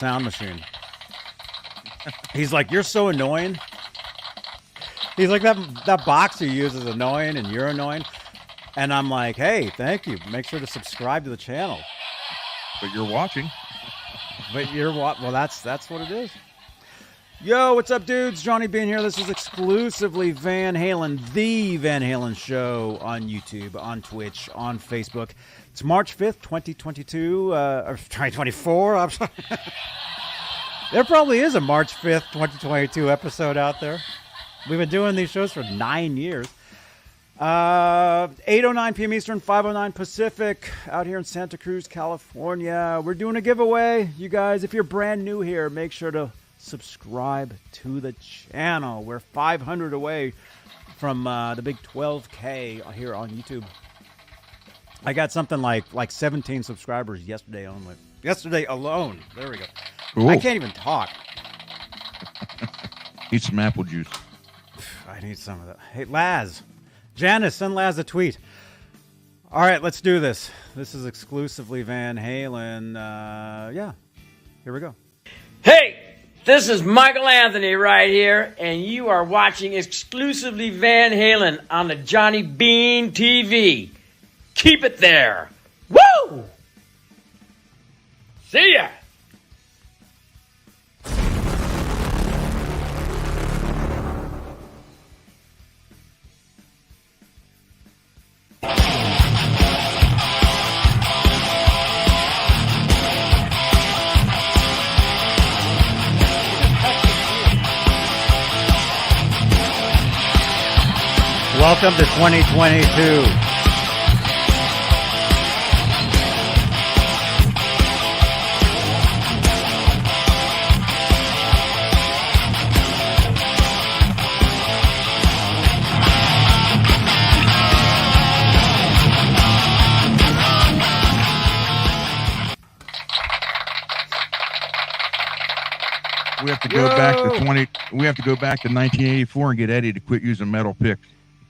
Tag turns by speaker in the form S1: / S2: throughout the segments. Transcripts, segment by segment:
S1: sound machine. He's like, you're so annoying. He's like, that box you use is annoying and you're annoying. And I'm like, hey, thank you. Make sure to subscribe to the channel.
S2: But you're watching.
S1: But you're what? Well, that's what it is. Yo, what's up, dudes? Johnny Beane here. This is exclusively Van Halen, the Van Halen Show on YouTube, on Twitch, on Facebook. It's March 5th, 2022, or 2024. I'm sorry. There probably is a March 5th, 2022 episode out there. We've been doing these shows for 9 years. 8:09 p.m. Eastern, 5:09 Pacific, out here in Santa Cruz, California. We're doing a giveaway. You guys, if you're brand new here, make sure to subscribe to the channel. We're 500 away from the big 12K here on YouTube. I got something like 17 subscribers yesterday only. Yesterday alone. There we go.
S2: Cool.
S1: I can't even talk.
S2: Eat some apple juice.
S1: I need some of that. Hey, Laz. Janice, send Laz a tweet. All right, let's do this. This is exclusively Van Halen. Yeah, here we go.
S3: Hey, this is Michael Anthony right here, and you are watching exclusively Van Halen on the Johnny Beane TV. Keep it there. Woo! See ya!
S1: Welcome to 2022.
S2: We have to go back to We have to go back to 1984 and get Eddie to quit using metal picks.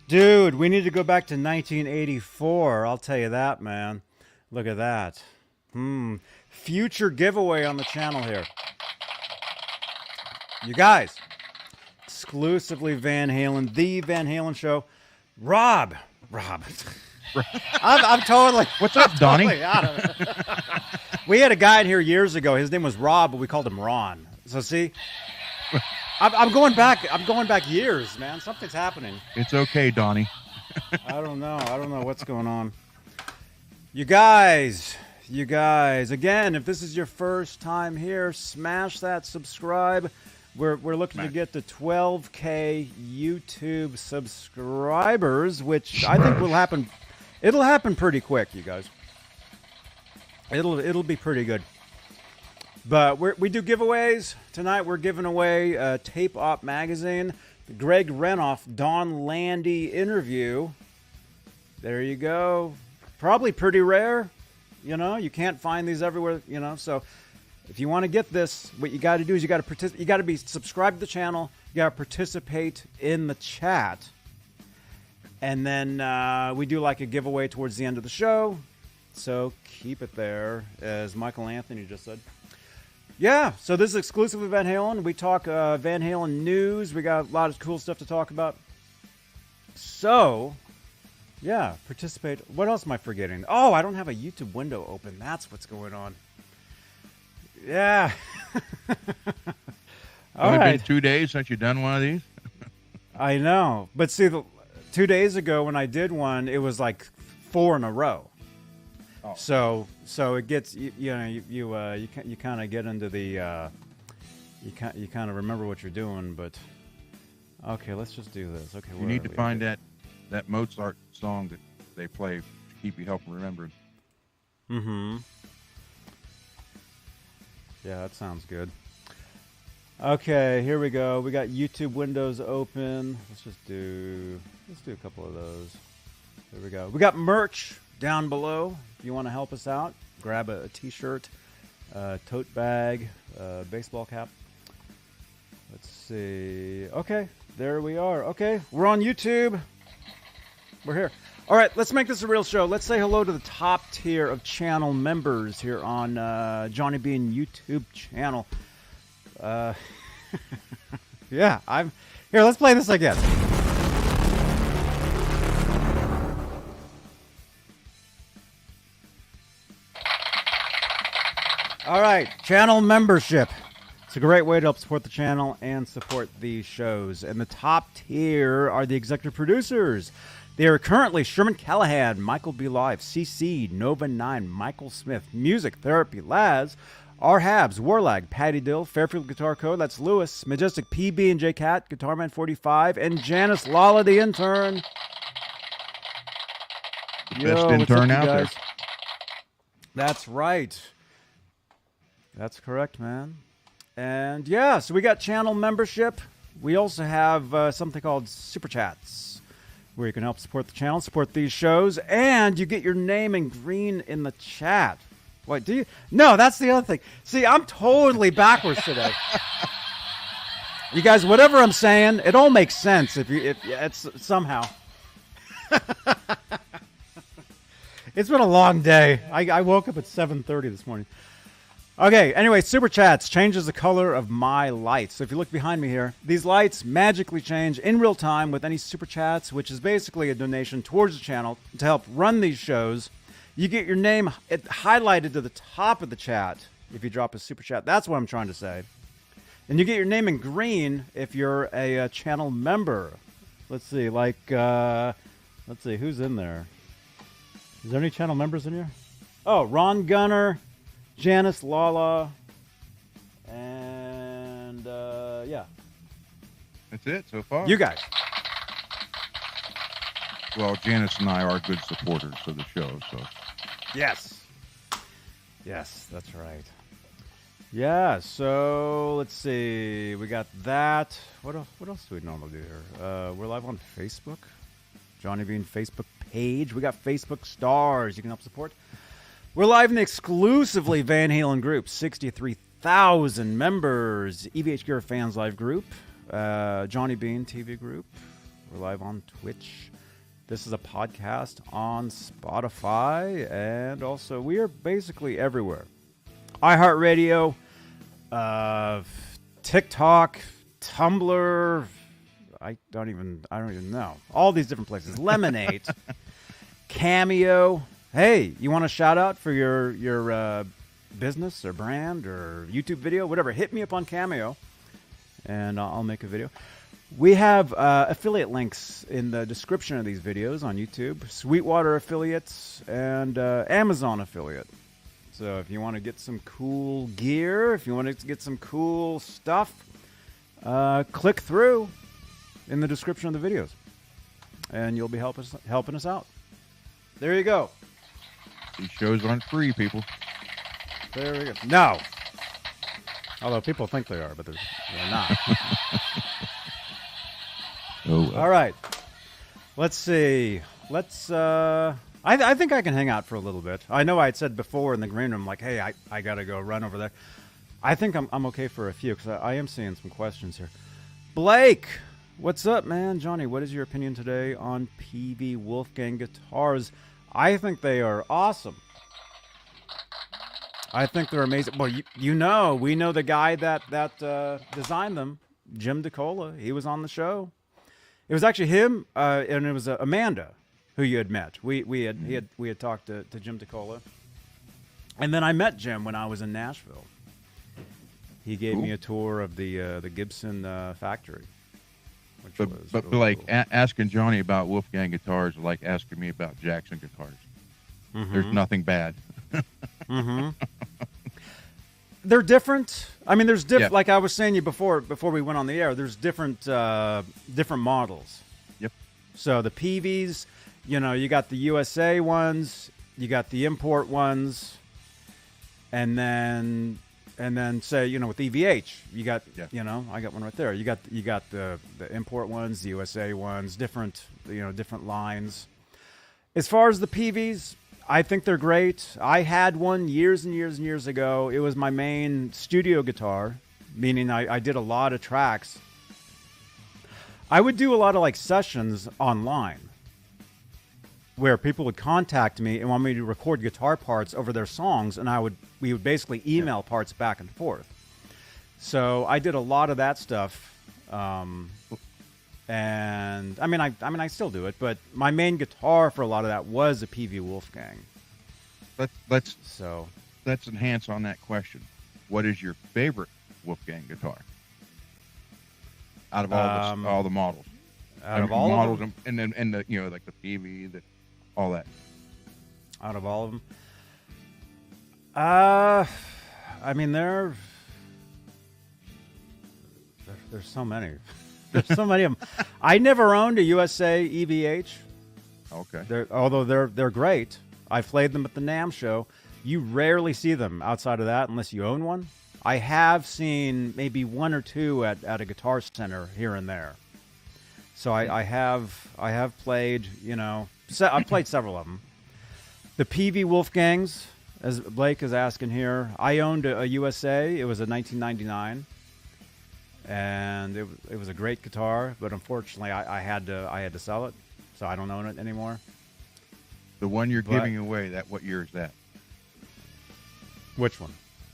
S1: Dude, we need to go back to 1984. I'll tell you that, man. Look at that. Future giveaway on the channel here. You guys, exclusively Van Halen, the Van Halen Show. Rob. I'm totally.
S2: What's up, Donnie?
S1: Totally out of it. We had a guy in here years ago. His name was Rob, but we called him Ron. So see, I'm going back. I'm going back years, man. Something's happening.
S2: It's okay, Donnie.
S1: I don't know what's going on. You guys, again, if this is your first time here, smash that subscribe. We're looking to get to 12K YouTube subscribers, which I think will happen. It'll happen pretty quick, you guys. It'll be pretty good. But we do giveaways. Tonight we're giving away Tape Op Magazine, the Greg Renoff, Don Landy interview. There you go. Probably pretty rare. You know, you can't find these everywhere, you know. So if you want to get this, what you got to do is you got to be subscribed to the channel. You got to participate in the chat. And then we do like a giveaway towards the end of the show. So keep it there, as Michael Anthony just said. Yeah, so this is exclusively Van Halen. We talk Van Halen news. We got a lot of cool stuff to talk about. So, yeah, participate. What else am I forgetting? Oh, I don't have a YouTube window open. That's what's going on. Yeah. All right.
S2: Been 2 days since you've done one of these?
S1: I know. But see, 2 days ago when I did one, it was like 4 in a row. Oh. So it gets you kind of get into the you kind of remember what you're doing, but okay, let's just do this. Okay,
S2: you need to find that Mozart song that they play to keep you helping remembering.
S1: Mm-hmm. Yeah, that sounds good. Okay, here we go. We got YouTube windows open. Let's do a couple of those. There we go. We got merch down below. If you want to help us out, grab a t-shirt, tote bag, baseball cap. Let's see. Okay, there we are. Okay, we're on YouTube. We're here. All right, let's make this a real show. Let's say hello to the top tier of channel members here on Johnny Beane YouTube channel. Yeah, I'm here. Let's play this again. All right, channel membership. It's a great way to help support the channel and support these shows. And the top tier are the executive producers. They are currently Sherman Callahan, Michael B. Live, CC, Nova 9, Michael Smith, Music Therapy, Laz, R. Habs, Warlag, Patty Dill, Fairfield Guitar Co., that's Lewis, Majestic PB and J Cat, Guitarman 45, and Janice Lala, the intern.
S2: Best intern out there.
S1: That's right. That's correct, man. And yeah, so we got channel membership. We also have something called Super Chats, where you can help support the channel, support these shows, and you get your name in green in the chat. What, do you? No, that's the other thing. See, I'm totally backwards today. You guys, whatever I'm saying, it all makes sense if it's somehow. It's been a long day. I woke up at 7:30 this morning. Okay, anyway, Super Chats changes the color of my lights. So if you look behind me here, these lights magically change in real time with any Super Chats, which is basically a donation towards the channel to help run these shows. You get your name highlighted to the top of the chat if you drop a Super Chat. That's what I'm trying to say. And you get your name in green if you're a channel member. Let's see, let's see, who's in there? Is there any channel members in here? Oh, Ron Gunner, Janice Lala, and yeah.
S2: That's it so far.
S1: You guys.
S2: Well, Janice and I are good supporters of the show, so.
S1: Yes. Yes, that's right. Yeah, so let's see. We got that. What else do we normally do here? We're live on Facebook. Johnny Beane Facebook page. We got Facebook stars you can help support. We're live in the exclusively Van Halen group. 63,000 members. EVH Gear Fans Live group. Johnny Beane TV group. We're live on Twitch. This is a podcast on Spotify, and also we are basically everywhere. iHeartRadio, TikTok, Tumblr. I don't even know. All these different places. Lemonade, Cameo. Hey, you want a shout out for your business or brand or YouTube video, whatever? Hit me up on Cameo, and I'll make a video. We have affiliate links in the description of these videos on YouTube. Sweetwater affiliates and Amazon affiliate. So if you want to get some cool gear, if you want to get some cool stuff, click through in the description of the videos, and you'll be helping us out. There you go.
S2: These shows aren't free, people.
S1: There we go. No. Although people think they are, but they're not.
S2: Oh, well.
S1: All right. Let's see. I think I can hang out for a little bit. I know I had said before in the green room, like, hey, I got to go run over there. I think I'm okay for a few, because I am seeing some questions here. Blake, what's up, man? Johnny, what is your opinion today on PV Wolfgang guitars? I think they are awesome. I think they're amazing. Well, we know the guy that designed them, Jim DeCola. He was on the show. It was actually him, and it was Amanda, who you had met. We had talked to Jim DeCola, and then I met Jim when I was in Nashville. He gave me a tour of the Gibson factory.
S2: But really like cool. Asking Johnny about Wolfgang guitars is like asking me about Jackson guitars. Mm-hmm. There's nothing bad.
S1: Mm-hmm. They're different. I mean, there's different. Yeah. Like I was saying to you before we went on the air, there's different models.
S2: Yep.
S1: So the PVs, you got the USA ones, you got the import ones, and then say, with EVH, you got, I got one right there. You got the import ones, the USA ones, different lines. As far as the PVs, I think they're great. I had one years and years and years ago. It was my main studio guitar, meaning I did a lot of tracks. I would do a lot of sessions online where people would contact me and want me to record guitar parts over their songs, and we would basically email parts back and forth. So I did a lot of that stuff, and I mean I still do it, but my main guitar for a lot of that was a PV Wolfgang.
S2: Let's enhance on that question. What is your favorite Wolfgang guitar out of all the models?
S1: Out of all
S2: models,
S1: of them?
S2: and the like the PV, all that.
S1: Out of all of them, I mean there's so many. There's so many of them. I never owned a USA EVH.
S2: Okay.
S1: Although they're great. I played them at the NAMM show. You rarely see them outside of that unless you own one. I have seen maybe one or two at a Guitar Center here and there. So I have played, I've played several of them. The PV Wolfgangs, as Blake is asking here, I owned a USA. It was a 1999, and it was a great guitar, but unfortunately I had to sell it, so I don't own it anymore.
S2: The one you're giving away, what year is that?
S1: Which one?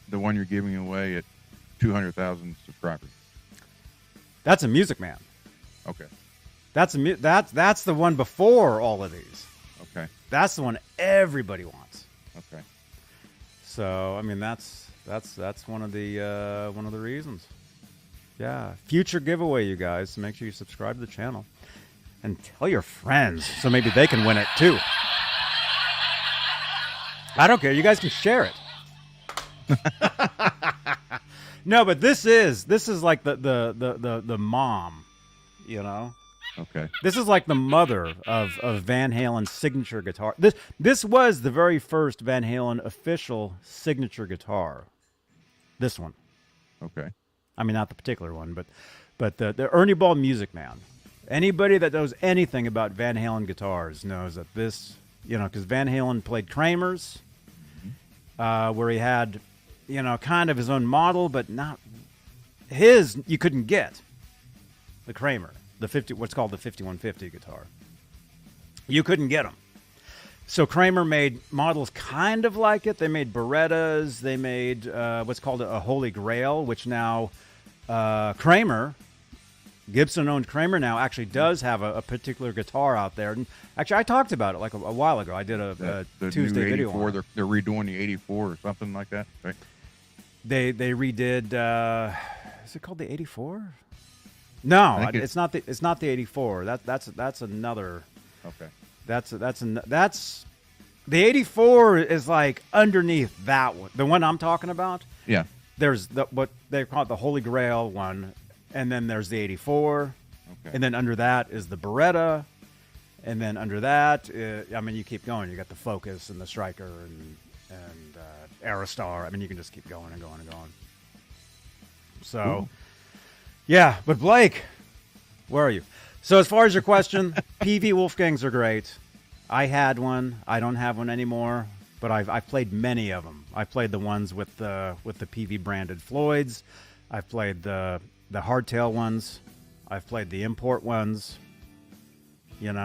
S2: The one you're giving away at 200,000 subscribers.
S1: That's a Music Man.
S2: Okay.
S1: That's the one before all of these.
S2: Okay.
S1: That's the one everybody wants.
S2: Okay.
S1: So I mean that's one of the reasons. Yeah. Future giveaway, you guys. So make sure you subscribe to the channel and tell your friends so maybe they can win it too. I don't care. You guys can share it. No, but this is like the mom,
S2: Okay.
S1: This is like the mother of Van Halen's signature guitar. This was the very first Van Halen official signature guitar. This one.
S2: Okay.
S1: I mean, not the particular one, but the Ernie Ball Music Man. Anybody that knows anything about Van Halen guitars knows that this, because Van Halen played Kramer's, where he had, kind of his own model, but not his. You couldn't get the Kramer, what's called the 5150 guitar. You couldn't get them. So Kramer made models kind of like it. They made Berettas. They made what's called a Holy Grail, which now Kramer, Gibson-owned Kramer now actually does have a particular guitar out there. And actually, I talked about it like a while ago. I did a Tuesday video on it.
S2: They're redoing the 84 or something like that, right?
S1: They redid. Is it called the 84? No, it's not the 84. That's another.
S2: Okay.
S1: That's the 84 is like underneath that one. The one I'm talking about.
S2: Yeah.
S1: There's what they call it, the Holy Grail one, and then there's the 84,
S2: okay.
S1: And then under that is the Beretta, and then under that, you keep going. You got the Focus and the Striker and Aerostar. I mean, you can just keep going and going and going. So, ooh. Yeah, but Blake, where are you? So as far as your question, PV Wolfgangs are great. I had one. I don't have one anymore, but I've played many of them. I played the ones with the PV branded Floyds. I've played the hardtail ones. I've played the import ones. And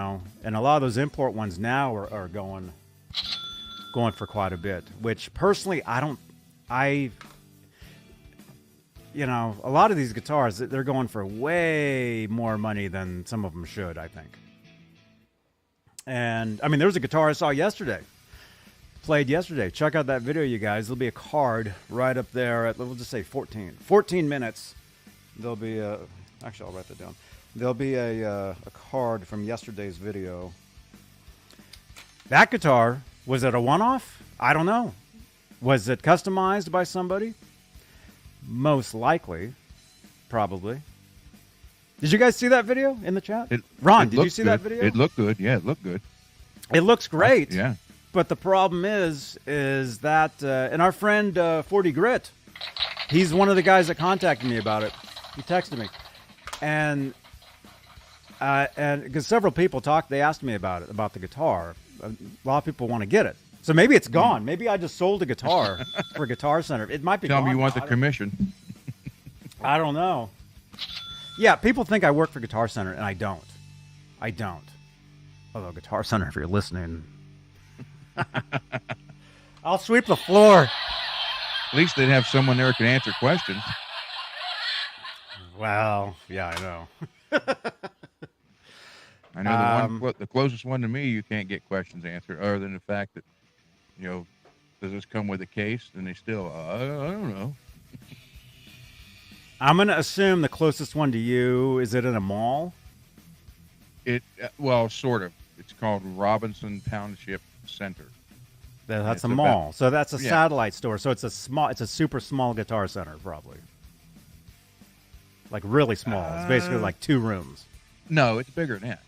S1: a lot of those import ones now are going for quite a bit. Which personally, a lot of these guitars, they're going for way more money than some of them should, I think. And, I mean, there was a guitar I saw played yesterday. Check out that video, you guys. There'll be a card right up there at, we'll just say 14 minutes. There'll be actually, I'll write that down. There'll be a card from yesterday's video. That guitar, was it a one-off? I don't know. Was it customized by somebody? Most likely, probably. Did you guys see that video in the chat? Ron, did you see that video?
S2: It looked good. Yeah, it looked good.
S1: It looks great.
S2: Yeah.
S1: But the problem is that, and our friend 40 Grit, he's one of the guys that contacted me about it. He texted me, and because several people they asked me about it, about the guitar. A lot of people want to get it. So maybe it's gone. Maybe I just sold a guitar for Guitar Center. It might be
S2: Tell
S1: gone.
S2: me you want the commission.
S1: I don't know. Yeah, people think I work for Guitar Center, and I don't. Hello, Guitar Center, if you're listening. I'll sweep the floor.
S2: At least they'd have someone there who can answer questions.
S1: Well, yeah, I know.
S2: I know the closest one to me, you can't get questions answered, other than the fact that, does this come with a case? And they still, I don't know.
S1: I'm going to assume the closest one to you, is it in a mall?
S2: Well, sort of. It's called Robinson Township Center.
S1: That's a mall. So that's a satellite store. So it's a super small Guitar Center, probably. Like really small. It's basically like 2 rooms. No,
S2: it's bigger than that.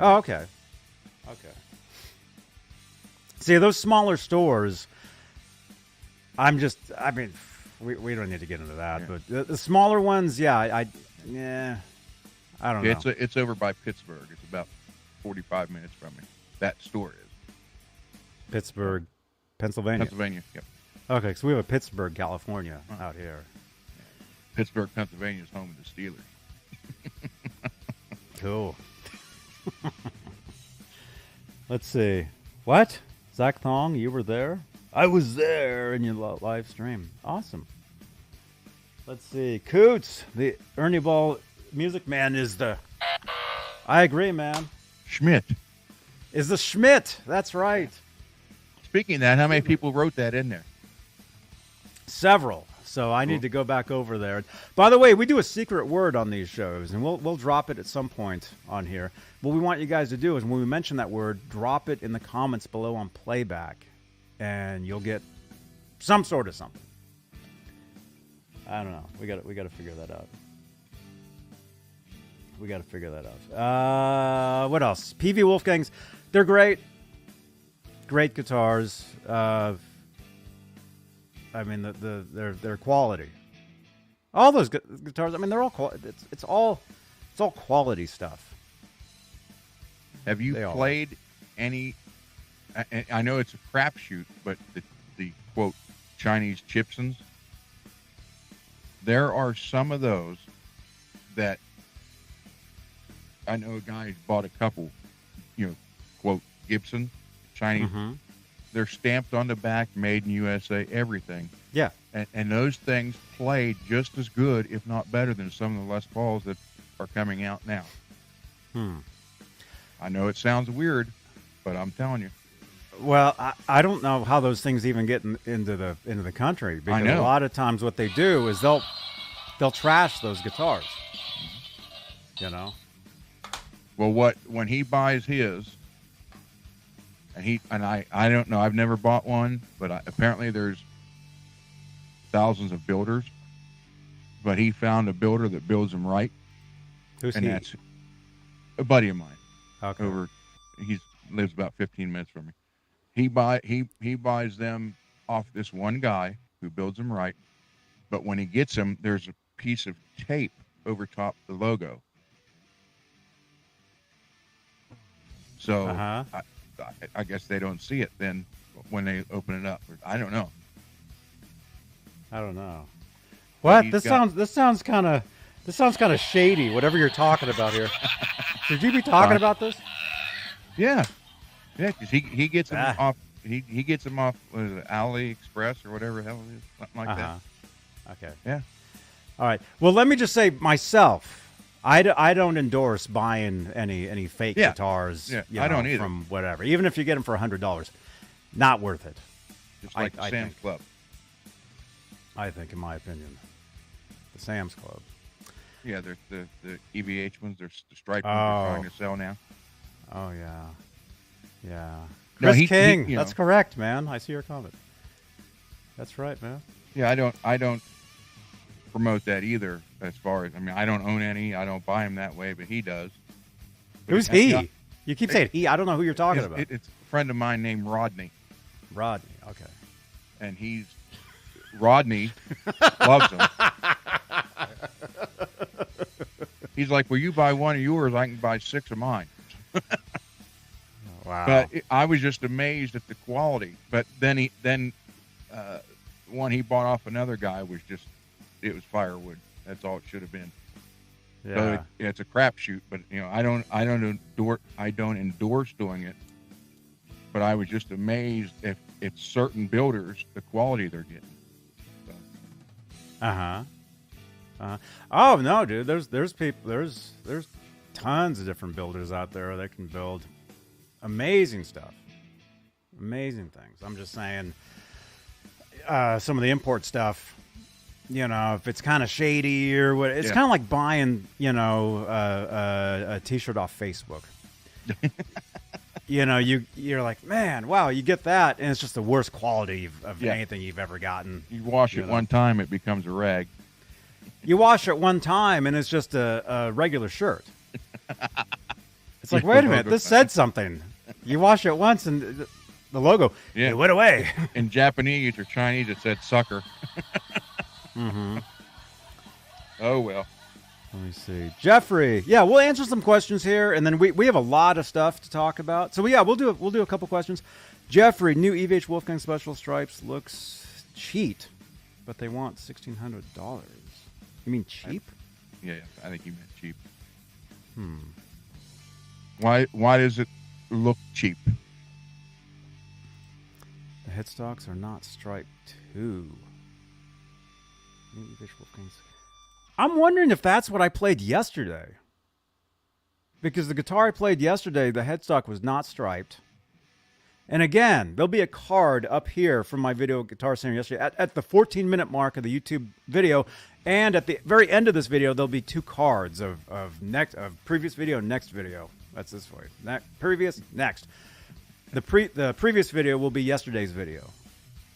S1: Oh, okay. Okay. See, those smaller stores, we don't need to get into that, but the smaller ones, I don't know.
S2: It's over by Pittsburgh. It's about 45 minutes from me. That store is.
S1: Pittsburgh, Pennsylvania.
S2: Pennsylvania, yep.
S1: Okay, so we have a Pittsburgh, California out here.
S2: Pittsburgh, Pennsylvania is home of the Steelers.
S1: Cool. Let's see. What? Zach Thong, you were there? I was there in your live stream. Awesome. Let's see. Coots, the Ernie Ball music man is the... I agree, man.
S2: Schmidt.
S1: Is the Schmidt. That's right.
S2: Speaking of that, how many people wrote that in there?
S1: Several. So I need to go back over there. By the way, we do a secret word on these shows, and we'll drop it at some point on here. What we want you guys to do is when we mention that word, drop it in the comments below on playback, and you'll get some sort of something. I don't know. We got to figure that out. What else? PV Wolfgangs, they're great. Great guitars. They're quality. All those guitars. I mean, they're all quality. It's all quality stuff.
S2: Have you played any? I know it's a crapshoot, but the quote Chinese Gibsons. There are some of those that I know a guy bought a couple. Quote Gibson Chinese. Mm-hmm. They're stamped on the back, made in USA, everything.
S1: Yeah.
S2: And those things play just as good, if not better, than some of the Les Pauls that are coming out now. I know it sounds weird, but I'm telling you.
S1: Well, I don't know how those things even get into the country. Because
S2: I know.
S1: A lot of times what they do is they'll trash those guitars.
S2: Well, when he buys his... And I don't know. I've never bought one, but apparently there's thousands of builders. But he found a builder that builds them right.
S1: Who's
S2: and
S1: he?
S2: That's a buddy of mine.
S1: Okay.
S2: He lives about 15 minutes from me. He buys them off this one guy who builds them right. But when he gets them, there's a piece of tape over top the logo. So. I guess they don't see it then when they open it up. I don't know.
S1: What? This sounds kind of shady. Whatever you're talking about here. Should you be talking about this?
S2: Yeah. Because he gets them off. He gets them off AliExpress or whatever the hell it is, something like that.
S1: Okay.
S2: Yeah.
S1: All right. Well, let me just say myself. I don't endorse buying any fake guitars.
S2: Yeah, I don't either.
S1: From whatever, even if you get them for $100, not worth it.
S2: Just like the Sam's Club.
S1: I think, in my opinion, the Sam's Club.
S2: Yeah, there's the EVH ones. There's the striped ones they're trying to sell now.
S1: Oh yeah. Chris King.
S2: He,
S1: that's correct, man. I see your comment. That's right, man.
S2: Yeah, I don't promote that either. As far as I don't own any. I don't buy them that way, but he does.
S1: Who's he? You keep saying he. I don't know who you're talking about.
S2: It's a friend of mine named Rodney.
S1: Rodney. Okay.
S2: And Rodney loves them. He's like, "Will you buy one of yours? I can buy 6 of mine."
S1: Wow.
S2: But I was just amazed at the quality. But then one he bought off another guy was it was firewood. That's all it should have been.
S1: Yeah.
S2: So it's a crapshoot. But I don't endorse doing it. But I was just amazed if certain builders, the quality they're getting. So.
S1: Oh no, dude. There's people. There's tons of different builders out there that can build amazing stuff, amazing things. I'm just saying, some of the import stuff. If it's kind of shady or what, it's kind of like buying, a T-shirt off Facebook. You're like, man, wow, you get that, and it's just the worst quality of anything you've ever gotten.
S2: You wash it one time, it becomes a rag.
S1: You wash it one time, and it's just a regular shirt. It's like, wait a minute, this said something. You wash it once, and the logo, it went away.
S2: In Japanese or Chinese, it said sucker.
S1: Mm-hmm.
S2: Oh, well.
S1: Let me see. Jeffrey. Yeah, we'll answer some questions here, and then we have a lot of stuff to talk about. So, yeah, we'll do a couple questions. Jeffrey, new EVH Wolfgang Special Stripes looks cheap, but they want $1,600. You mean cheap?
S2: Yeah, I think you meant cheap. Why does it look cheap?
S1: The headstocks are not striped too. New EVH Wolfgang's. I'm wondering if that's what I played yesterday. Because the guitar I played yesterday, the headstock was not striped. And again, there'll be a card up here from my video Guitar Center yesterday at the 14-minute mark of the YouTube video. And at the very end of this video, there'll be 2 cards of previous video, next video. That's this way. Previous, next. The previous video will be yesterday's video.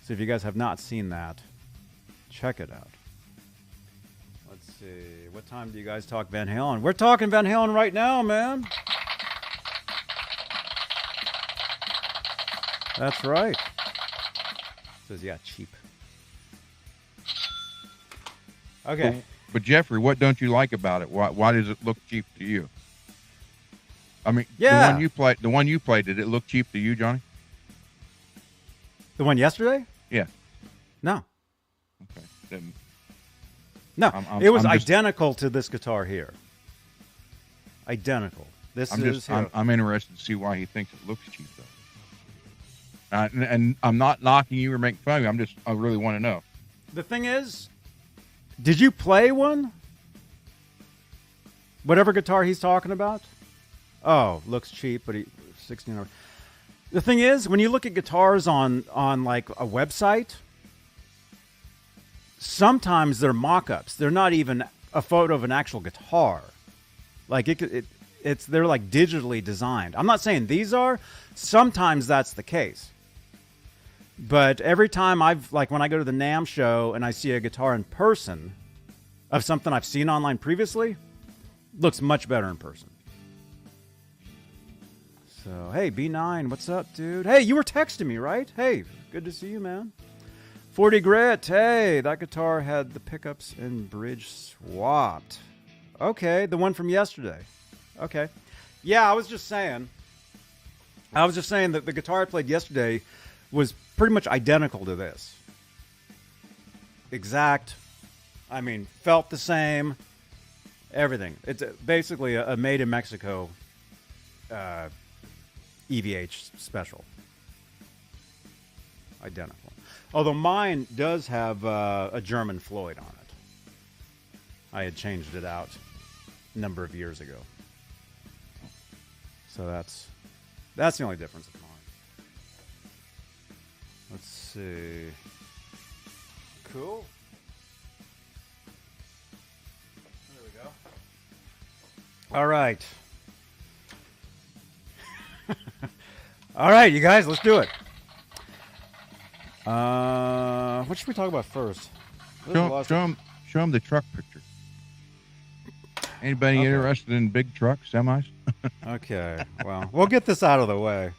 S1: So if you guys have not seen that, check it out. Let's see. What time do you guys talk Van Halen? We're talking Van Halen right now, man. That's right. Says, yeah, cheap. Okay.
S2: But Jeffrey, what don't you like about it? Why does it look cheap to you? I mean, the one you played, did it look cheap to you, Johnny?
S1: The one yesterday?
S2: Yeah.
S1: No.
S2: Okay. Then
S1: no, it was identical to this guitar here. Identical.
S2: I'm interested to see why he thinks it looks cheap, though. And I'm not knocking you or making fun of you. I really want to know.
S1: The thing is, did you play one? Whatever guitar he's talking about? Oh, looks cheap, but $1,600. The thing is, when you look at guitars on like a website, sometimes they're mock-ups. They're not even a photo of an actual guitar. Like they're like digitally designed. I'm not saying these are. Sometimes that's the case. But every time when I go to the NAMM show and I see a guitar in person of something I've seen online previously, looks much better in person. So, hey, B9, what's up, dude? Hey, you were texting me, right? Hey, good to see you, man. 40 Grit, hey, that guitar had the pickups and bridge swapped. Okay, the one from yesterday. Okay. Yeah, I was just saying that the guitar I played yesterday was pretty much identical to this. Exact. I mean, felt the same. Everything. It's basically a made in Mexico EVH special. Identical. Although mine does have a German Floyd on it. I had changed it out a number of years ago. So that's the only difference of mine. Let's see. Cool. There we go. All right. All right, you guys, let's do it. What should we talk about first?
S2: Show them the truck picture. Anybody interested in big trucks, semis?
S1: Okay, well, we'll get this out of the way.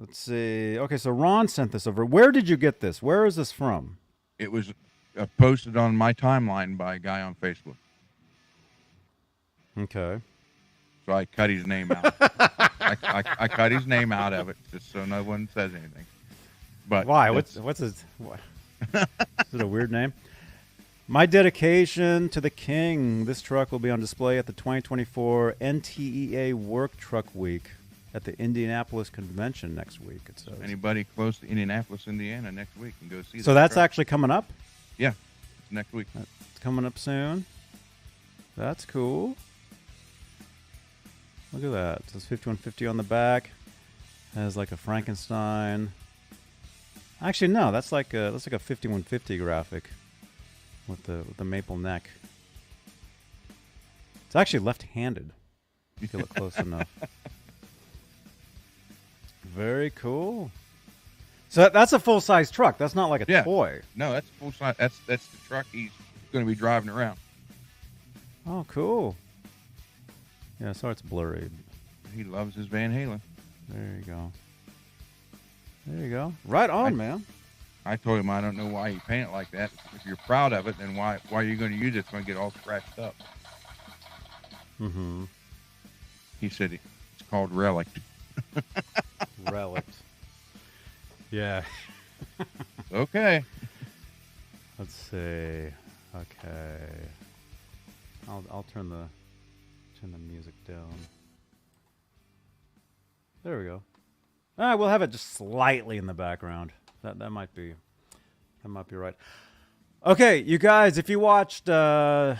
S1: Let's see. Okay, so Ron sent this over. Where did you get this? Where is this from?
S2: It was posted on my timeline by a guy on Facebook.
S1: Okay.
S2: So I cut his name out. I cut his name out of it just so no one says anything. But
S1: why? What's his? What? Is it a weird name? My dedication to the king. This truck will be on display at the 2024 NTEA Work Truck Week at the Indianapolis Convention next week, it says.
S2: Anybody close to Indianapolis, Indiana next week can go see that.
S1: So that's
S2: truck.
S1: actually coming up?
S2: Yeah, it's next week.
S1: It's coming up soon. That's cool. Look at that. It says 5150 on the back. Has like a Frankenstein. Actually, no, that's like a 5150 graphic with the maple neck. It's actually left-handed if you look close enough. Very cool. So that's a full-size truck. That's not like a toy.
S2: No, that's full size. That's the truck he's going to be driving around.
S1: Oh, cool. Yeah, sorry it's blurry.
S2: He loves his Van Halen.
S1: There you go. There you go. Right on, man.
S2: I told him I don't know why you paint it like that. If you're proud of it, then why are you going to use it? It's going to get all scratched up.
S1: Mm-hmm.
S2: He said it's called Relic.
S1: Relic. Yeah.
S2: Okay.
S1: Let's see. Okay. I'll turn the music down. There we go. We'll have it just slightly in the background. That might be right. Okay, you guys, if you watched we'll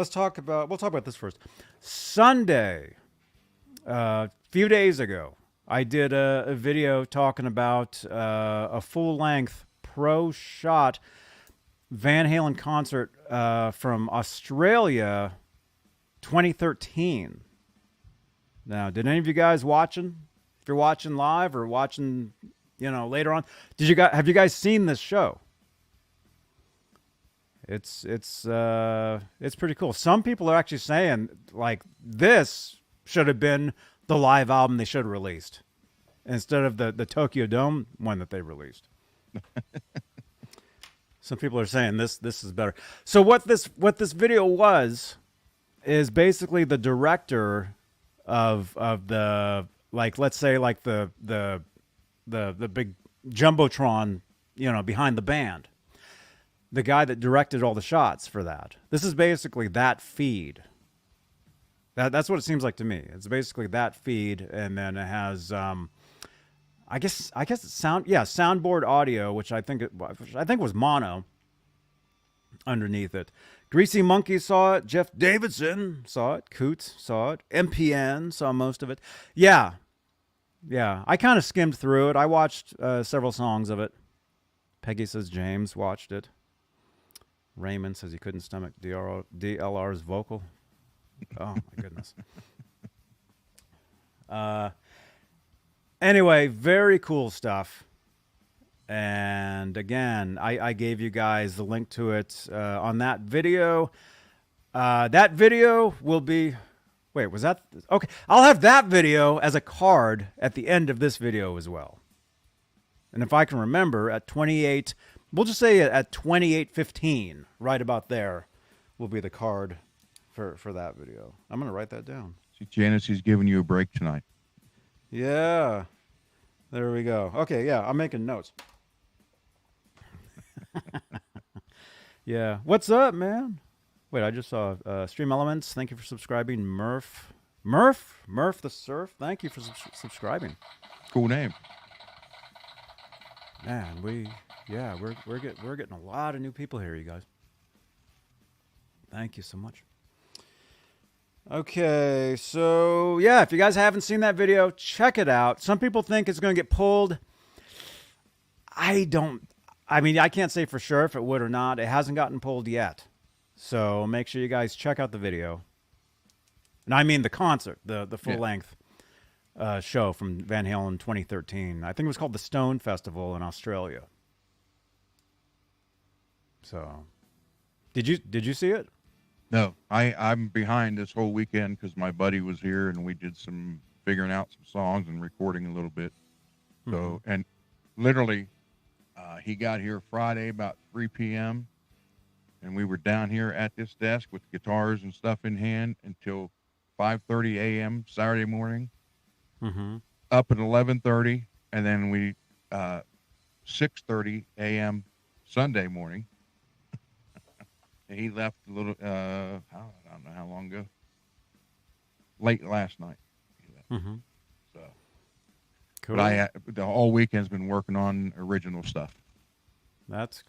S1: talk about this first. Sunday, a few days ago, I did a video talking about a full-length pro-shot Van Halen concert from Australia 2013. Now, did any of you guys watching? If you're watching live or watching, later on, have you guys seen this show? It's pretty cool. Some people are actually saying like this should have been the live album they should have released instead of the Tokyo Dome one that they released. Some people are saying this is better. So what this video was is basically the director of the, like, let's say like the big jumbotron, behind the band. The guy that directed all the shots for that. This is basically that feed. That's what it seems like to me. It's basically that feed, and then it has, I guess it's soundboard audio, which I think was mono underneath it. Greasy Monkey saw it. Jeff Davidson saw it. Coots saw it. MPN saw most of it. Yeah. I kind of skimmed through it. I watched several songs of it. Peggy says James watched it. Raymond says he couldn't stomach DLR's vocal. Oh, my goodness. Anyway, very cool stuff. And again, I gave you guys the link to it on that video. That video will be... Wait, was that... Okay, I'll have that video as a card at the end of this video as well. And if I can remember, at 28... We'll just say at 28:15, right about there, will be the card for that video. I'm going to write that down.
S2: See, Janice, he's giving you a break tonight.
S1: Yeah. There we go. Okay, yeah, I'm making notes. Yeah. What's up, man? Wait, I just saw Stream Elements. Thank you for subscribing. Murph the Surf. Thank you for subscribing.
S2: Cool name.
S1: Man, we're getting a lot of new people here, you guys. Thank you so much. Okay, so yeah, if you guys haven't seen that video, check it out. Some people think it's going to get pulled. I can't say for sure if it would or not. It hasn't gotten pulled yet. So make sure you guys check out the video. And I mean the concert, the full-length show from Van Halen 2013. I think it was called the Stone Festival in Australia. So, did you see it?
S2: No, I'm behind this whole weekend because my buddy was here and we did some figuring out some songs and recording a little bit. So, and literally, he got here Friday about 3 p.m. and we were down here at this desk with guitars and stuff in hand until 5:30 a.m. Saturday morning. Up at 11:30, and then we 6:30 a.m. Sunday morning. And he left a little. I don't know how long ago. Late last night. He left.
S1: Mm-hmm.
S2: So,
S1: Cool.
S2: but the whole weekend's been working on original stuff.
S1: That's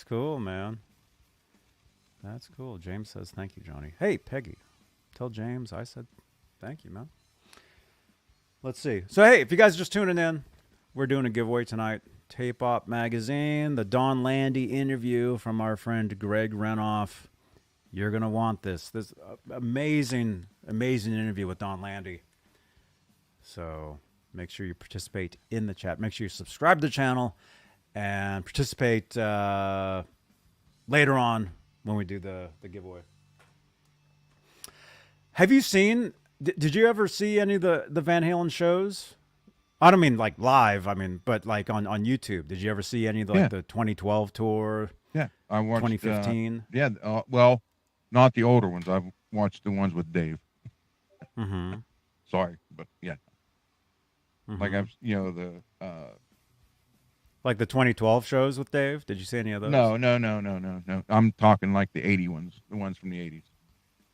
S1: cool, man. That's cool. James says thank you, Johnny. Hey, Peggy, tell James I said thank you, man. Let's see. So hey, if you guys are just tuning in, we're doing a giveaway tonight. Tape Op Magazine, the Don Landy interview from our friend Greg Renoff. You're gonna want this. This amazing interview with Don Landy. So make sure you participate in the chat. Make sure you subscribe to the channel and participate later on when we do the giveaway. Have you seen? Did you ever see any of the Van Halen shows? I don't mean like live. I mean, but like on YouTube. Did you ever see any of the 2012 tour?
S2: Yeah, I watched
S1: 2015.
S2: Well, not the older ones. I've watched the ones with Dave.
S1: Mm-hmm.
S2: Sorry, but yeah.
S1: Mm-hmm.
S2: Like I've the
S1: like the 2012 shows with Dave. Did you see any of those?
S2: No. I'm talking like the 80 ones, the ones from the 80s.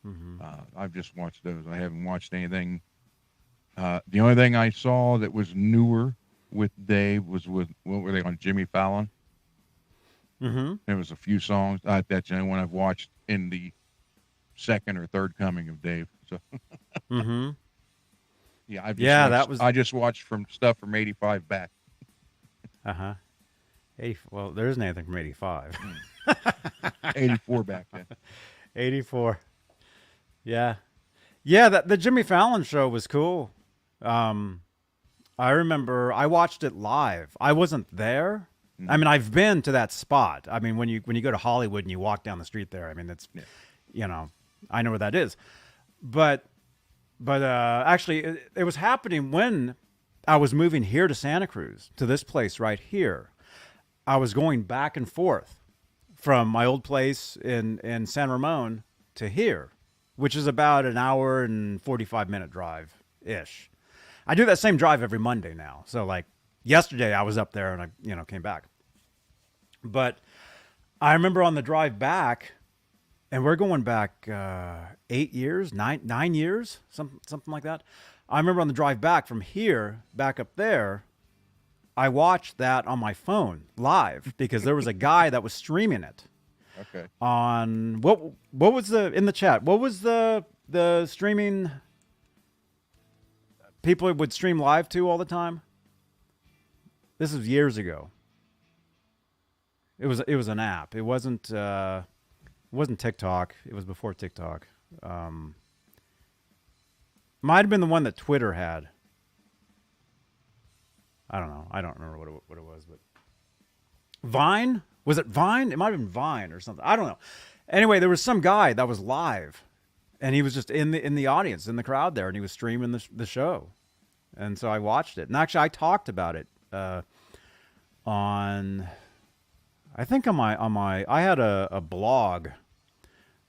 S1: Mm-hmm.
S2: I've just watched those. I haven't watched anything. The only thing I saw that was newer with Dave was what were they on Jimmy Fallon?
S1: Mm-hmm.
S2: There was a few songs. That's the only one I've watched in the second or third coming of Dave. So.
S1: Mm-hmm.
S2: Yeah, I just watched from stuff from 85 back.
S1: Uh-huh. Well, there isn't anything from 85.
S2: 84 back then.
S1: 84. Yeah. Yeah, the Jimmy Fallon show was cool. I remember I watched it live. I wasn't there. Mm-hmm. I mean, I've been to that spot. I mean, when you go to Hollywood and you walk down the street there, I mean, it's, I know where that is. But actually, it was happening when I was moving here to Santa Cruz, to this place right here. I was going back and forth from my old place in San Ramon to here, which is about an hour and 45-minute drive-ish. I do that same drive every Monday now. So, like, yesterday I was up there and I, came back. But I remember on the drive back, and we're going back 8 years, nine years, something like that. I remember on the drive back from here, back up there, I watched that on my phone live because there was a guy that was streaming it.
S2: Okay.
S1: On what was in the chat? What was the streaming people would stream live to all the time? This was years ago. It was an app. It wasn't TikTok. It was before TikTok. Might have been the one that Twitter had. I don't know. I don't remember what it was, but Vine? Was it Vine? It might have been Vine or something. I don't know. Anyway, there was some guy that was live, and he was just in the audience, in the crowd there, and he was streaming the show. And so I watched it. And actually, I talked about it on my I had a blog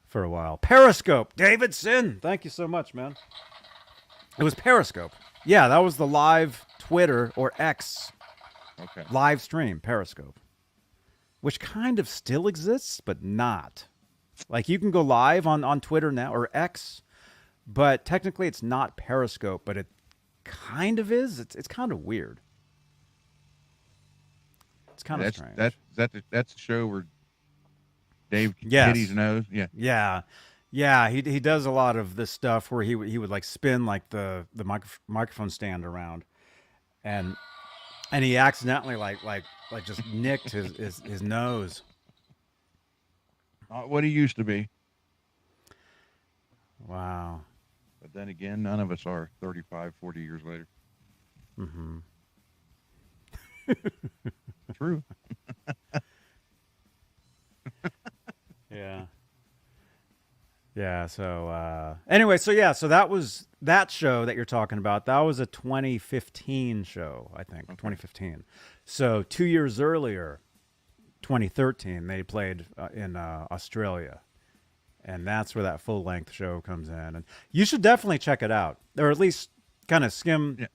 S1: for a while. Periscope. David Sin. Thank you so much, man. It was Periscope. Yeah, that was the live Twitter or X live stream, Periscope, which kind of still exists, but not. Like, you can go live on Twitter now or X, but technically it's not Periscope, but it kind of is. It's kind of weird. It's kind of strange.
S2: That's the show where Dave hit his nose. Yeah.
S1: Yeah, he does a lot of this stuff where he would like spin like the microphone stand around, and he accidentally like just nicked his nose.
S2: Not what he used to be.
S1: Wow.
S2: But then again, none of us are 35, 40 years later.
S1: Mm-hmm.
S2: True.
S1: Yeah. Yeah, so anyway, so that was that show that you're talking about. That was a 2015 show, I think, 2015. So 2 years earlier, 2013, they played in Australia. And that's where that full-length show comes in. And you should definitely check it out, or at least kind of skim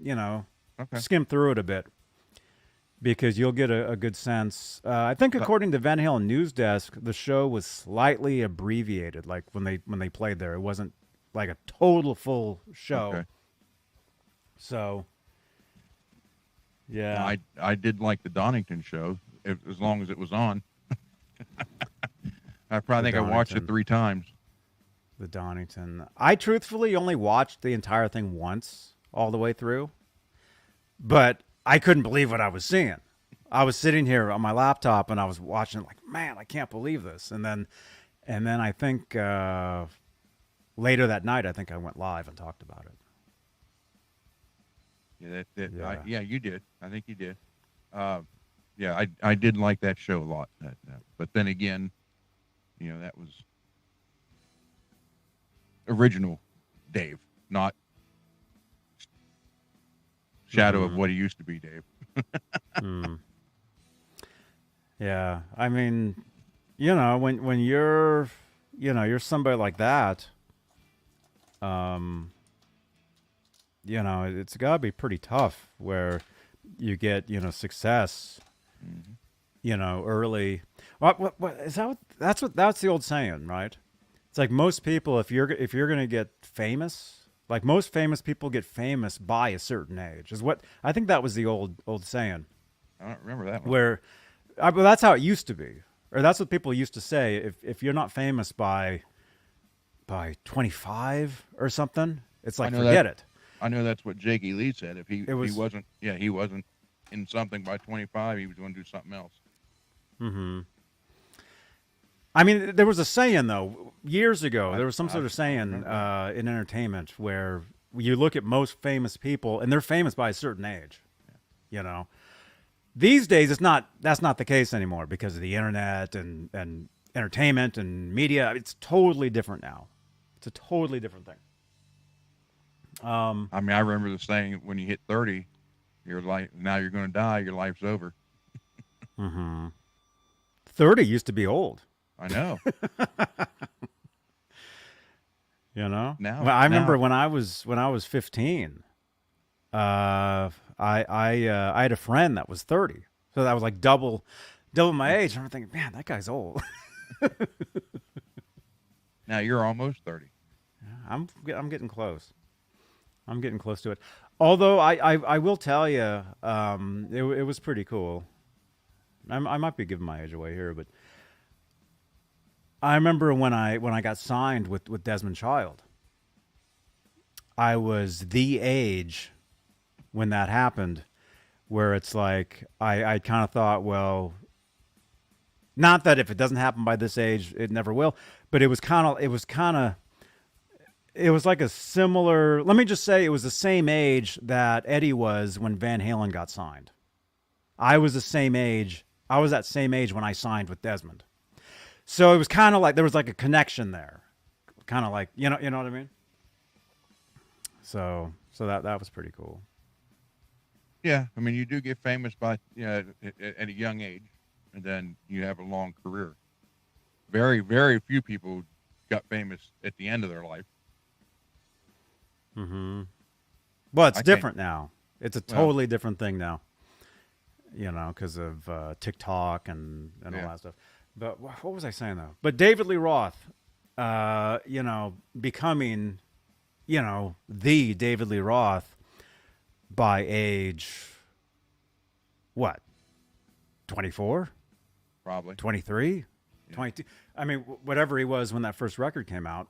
S1: through it a bit. because you'll get a good sense. I think according to Van Halen News Desk, the show was slightly abbreviated. Like when they played there, it wasn't like a total full show.
S2: Okay.
S1: So, yeah,
S2: I did like the Donington show, as long as it was on. I probably think I watched it 3 times.
S1: the Donington. I truthfully only watched the entire thing once, all the way through, but I couldn't believe what I was seeing. I was sitting here on my laptop and I was watching it like, man, I can't believe this. And then I think later that night, I think I went live and talked about it.
S2: Yeah, you did. I think you did. Yeah, I did like that show a lot. But then again, that was original Dave, not shadow of what he used to be, Dave.
S1: Yeah, I mean, when you're, you're somebody like that, it's got to be pretty tough where you get, success, early. What is that? That's the old saying, right? It's like most people, if you're going to get famous, like most famous people get famous by a certain age, is what I think that was the old saying.
S2: I don't remember that one.
S1: Well, that's how it used to be, or that's what people used to say. If you're not famous by 25 or something, it's like forget it.
S2: I know that's what Jakey Lee said. If he wasn't in something by 25, he was going to do something else.
S1: Mm-hmm. I mean, there was a saying though years ago. There was some sort of saying in entertainment where you look at most famous people and they're famous by a certain age. Yeah. These days, that's not the case anymore because of the internet and entertainment and media. It's totally different now. It's a totally different thing.
S2: I mean, I remember the saying, when you hit 30, now you're going to die, your life's over.
S1: 30 used to be old.
S2: I know.
S1: Now,
S2: I
S1: remember when I was 15, I had a friend that was 30, so that was like double my age. And I'm thinking, man, that guy's old.
S2: Now you're almost 30.
S1: I'm getting close. I'm getting close to it. Although I will tell you, it was pretty cool. I might be giving my age away here, but I remember when I got signed with Desmond Child. I was the age when that happened, where it's like I kind of thought, well, not that if it doesn't happen by this age, it never will, but it was like a similar. Let me just say, it was the same age that Eddie was when Van Halen got signed. I was the same age. I was that same age when I signed with Desmond. So it was kind of like there was like a connection there, kind of like you know what I mean. So that was pretty cool.
S2: Yeah, I mean, you do get famous by at a young age, and then you have a long career. Very, very few people got famous at the end of their life.
S1: Well, it's different now. It's a totally different thing now. Because of TikTok and all that stuff. But what was I saying though? But David Lee Roth, becoming, the David Lee Roth by age, what, 24?
S2: Probably.
S1: 23? 22? I mean, whatever he was when that first record came out.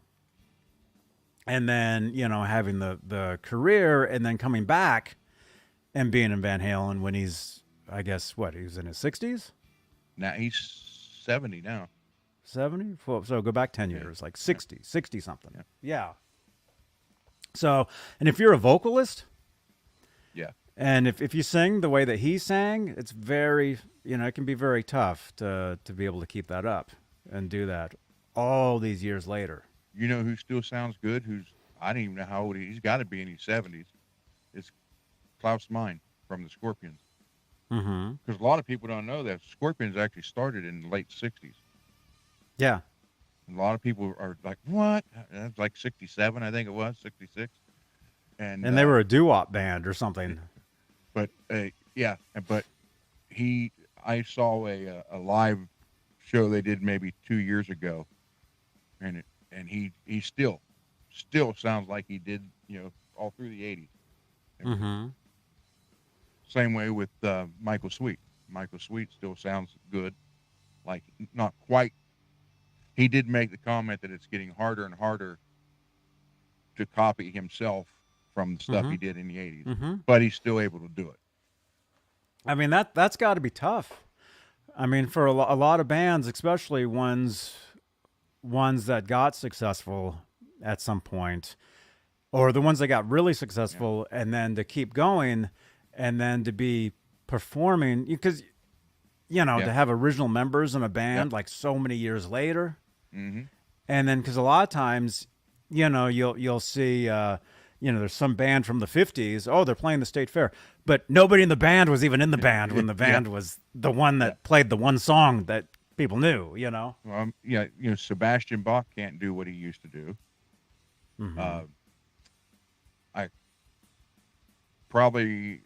S1: And then, having the career and then coming back and being in Van Halen when he's, I guess, he was in his 60s?
S2: Now he's 70 now.
S1: 70? So go back 10 years, like 60 something. Yeah. So, and if you're a vocalist, and if you sing the way that he sang, it's very, it can be very tough to be able to keep that up and do that all these years later.
S2: You know who still sounds good? I don't even know how old he's got to be in his 70s. It's Klaus Meine from the Scorpions. Because a lot of people don't know that Scorpions actually started in the late 60s. Yeah. And a lot of people are like, what? That's like 67, I think it was, 66. And
S1: they were a doo-wop band or something.
S2: But, but I saw a live show they did maybe 2 years ago, and he still sounds like he did, all through the 80s.
S1: Mm-hmm.
S2: Same way with Michael Sweet. Michael Sweet still sounds good, like not quite. He did make the comment that it's getting harder and harder to copy himself from the stuff he did in the 80s, but he's still able to do it.
S1: I mean, that's got to be tough. I mean, for a lot of bands, especially ones that got successful at some point, or the ones that got really successful, and then to keep going, and then to be performing, because to have original members in a band like so many years later, and then because a lot of times, you'll see, there's some band from the 50s. Oh, they're playing the state fair, but nobody in the band was even in the band when the band was the one that played the one song that people knew.
S2: Sebastian Bach can't do what he used to do. I probably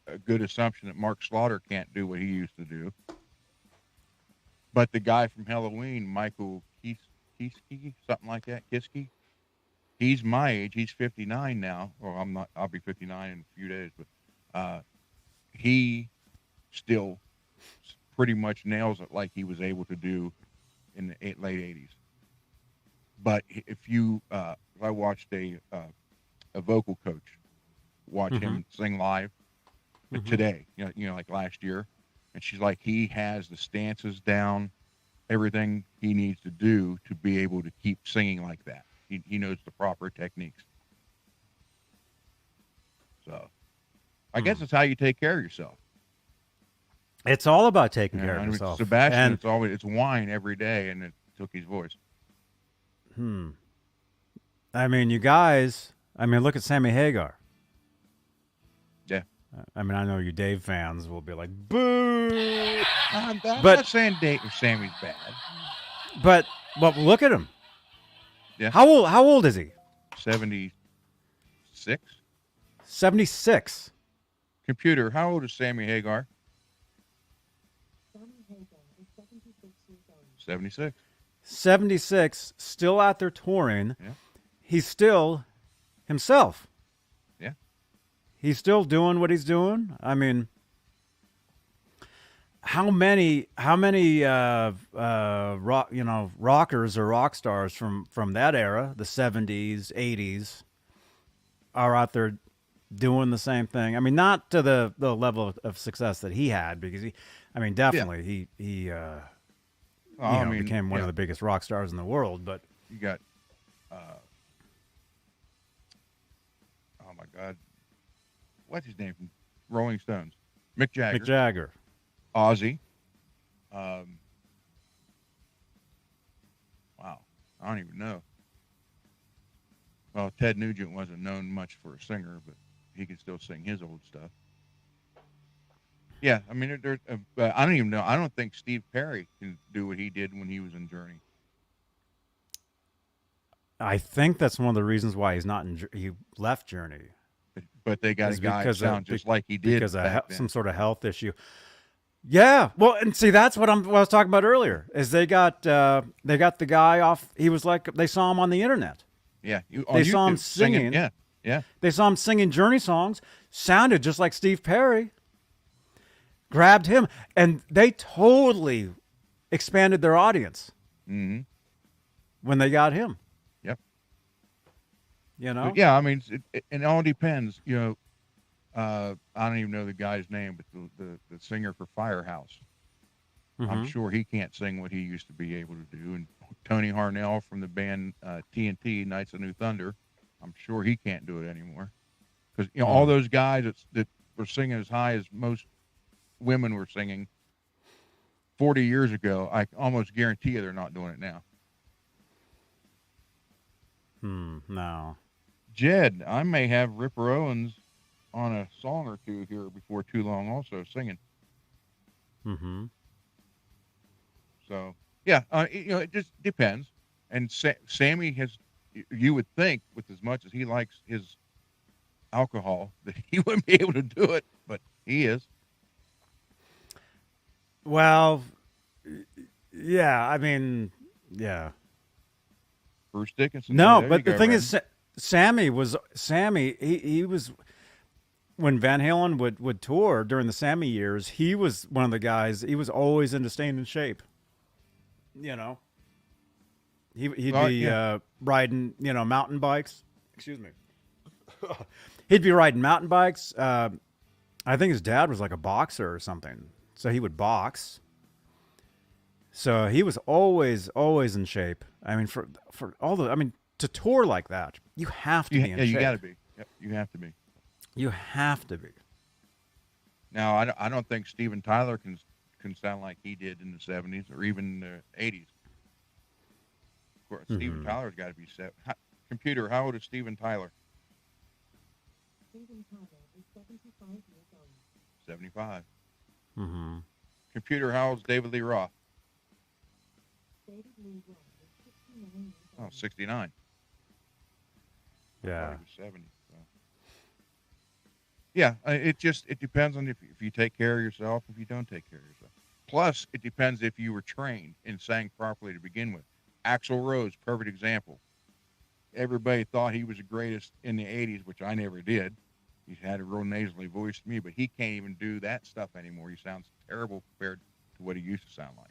S2: a good assumption that Mark Slaughter can't do what he used to do. But the guy from Halloween, Michael Kiske, something like that, Kiske, he's my age. He's 59 now. Well, I'm not. I'll be 59 in a few days. But he still pretty much nails it like he was able to do in the late 80s. But if I watched a vocal coach watch him sing live today, like last year, and she's like, he has the stances down, everything he needs to do to be able to keep singing like that. He knows the proper techniques. So I guess it's how you take care of yourself.
S1: It's all about taking care of yourself.
S2: Sebastian, it's wine every day, and it took his voice.
S1: I mean, you guys, look at Sammy Hagar.
S2: Yeah.
S1: I know you Dave fans will be like, boo.
S2: I'm not saying Sammy's bad.
S1: But look at him.
S2: Yeah.
S1: How old is he?
S2: 76.
S1: 76.
S2: Computer, how old is Sammy Hagar? 76.
S1: 76, still out there touring.
S2: Yeah.
S1: He's still himself.
S2: Yeah.
S1: He's still doing what he's doing. I mean, how many rockers or rock stars from that era, the 70s, 80s, are out there doing the same thing? I mean, not to the level of success that he had, because he became one of the biggest rock stars in the world. But
S2: you got, oh my God, what's his name from Rolling Stones? Mick Jagger.
S1: Mick Jagger.
S2: Ozzy. Wow, I don't even know. Well, Ted Nugent wasn't known much for a singer, but he could still sing his old stuff. Yeah, I mean, I don't even know. I don't think Steve Perry can do what he did when he was in Journey.
S1: I think that's one of the reasons why he left Journey.
S2: But they got a guy that sounds just like he did
S1: because of some sort of health issue. Yeah, well, and see, that's what I was talking about earlier. Is they got the guy off. He was like, they saw him on the internet.
S2: Yeah,
S1: they saw him singing.
S2: Yeah.
S1: They saw him singing Journey songs. Sounded just like Steve Perry. Grabbed him, and they totally expanded their audience when they got him.
S2: Yep.
S1: But
S2: yeah, I mean, it all depends. I don't even know the guy's name, but the singer for Firehouse. I'm sure he can't sing what he used to be able to do. And Tony Harnell from the band TNT, Knights of New Thunder, I'm sure he can't do it anymore. Because all those guys that were singing as high as most women were singing 40 years ago, I almost guarantee you they're not doing it now.
S1: No.
S2: Jed, I may have Ripper Owens on a song or two here before too long also singing. So, yeah, it just depends. And Sammy has, you would think, with as much as he likes his alcohol, that he wouldn't be able to do it, but he is.
S1: Well, yeah, I mean, yeah.
S2: Bruce Dickinson.
S1: No,
S2: There you
S1: but the
S2: go,
S1: thing
S2: Randy.
S1: is, Sammy. He was when Van Halen would tour during the Sammy years. He was one of the guys. He was always into staying in shape. You know, he'd
S2: Well,
S1: be
S2: yeah.
S1: riding mountain bikes. Excuse me. He'd be riding mountain bikes. I think his dad was like a boxer or something, so he would box. So he was always in shape. I mean, for to tour like that, you have to be in shape.
S2: You got to be. Yep, you have to be.
S1: You have to be.
S2: Now, I don't think Steven Tyler can sound like he did in the 70s or even the 80s. Of course, Steven Tyler's got to be set. Computer, how old is Steven Tyler?
S4: Steven Tyler is 75 years old.
S2: 75.
S1: Mm-hmm.
S2: Computer, how old is David Lee Roth?
S4: David Lee Roth is 69 years
S2: Oh,
S4: old.
S2: 69. I
S1: Yeah.
S2: thought he was 70. So. Yeah, it depends on if you take care of yourself, if you don't take care of yourself. Plus, it depends if you were trained and sang properly to begin with. Axl Rose, perfect example. Everybody thought he was the greatest in the 80s, which I never did. He had a real nasally voice to me, but he can't even do that stuff anymore. He sounds terrible compared to what he used to sound like.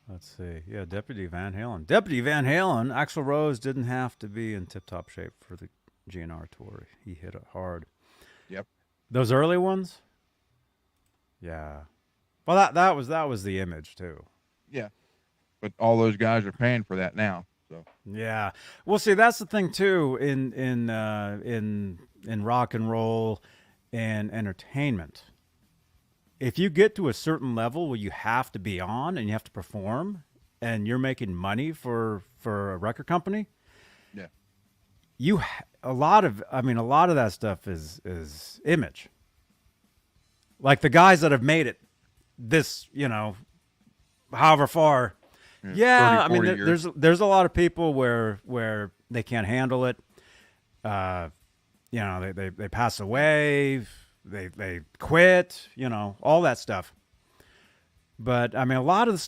S1: Let's see. Yeah, Deputy Van Halen. Deputy Van Halen. Axl Rose didn't have to be in tip-top shape for the GNR tour. He hit it hard.
S2: Yep.
S1: Those early ones. Yeah. Well, that was the image too.
S2: Yeah. But all those guys are paying for that now. So
S1: Yeah. Well, see, that's the thing too in rock and roll and entertainment. If you get to a certain level where you have to be on and you have to perform and you're making money for a record company,
S2: yeah.
S1: a lot of that stuff is image. Like the guys that have made it this, however far. Yeah,
S2: 30,
S1: I mean,
S2: 40 years.
S1: there's a lot of people where they can't handle it. They pass away, they quit, all that stuff. But I mean, a lot of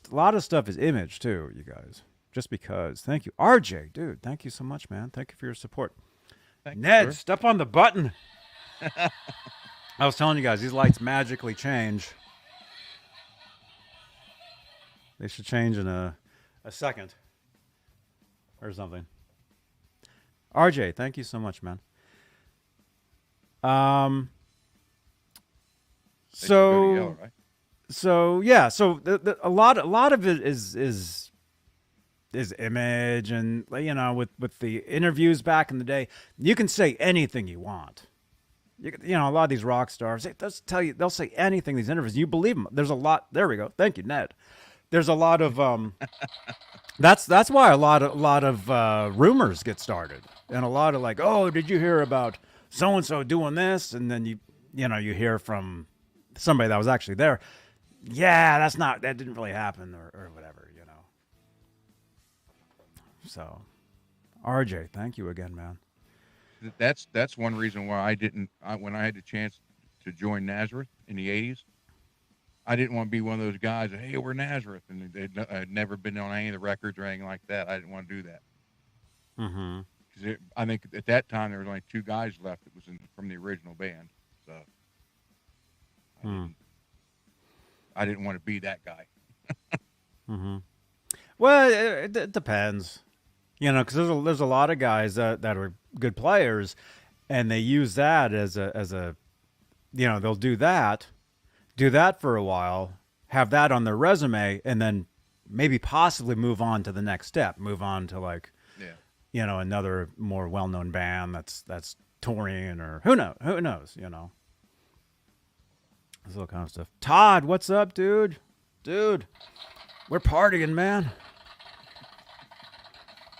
S1: stuff is image too, you guys. Just because. Thank you, RJ, dude. Thank you so much, man. Thank you for your support.
S2: Thank you,
S1: Ned,
S2: sir.
S1: step on the button. I was telling you guys, these lights magically change. They should change in a second or something. RJ, thank you so much, man.
S2: They should go to yellow, right?
S1: So yeah, so a lot of it is image, and with the interviews back in the day, you can say anything you want. A lot of these rock stars, they'll say anything in these interviews. You believe them. There's a lot. There we go. Thank you, Ned. There's a lot of that's why a lot of rumors get started, and a lot of like, oh, did you hear about so and so doing this? And then you hear from somebody that was actually there. Yeah, that didn't really happen, or whatever, So, RJ, thank you again, man.
S2: That's one reason why when I had the chance to join Nazareth in the 80s, I didn't want to be one of those guys that, hey, we're Nazareth, and I'd never been on any of the records or anything like that. I didn't want to do that.
S1: Mm-hmm.
S2: Because I think at that time there was only 2 guys left that was from the original band, so I didn't want to be that guy.
S1: Mm-hmm. Well, it depends, because there's a lot of guys that are good players, and they use that as a they'll do that for a while, have that on their resume, and then maybe possibly move on to the next step, move on to like, another more well-known band that's touring, or who knows, this little kind of stuff. Todd, what's up, dude? Dude, we're partying, man.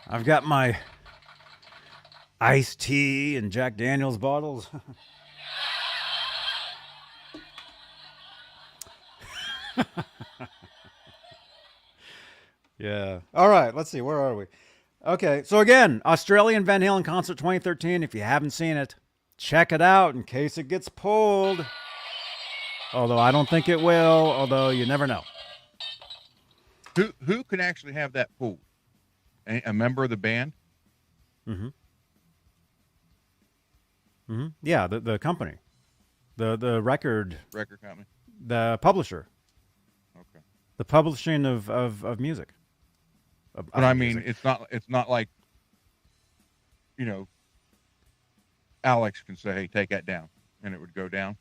S1: I've got my iced tea and Jack Daniels bottles. Yeah. All right. Let's see. Where are we? Okay. So again, Australian Van Halen concert 2013. If you haven't seen it, check it out in case it gets pulled. Although I don't think it will, although you never know.
S2: Who can actually have that pulled? A member of the band?
S1: Mm-hmm. Mm-hmm. Yeah, the company. The record
S2: Company.
S1: The publisher.
S2: Okay.
S1: The publishing of music.
S2: But I mean, it's not like, Alex can say, "Hey, take that down," and it would go down.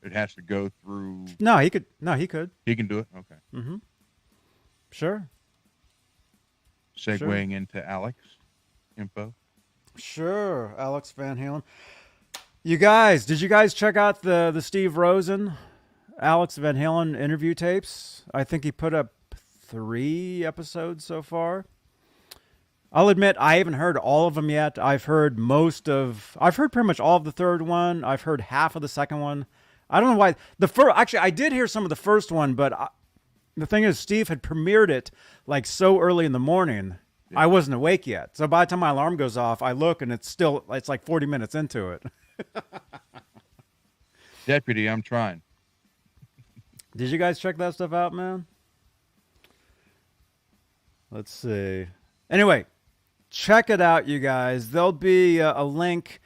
S2: It has to go through.
S1: No, he could. He
S2: can do it. Okay.
S1: Mm-hmm. Sure.
S2: Segueing into Alex info.
S1: Sure, Alex Van Halen. Did you guys check out the Steve Rosen, Alex Van Halen interview tapes? I think he put up 3 episodes so far. I'll admit I haven't heard all of them yet. I've heard pretty much all of the third one. I've heard half of the second one. I don't know why actually I did hear some of the first one, but the thing is Steve had premiered it like so early in the morning. Yeah. I wasn't awake yet. So by the time my alarm goes off, I look and it's like 40 minutes into it.
S2: Deputy, I'm trying.
S1: Did you guys check that stuff out, man? Let's see. Anyway, check it out, you guys. There'll be a link.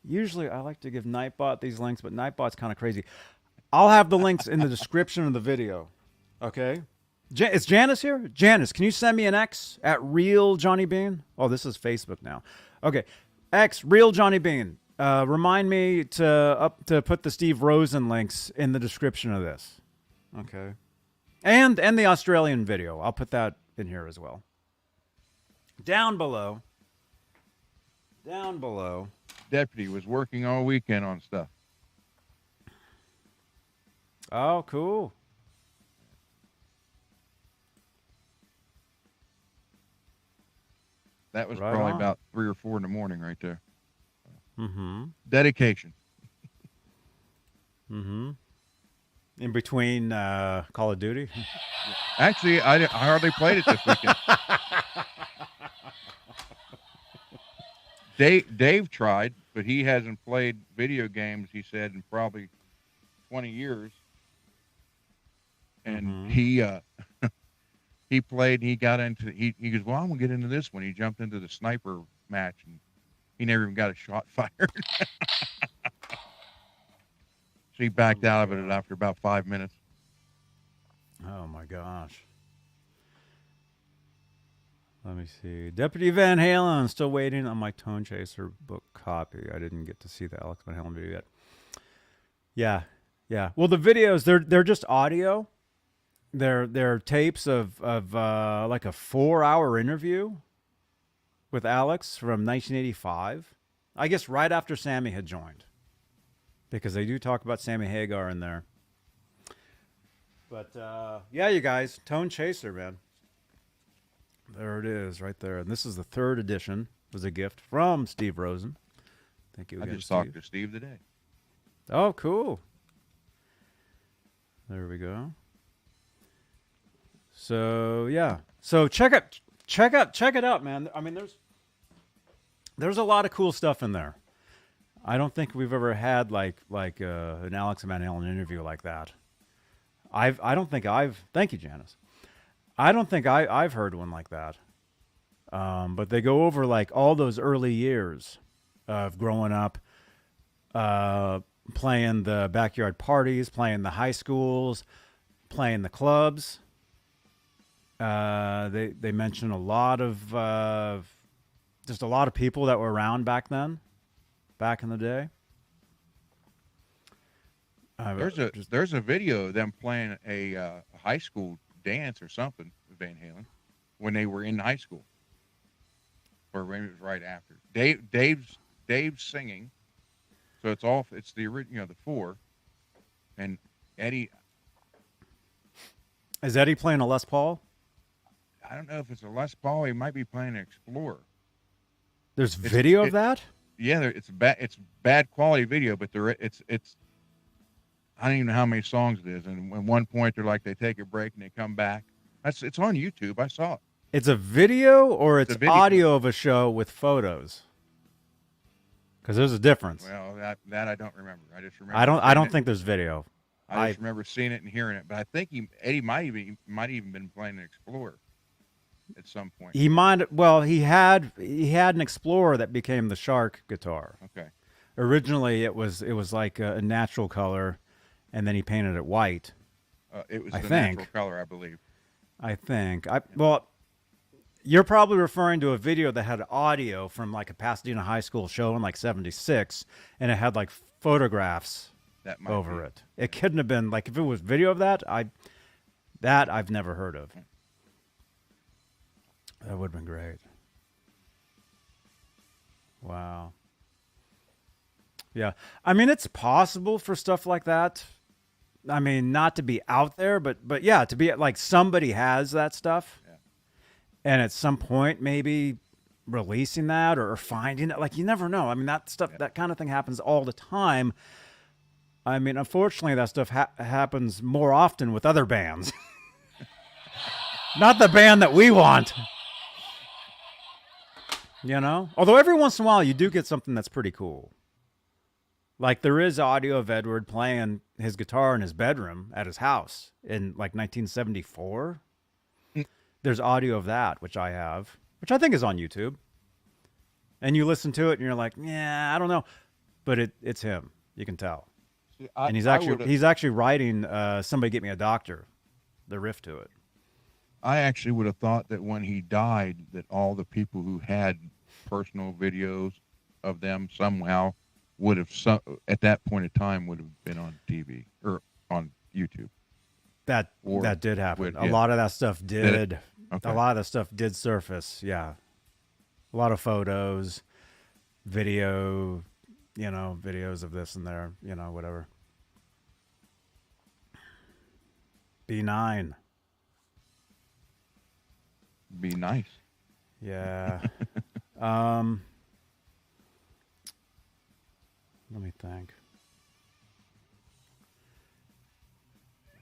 S1: Usually I like to give Nightbot these links, but Nightbot's kind of crazy. I'll have the links in the description of the video. Okay? Is Janice here? Janice, can you send me an X at Real Johnny Beane? Oh, this is Facebook now. Okay. X, Real Johnny Beane. Remind me to put the Steve Rosen links in the description of this. Okay. And the Australian video. I'll put that in here as well. Down below.
S2: Deputy was working all weekend on stuff.
S1: Oh, cool.
S2: That was
S1: right
S2: probably
S1: on.
S2: about 3 or 4 in the morning right there.
S1: Mm-hmm.
S2: Dedication.
S1: Mm-hmm. In between Call of Duty?
S2: Actually, I hardly played it this weekend. Dave tried, but he hasn't played video games, he said, in probably 20 years. And he played, and he got into, he goes, well, I'm going to get into this one. He jumped into the sniper match, and he never even got a shot fired. So he backed out of it after about 5 minutes.
S1: Oh, my gosh. Let me see. Deputy Van Halen, still waiting on my Tone Chaser book copy. I didn't get to see the Alex Van Halen video yet. Yeah. Well, the videos, they're just audio. They're tapes of like a 4-hour interview with Alex from 1985. I guess right after Sammy had joined. Because they do talk about Sammy Hagar in there. But, yeah, you guys, Tone Chaser, man. There it is, right there. And this is the 3rd edition. It was a gift from Steve Rosen. Thank you again,
S2: I just talked to Steve today.
S1: Oh, cool. There we go. So, yeah. So check it out, man. I mean, there's a lot of cool stuff in there. I don't think we've ever had like an Alex Van Halen interview like that. Thank you, Janice. I don't think I've heard one like that. But they go over like all those early years of growing up, playing the backyard parties, playing the high schools, playing the clubs. They mention a lot of just a lot of people that were around back then, back in the day.
S2: There's a video of them playing a high school dance or something with Van Halen when they were in high school, or maybe it was right after. Dave's singing, so it's the original, the 4, and Eddie.
S1: Is Eddie playing a Les Paul?
S2: I don't know if it's a Les Paul. He might be playing an Explorer.
S1: There's video of that?
S2: Yeah, it's bad quality video, but it's. I don't even know how many songs it is. And at one point, they're like, they take a break and they come back. It's on YouTube. I saw it.
S1: It's a video or it's
S2: a video.
S1: Audio of a show with photos? Because there's a difference.
S2: Well, that I don't remember. I just remember.
S1: I don't think there's video.
S2: I just remember seeing it and hearing it. But I think Eddie might even been playing an Explorer at some point.
S1: He had an Explorer that became the Shark guitar.
S2: Okay.
S1: Originally, it was like a natural color, and then he painted it white.
S2: It was
S1: I
S2: the
S1: think.
S2: natural color, I believe.
S1: I think. You're probably referring to a video that had audio from like a Pasadena high school show in like '76, and it had like photographs
S2: That might
S1: over
S2: be.
S1: it. It couldn't have been like if it was video of that. I've never heard of. That would have been great. Wow. Yeah. I mean, it's possible for stuff like that. I mean, not to be out there, but yeah, to be like somebody has that stuff.
S2: Yeah.
S1: And at some point, maybe releasing that or finding it. Like, you never know. I mean, that stuff, that kind of thing happens all the time. I mean, unfortunately, that stuff happens more often with other bands. Not the band that we want. You know? Although every once in a while, you do get something that's pretty cool. Like, there is audio of Edward playing his guitar in his bedroom at his house in, like, 1974. There's audio of that, which I have, which I think is on YouTube. And you listen to it, and you're like, yeah, I don't know. But it's him. You can tell.
S2: See,
S1: And he's actually writing Somebody Get Me a Doctor, the riff to it.
S2: I actually would have thought that when he died, that all the people who had personal videos of them somehow would have, at that point in time, would have been on TV or on YouTube.
S1: That did happen. A lot of that stuff did.
S2: Okay.
S1: A lot of that stuff did surface. Yeah, a lot of photos, video, videos of this and there, whatever. B9.
S2: Be nice.
S1: Yeah. Let me think.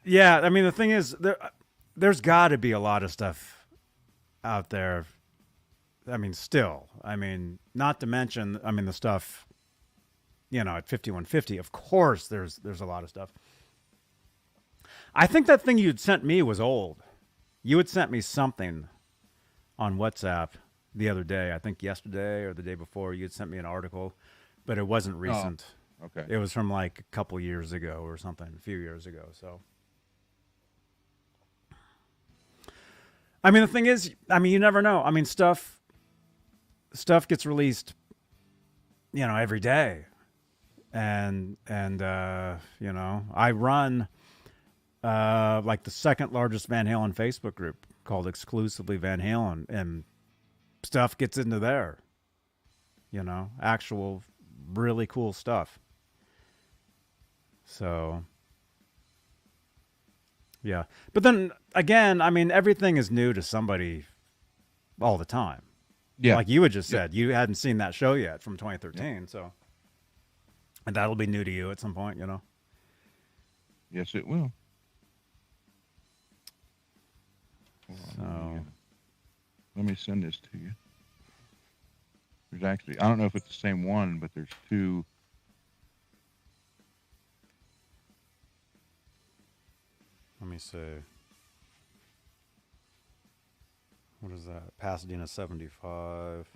S1: Yeah, I mean, the thing is, there's got to be a lot of stuff out there. I mean, still. I mean, not to mention, the stuff, at 5150, of course, there's a lot of stuff. I think that thing you'd sent me was old. You had sent me something on WhatsApp the other day. I think yesterday or the day before, you had sent me an article, but it wasn't recent.
S2: Oh, okay.
S1: It was from like a couple years ago or something, a few years ago. So, I mean, the thing is, you never know. I mean, stuff gets released, every day. And I run like the second largest Van Halen Facebook group called Exclusively Van Halen, and stuff gets into there. Actual really cool stuff. So, yeah. But then again, everything is new to somebody all the time.
S2: Yeah.
S1: Like you had just said, you hadn't seen that show yet from 2013. So, and that'll be new to you at some point,
S2: Yes, it will.
S1: So,
S2: let me send this to you. There's actually, I don't know if it's the same one, but there's two.
S1: let me see. What is that? Pasadena 75.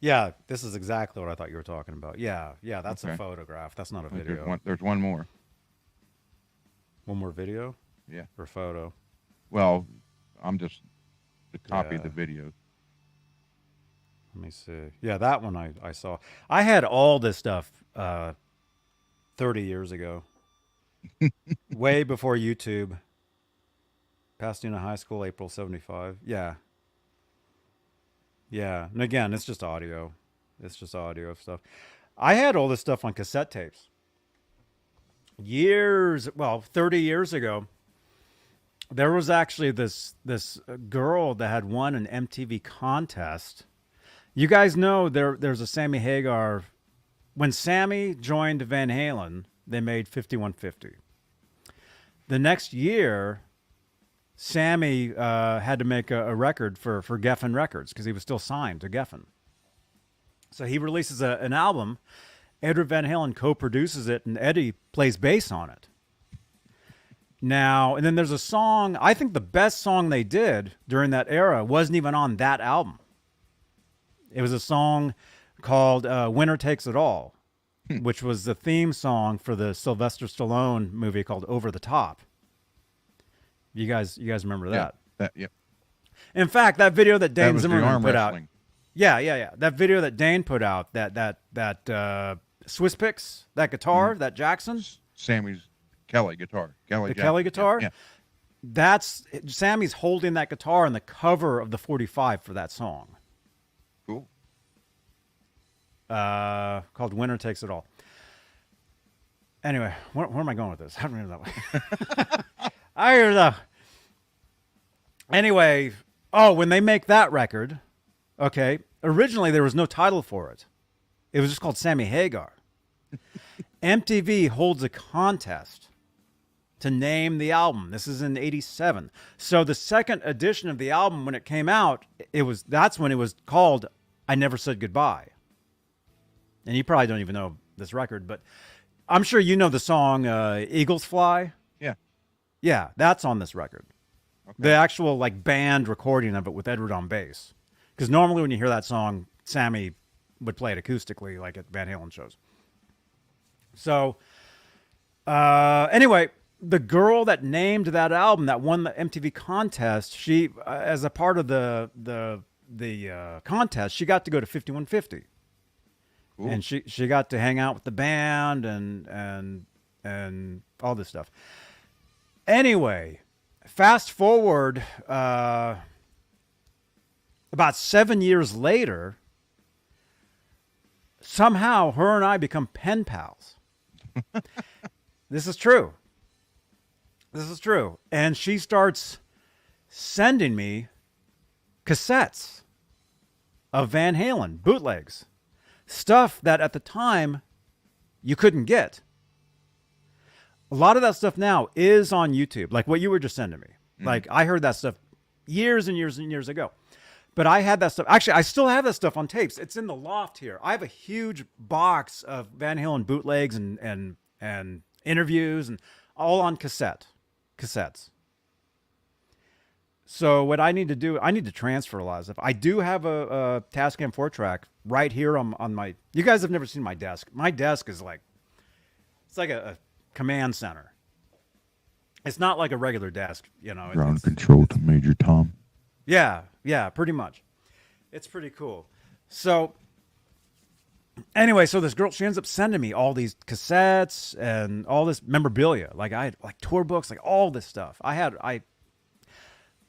S1: Yeah, this is exactly what I thought you were talking about. Yeah, that's a
S2: Okay.
S1: photograph. That's not a
S2: I think
S1: video.
S2: There's one more.
S1: One more video
S2: Yeah.
S1: or photo?
S2: Well, I'm just the copy of
S1: Yeah.
S2: the video.
S1: Let me see. Yeah, that one I saw. I had all this stuff 30 years ago. Way before YouTube. Pasadena High School, April 75. Yeah. Yeah. And again, it's just audio. It's just audio of stuff. I had all this stuff on cassette tapes. 30 years ago. There was actually this girl that had won an MTV contest. You guys know there's a Sammy Hagar. When Sammy joined Van Halen, they made 5150. The next year, Sammy had to make a record for Geffen Records because he was still signed to Geffen. So he releases an album. Edward Van Halen co-produces it, and Eddie plays bass on it. Now, and then there's a song, I think the best song they did during that era wasn't even on that album. It was a song called Winner Takes It All, which was the theme song for the Sylvester Stallone movie called Over the Top. You guys remember that?
S2: Yeah.
S1: In fact, that video that Dane
S2: That was the
S1: Zimmerman
S2: arm
S1: put out.
S2: wrestling.
S1: Yeah. That video that Dane put out, that Swiss Picks, that guitar, that Jackson.
S2: Sammy's Kelly guitar.
S1: Kelly guitar?
S2: Yeah.
S1: That's Sammy's holding that guitar on the cover of the 45 for that song.
S2: Cool.
S1: Called Winner Takes It All. Anyway, where am I going with this? I don't even know. I don't know. Anyway, when they make that record, okay, originally there was no title for it. It was just called Sammy Hagar. MTV holds a contest to name the album. This is in '87. So the second edition of the album, when it came out, that's when it was called I Never Said Goodbye. And you probably don't even know this record, but I'm sure you know the song Eagles Fly.
S2: Yeah.
S1: Yeah, that's on this record.
S2: Okay.
S1: The actual band recording of it with Edward on bass. Because normally when you hear that song, Sammy would play it acoustically like at Van Halen shows. So anyway, the girl that named that album, that won the MTV contest, she, as a part of the contest, she got to go to 5150.
S2: Cool.
S1: And she got to hang out with the band and all this stuff. Anyway, fast forward about 7 years later, somehow her and I become pen pals. This is true. And she starts sending me cassettes of Van Halen, bootlegs. Stuff that at the time you couldn't get. A lot of that stuff now is on YouTube, like what you were just sending me. Mm-hmm. Like I heard that stuff years and years and years ago. But I had that stuff. Actually, I still have that stuff on tapes. It's in the loft here. I have a huge box of Van Halen bootlegs and interviews and all on cassettes. So what I need to do, I need to transfer a lot of stuff. I do have a Tascam 4-track right here on my... You guys have never seen my desk. My desk is it's like a command center. It's not like a regular desk,
S2: Ground control to Major Tom.
S1: Yeah, pretty much. It's pretty cool. So anyway, so this girl, she ends up sending me all these cassettes and all this memorabilia. Like I had tour books, like all this stuff.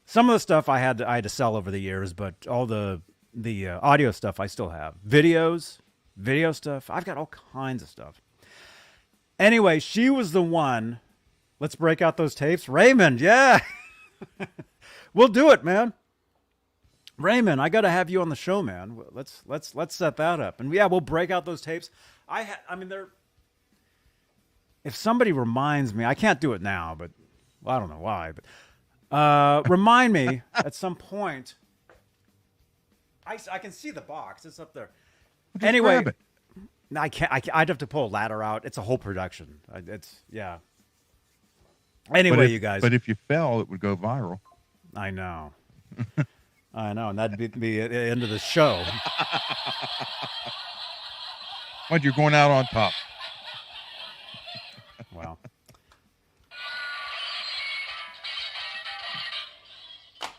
S1: Some of the stuff I had to sell over the years, but all the audio stuff I still have. Video stuff. I've got all kinds of stuff. Anyway, she was the one. Let's break out those tapes. Raymond, yeah. We'll do it, man. Raymond, I got to have you on the show, man. Let's set that up. And yeah, we'll break out those tapes. They're... If somebody reminds me, I can't do it now, but I don't know why, but remind me at some point. I can see the box. It's up there.
S2: Just
S1: anyway,
S2: grab it.
S1: I can't. I'd have to pull a ladder out. It's a whole production. Yeah. Anyway, you guys.
S2: But if you fell, it would go viral.
S1: I know. And that'd be the end of the show.
S2: But you're going out on top.
S1: Wow.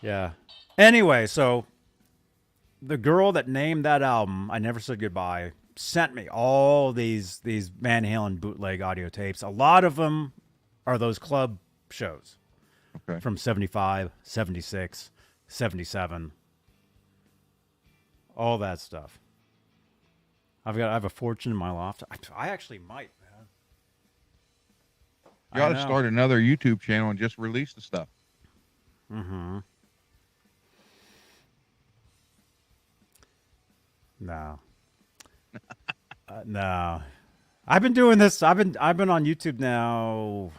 S1: Yeah. Anyway, so the girl that named that album, I Never Said Goodbye, sent me all these Van Halen bootleg audio tapes. A lot of them are those club shows.
S2: Okay.
S1: From 75, 76, 77. All that stuff. I have a fortune in my loft. I actually might, man.
S2: You ought to start another YouTube channel and just release the stuff.
S1: Mm-hmm. No. No. I've been doing this. I've been on YouTube now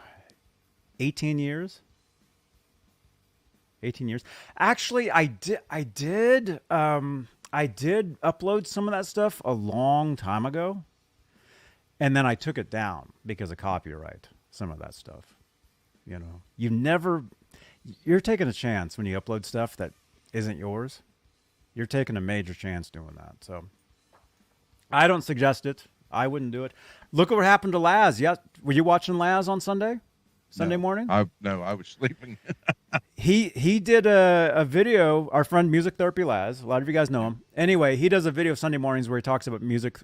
S1: 18 years. 18 years. Actually, I did I did upload some of that stuff a long time ago, and then I took it down because of copyright. Some of that stuff, you know, you're taking a chance when you upload stuff that isn't yours. You're taking a major chance doing that. So I don't suggest it. I wouldn't do it. Look at what happened to Laz. Yeah, were you watching Laz on Sunday morning?
S2: No, I was sleeping.
S1: He did a video. Our friend Music Therapy Laz. A lot of you guys know him. Anyway, he does a video Sunday mornings where he talks about music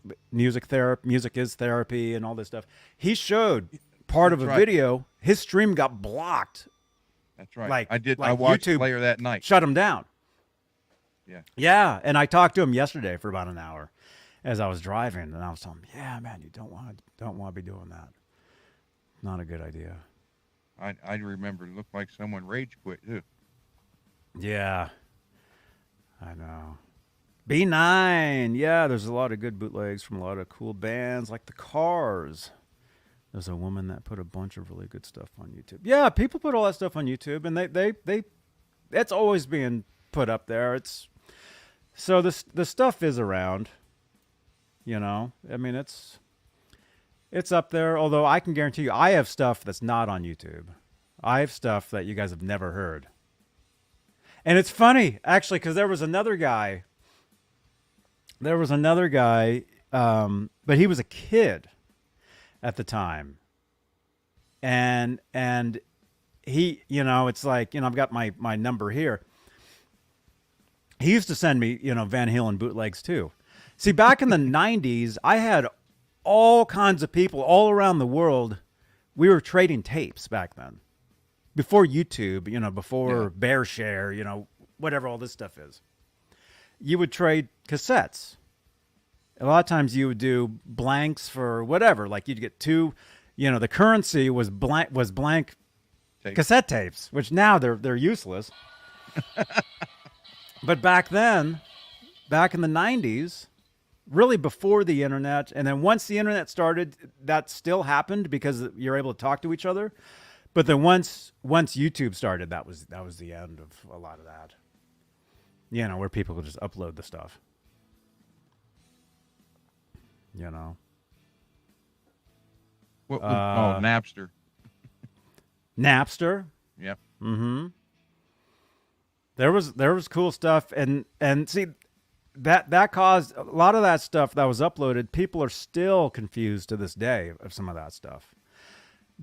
S1: therapy, music is therapy, and all this stuff. He showed part of a video. His stream got blocked.
S2: That's right.
S1: Like,
S2: I watched
S1: YouTube
S2: Slayer that night.
S1: shut him down.
S2: Yeah.
S1: Yeah, and I talked to him yesterday for about an hour as I was driving, and I was telling him, "Yeah, man, you don't want to be doing that. Not a good idea."
S2: I remember it looked like someone rage quit too.
S1: Yeah, I know. B9, yeah, there's a lot of good bootlegs from a lot of cool bands like the Cars. There's a woman that put a bunch of really good stuff on YouTube. Yeah, people put all that stuff on YouTube, and they it's always being put up there. It's so the stuff is around. You know, I mean, it's up there. Although I can guarantee you, I have stuff that's not on YouTube. I have stuff that you guys have never heard. And it's funny, actually, because there was another guy. But he was a kid at the time. And he, you know, it's like, you know, I've got my number here. He used to send me, you know, Van Halen bootlegs too. See, back in the 90s, I had all kinds of people all around the world. We were trading tapes back then. Before YouTube, you know, before BearShare, you know, whatever all this stuff is. You would trade cassettes. A lot of times you would do blanks for whatever. Like you'd get two, you know, the currency was blank cassette tapes, which now they're useless. But back then, back in the 90s, really before the internet, and then once the internet started, that still happened because you're able to talk to each other. But then once YouTube started, that was the end of a lot of that. You know, where people could just upload the stuff. You know.
S2: What was Napster?
S1: Napster.
S2: Yep.
S1: Mm-hmm. There was cool stuff, and see that caused a lot of that stuff that was uploaded. People are still confused to this day of some of that stuff,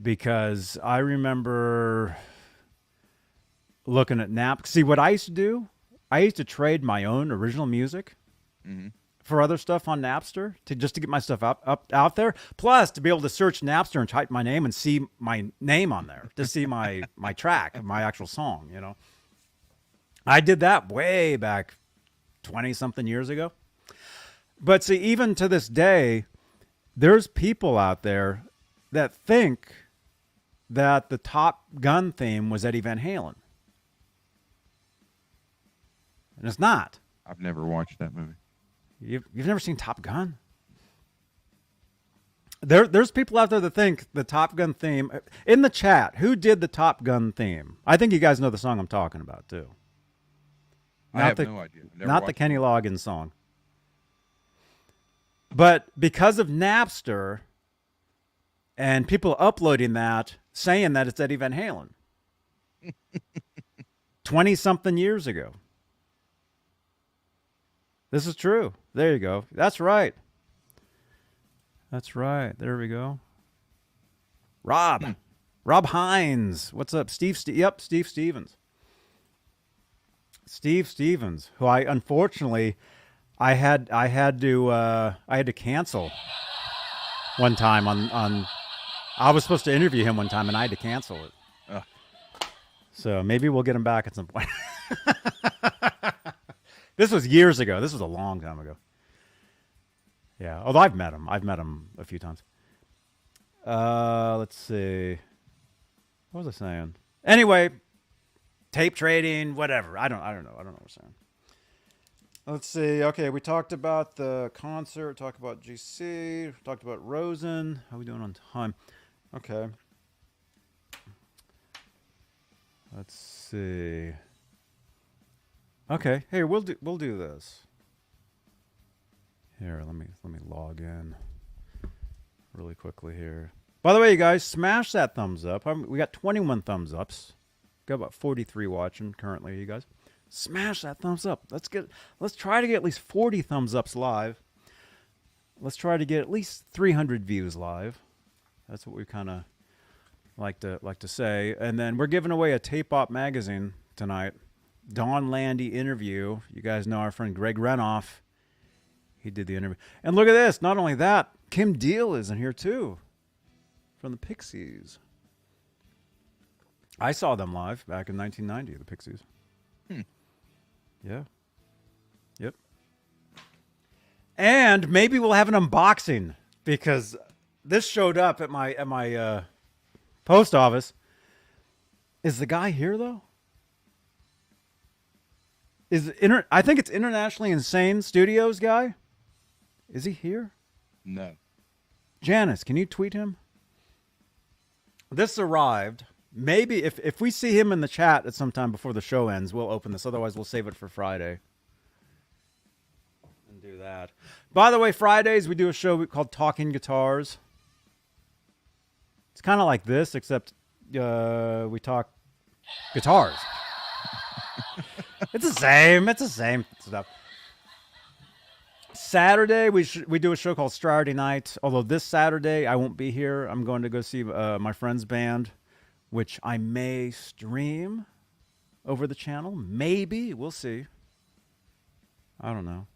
S1: because I remember looking at Napster. See, what I used to do, I used to trade my own original music for other stuff on Napster just to get my stuff out there. Plus, to be able to search Napster and type my name and see my name on there, to see my track, my actual song. You know. I did that way back 20-something years ago. But see, even to this day, there's people out there that think that the Top Gun theme was Eddie Van Halen. And it's not.
S2: I've never watched that movie.
S1: You've never seen Top Gun? There's people out there that think the Top Gun theme... In the chat, who did the Top Gun theme? I think you guys know the song I'm talking about, too.
S2: I have no idea.
S1: Not the Kenny Loggins song. But because of Napster and people uploading that, saying that it's Eddie Van Halen. 20-something years ago. This is true. There you go. That's right. That's right. There we go. Rob. Rob Hines. What's up? Steve Stevens. Steve Stevens, who I unfortunately I had to cancel one time on I was supposed to interview him one time and I had to cancel it. So maybe we'll get him back at some point. This was years ago. This was a long time ago. Yeah, although I've met him a few times. Let's see. What was I saying? Anyway, tape trading, whatever. I don't know. I don't know what I'm saying. Let's see. Okay, we talked about the concert. Talked about GC. Talked about Rosen. How are we doing on time? Okay. Let's see. Okay. Hey, we'll do this. Here, let me log in really quickly here. By the way, you guys, smash that thumbs up. We got 21 thumbs ups. Got about 43 watching currently, you guys. Smash that thumbs up. Let's try to get at least 40 thumbs ups live. Let's try to get at least 300 views live. That's what we kind of like to say. And then we're giving away a Tape Op magazine tonight. Don Landy interview. You guys know our friend Greg Renoff. He did the interview. And look at this. Not only that, Kim Deal is in here too. From the Pixies. I saw them live back in 1990, the Pixies. Yeah. Yep. And maybe we'll have an unboxing because this showed up at my post office. Is the guy here though? I think it's Internationally Insane Studios guy. Is he here?
S2: No.
S1: Janice, can you tweet him? This arrived. Maybe if we see him in the chat at some time before the show ends, we'll open this. Otherwise, we'll save it for Friday. And do that. By the way, Fridays we do a show called Talking Guitars. It's kind of like this, except we talk guitars. It's the same. It's the same stuff. Saturday we do a show called Saturday Night. Although this Saturday I won't be here. I'm going to go see my friend's band, which I may stream over the channel. Maybe. We'll see. I don't know.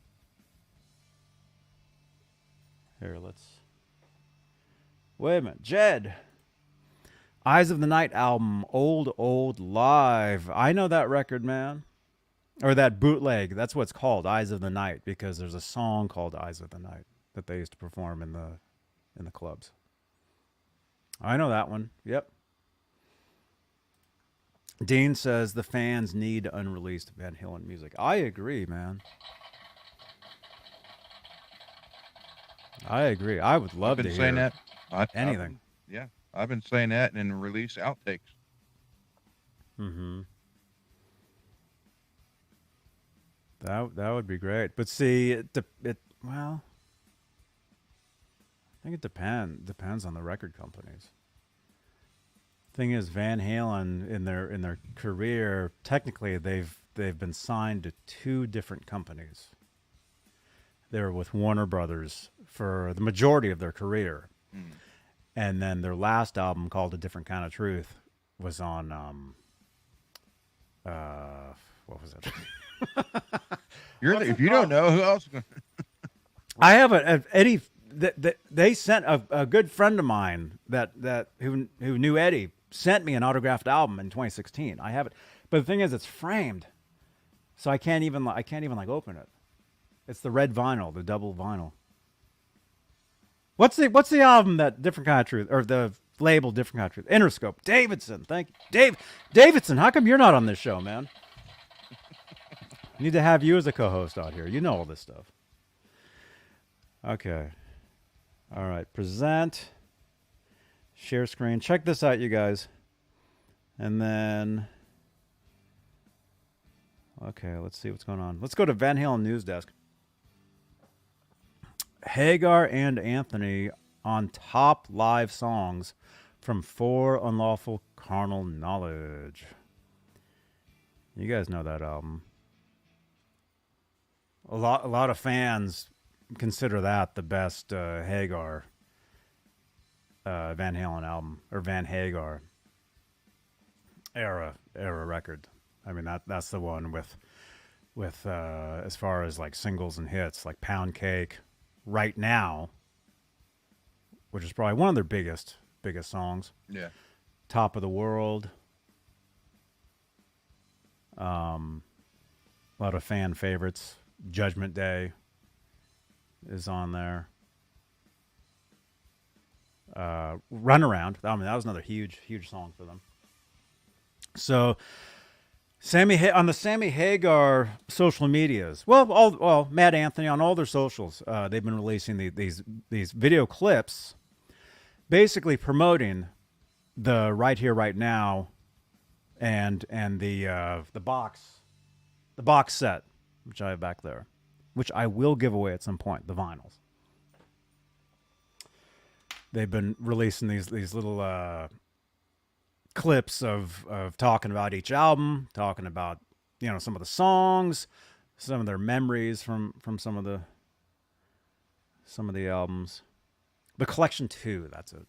S1: Here, wait a minute. Jed. Eyes of the Night album, Old Live. I know that record, man. Or that bootleg. That's what it's called, Eyes of the Night, because there's a song called Eyes of the Night that they used to perform in the clubs. I know that one. Yep. Dean says the fans need unreleased Van Halen music. I agree, man. I agree. I would love to hear
S2: that.
S1: anything.
S2: I've been saying that and release outtakes.
S1: Mm-hmm. That would be great. But see, I think it depends on the record companies. Thing is, Van Halen in their career, technically they've been signed to 2 different companies. They were with Warner Brothers for the majority of their career. And then their last album, called A Different Kind of Truth, was on what was it?
S2: If you don't know, who else?
S1: I have Eddie. They sent a good friend of mine who knew Eddie sent me an autographed album in 2016. I have it, but the thing is, it's framed, so I can't even open it. It's the red vinyl, the double vinyl. What's the album that Different Kind of Truth, or the label Different Kind of Truth? Interscope. Davidson, thank you, Davidson. How come you're not on this show, man? Need to have you as a co-host out here. You know all this stuff. Okay. All right. Present. Share screen. Check this out, you guys. And then... Okay, let's see what's going on. Let's go to Van Halen News Desk. Hagar and Anthony on top live songs from For Unlawful Carnal Knowledge. You guys know that album. A lot of fans consider that the best Hagar Van Halen album, or Van Hagar era record. I mean that's the one with as far as like singles and hits, like Pound Cake, Right Now, which is probably one of their biggest songs.
S2: Yeah.
S1: Top of the World. A lot of fan favorites. Judgment Day is on there. Runaround. I mean, that was another huge song for them. So, on the Sammy Hagar social medias. Well, Matt Anthony on all their socials. They've been releasing these video clips, basically promoting the Right Here, Right Now, and the box set, which I have back there. which I will give away at some point, the vinyls. They've been releasing these little clips of talking about each album, talking about, you know, some of the songs, some of their memories from some of the albums. The Collection 2, that's it.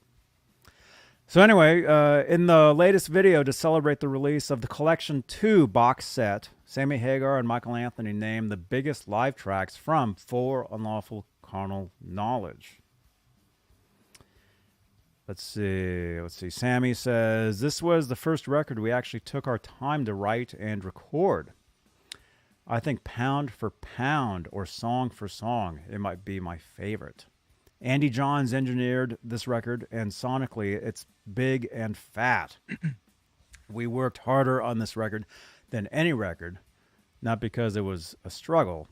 S1: So anyway, in the latest video to celebrate the release of the Collection 2 box set, Sammy Hagar and Michael Anthony named the biggest live tracks from For Unlawful Carnal Knowledge. Let's see. Sammy says, this was the first record we actually took our time to write and record. I think pound for pound or song for song, it might be my favorite. Andy Johns engineered this record, and sonically, it's big and fat. We worked harder on this record than any record, not because it was a struggle,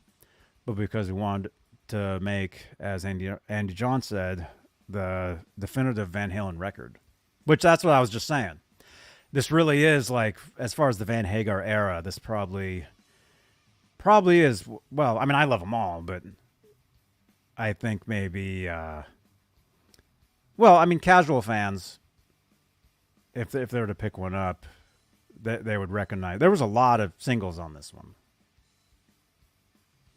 S1: but because we wanted to make, as Andy Johns said, the definitive Van Halen record. Which that's what I was just saying. This really is, like, as far as the Van Hagar era, this probably is, well, I mean, I love them all, but I think maybe, well, I mean, casual fans, if they were to pick one up, they would recognize. There was a lot of singles on this one.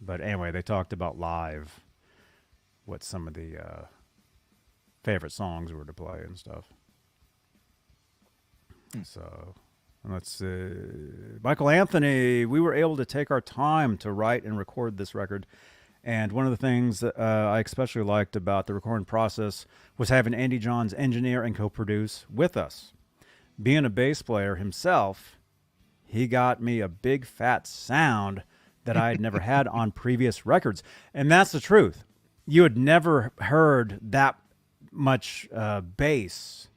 S1: But anyway, they talked about live, what some of the favorite songs were to play and stuff. So, let's see. Michael Anthony, we were able to take our time to write and record this record. And one of the things that I especially liked about the recording process was having Andy Johns engineer and co-produce with us. Being a bass player himself, he got me a big fat sound that I had never had on previous records. And that's the truth. You had never heard that much bass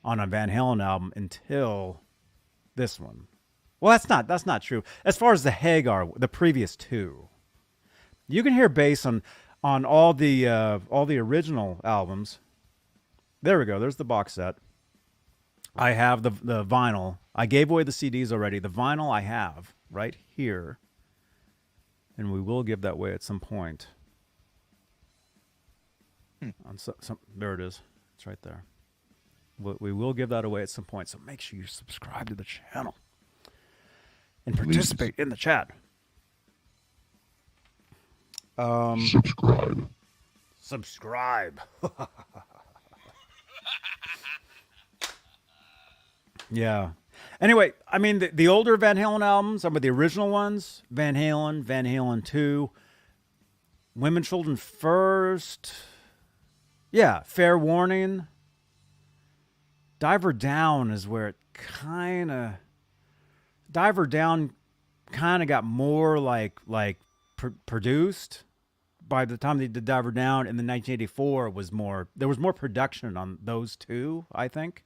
S1: on a Van Halen album until this one. Well, that's not true. As far as the Hagar, the previous two. You can hear bass on all the original albums. There we go. There's the box set. I have the vinyl. I gave away the CDs already. The vinyl I have right here, and we will give that away at some point. On there it is. It's right there. We will give that away at some point. So make sure you subscribe to the channel and participate in the chat. Subscribe. Yeah. Anyway, I mean, the older Van Halen albums, some of the original ones, Van Halen 2, Women, Children First. Yeah, Fair Warning. Diver Down is where it Diver Down kind of got more like produced. By the time they did Diver Down in the 1984, there was more production on those two, I think.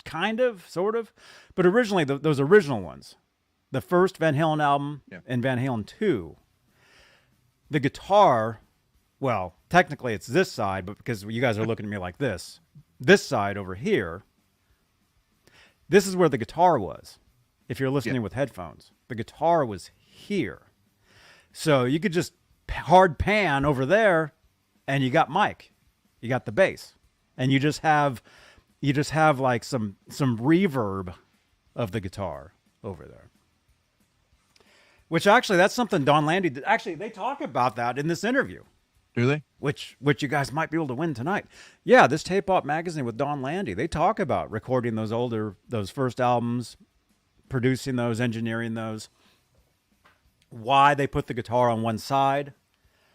S1: Kind of, sort of. But originally, those original ones, the first Van Halen album and Van Halen 2, the guitar, well, technically it's this side, but because you guys are looking at me like this side over here, this is where the guitar was. If you're listening with headphones, the guitar was here. So you could just hard pan over there, and you got Mike, you got the bass, and you just have like some reverb of the guitar over there. Which actually, that's something Don Landy did. Actually, they talk about that in this interview.
S2: Do they?
S1: Which you guys might be able to win tonight. Yeah, this Tape Op magazine with Don Landy. They talk about recording those first albums, producing those, engineering those. Why they put the guitar on one side.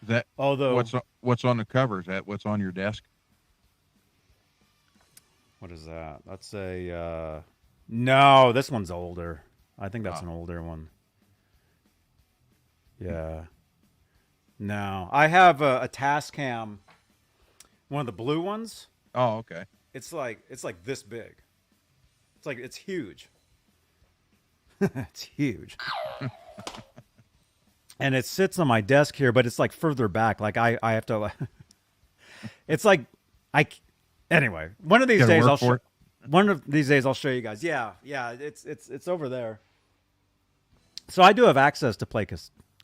S2: What's on the cover? Is that what's on your desk?
S1: What is that? That's a no, this one's older. I think that's an older one. Yeah. No, I have a Tascam, one of the blue ones.
S2: Oh, okay.
S1: It's like this big. It's huge. It's huge. And it sits on my desk here, but it's like further back. Like I have to. It's like Anyway, one of these days I'll show you guys. Yeah, it's over there. So I do have access to play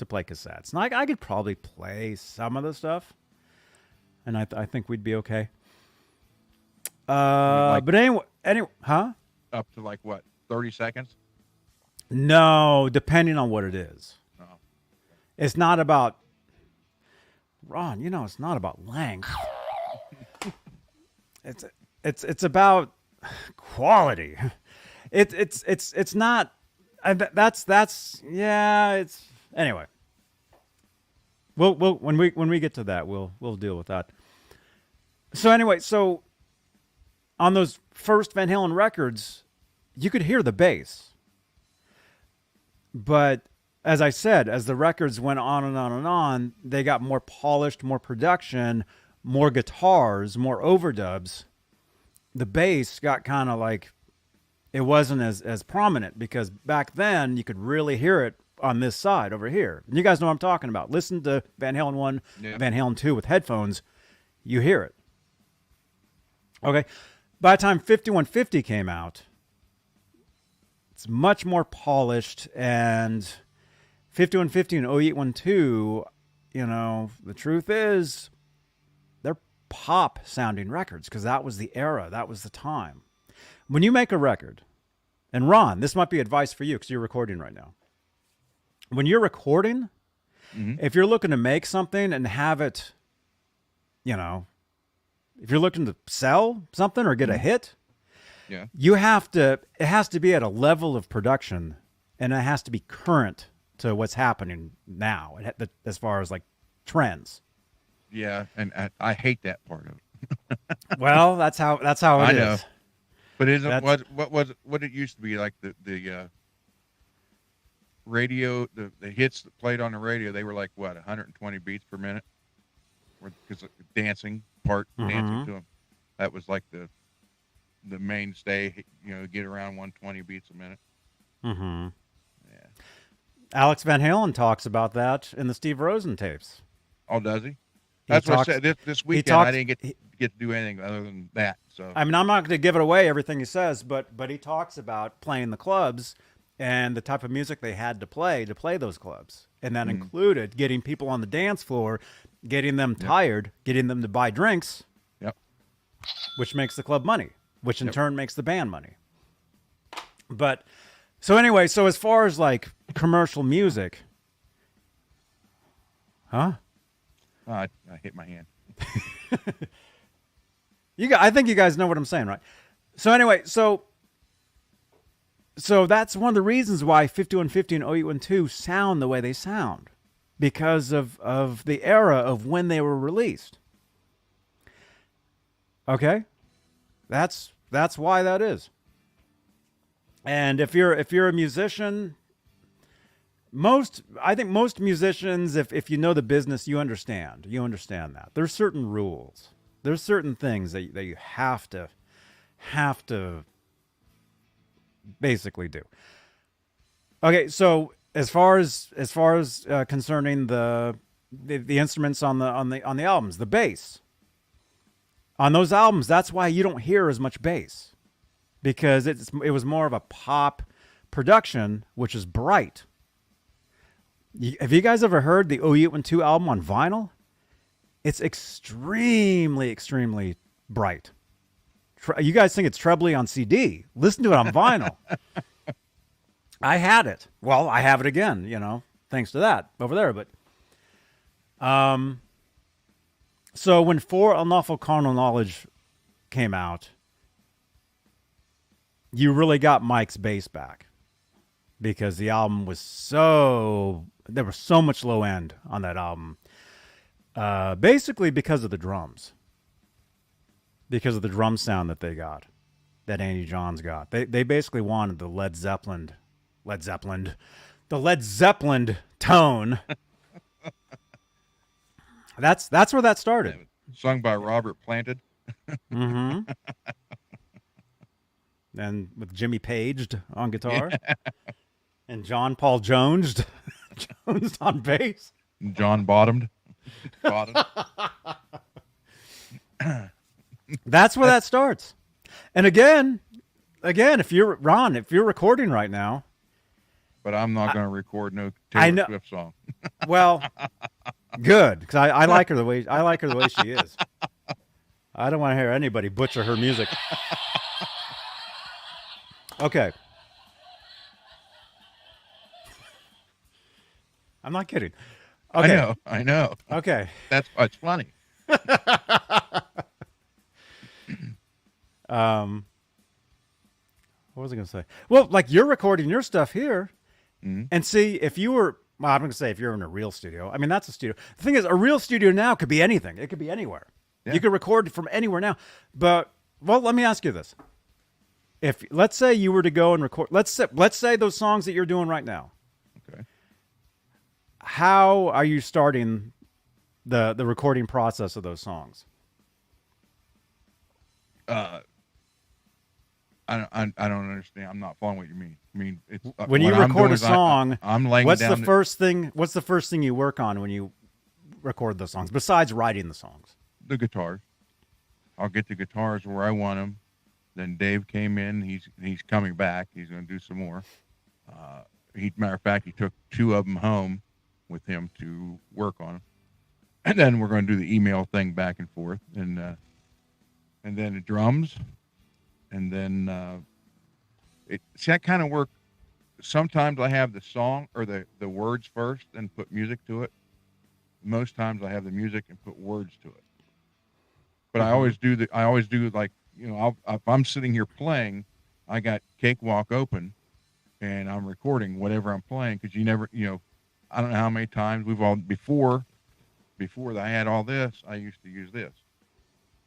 S1: to play cassettes. And I could probably play some of the stuff, and I think we'd be okay. But anyway, huh?
S2: Up to like what, 30 seconds?
S1: No, depending on what it is.
S2: Oh.
S1: It's not about Ron. It's not about length. It's about quality. It's not. That's yeah. It's anyway. We'll when we get to that, we'll deal with that. So anyway, on those first Van Halen records, you could hear the bass. But as I said, as the records went on and on and on, they got more polished, more production, more guitars, more overdubs. The bass got kind of like, it wasn't as prominent, because back then you could really hear it on this side over here. And you guys know what I'm talking about. Listen to Van Halen 1, Van Halen 2 with headphones. You hear it. Okay. By the time 5150 came out, it's much more polished, and 5150 and 0812, the truth is they're pop sounding records, because that was the era, that was the time. When you make a record, and Ron, this might be advice for you because you're recording right now. When you're recording, if you're looking to make something and have it, if you're looking to sell something or get a hit, it has to be at a level of production, and it has to be current to what's happening now, as far as like trends.
S2: Yeah, and I hate that part of it.
S1: Well, that's how it is.
S2: I know. But isn't what it used to be like the radio, the hits that played on the radio, they were like what, 120 beats per minute, because dancing to them, that was like the mainstay. Get around 120 beats a minute.
S1: Mm-hmm. Yeah. Alex Van Halen talks about that in the Steve Rosen tapes.
S2: Oh, does he? That's what I said. This weekend I didn't get to do anything other than that. So
S1: I mean, I'm not going to give it away everything he says, but he talks about playing the clubs and the type of music they had to play those clubs, and that included getting people on the dance floor, getting them tired, getting them to buy drinks, which makes the club money, which in turn makes the band money. But so anyway, as far as like commercial music, huh?
S2: I hit my hand.
S1: I think you guys know what I'm saying, right? So anyway, so that's one of the reasons why 5150 and 0812 sound the way they sound, because of the era of when they were released. Okay? That's why that is. And if you're a musician, I think most musicians, if you know the business, you understand that. There's certain rules. There's certain things that you have to basically do. Okay, so as far as concerning the instruments on the albums, the bass. On those albums, that's why you don't hear as much bass, because it was more of a pop production, which is bright. Have you guys ever heard the 0812 album on vinyl? It's extremely, extremely bright. You guys think it's trebly on CD. Listen to it on vinyl. I had it. Well, I have it again, thanks to that over there. But so when For Unlawful Carnal Knowledge came out, you really got Mike's bass back, because the album was there was so much low end on that album. Basically because of the drums. Because of the drum sound that they got, that Andy Johns got. They basically wanted the Led Zeppelin tone. That's where that started.
S2: Sung by Robert Planted.
S1: Mm-hmm. And with Jimmy Paged on guitar. Yeah. And John Paul Jones on bass.
S2: John Bottomed.
S1: That's where that starts. And again, if you're recording right now,
S2: but I'm not going to record no
S1: I
S2: Taylor
S1: know.
S2: Swift song.
S1: Well, good, because I like her the way she is. I don't want to hear anybody butcher her music. Okay. I'm not kidding. Okay.
S2: I know.
S1: Okay.
S2: That's funny.
S1: What was I going to say? Well, like you're recording your stuff here,
S2: Mhm.
S1: and see if you were. Well, I'm going to say if you're in a real studio. I mean, that's a studio. The thing is, a real studio now could be anything. It could be anywhere.
S2: Yeah.
S1: You could record from anywhere now. But well, let me ask you this: if let's say you were to go and record, let's say those songs that you're doing right now.
S2: Okay.
S1: How are you starting the recording process of those songs?
S2: I don't understand. I'm not following what you mean. I mean, it's
S1: When you
S2: what I'm
S1: record
S2: doing
S1: a
S2: is
S1: song,
S2: I'm laying
S1: what's
S2: down
S1: the first thing? What's the first thing you work on when you record those songs besides writing the songs?
S2: the guitars. I'll get the guitars where I want them. Then Dave came in. He's coming back. He's going to do some more. Matter of fact, he took 2 of them home with him to work on them. And then we're going to do the email thing back and forth, and then the drums, and then see, I kind of work. Sometimes I have the song or the words first and put music to it. Most times I have the music and put words to it. But I always do like, if I'm sitting here playing, I got Cakewalk open, and I'm recording whatever I'm playing, because you never, I don't know how many times we've all before I had all this, I used to use this,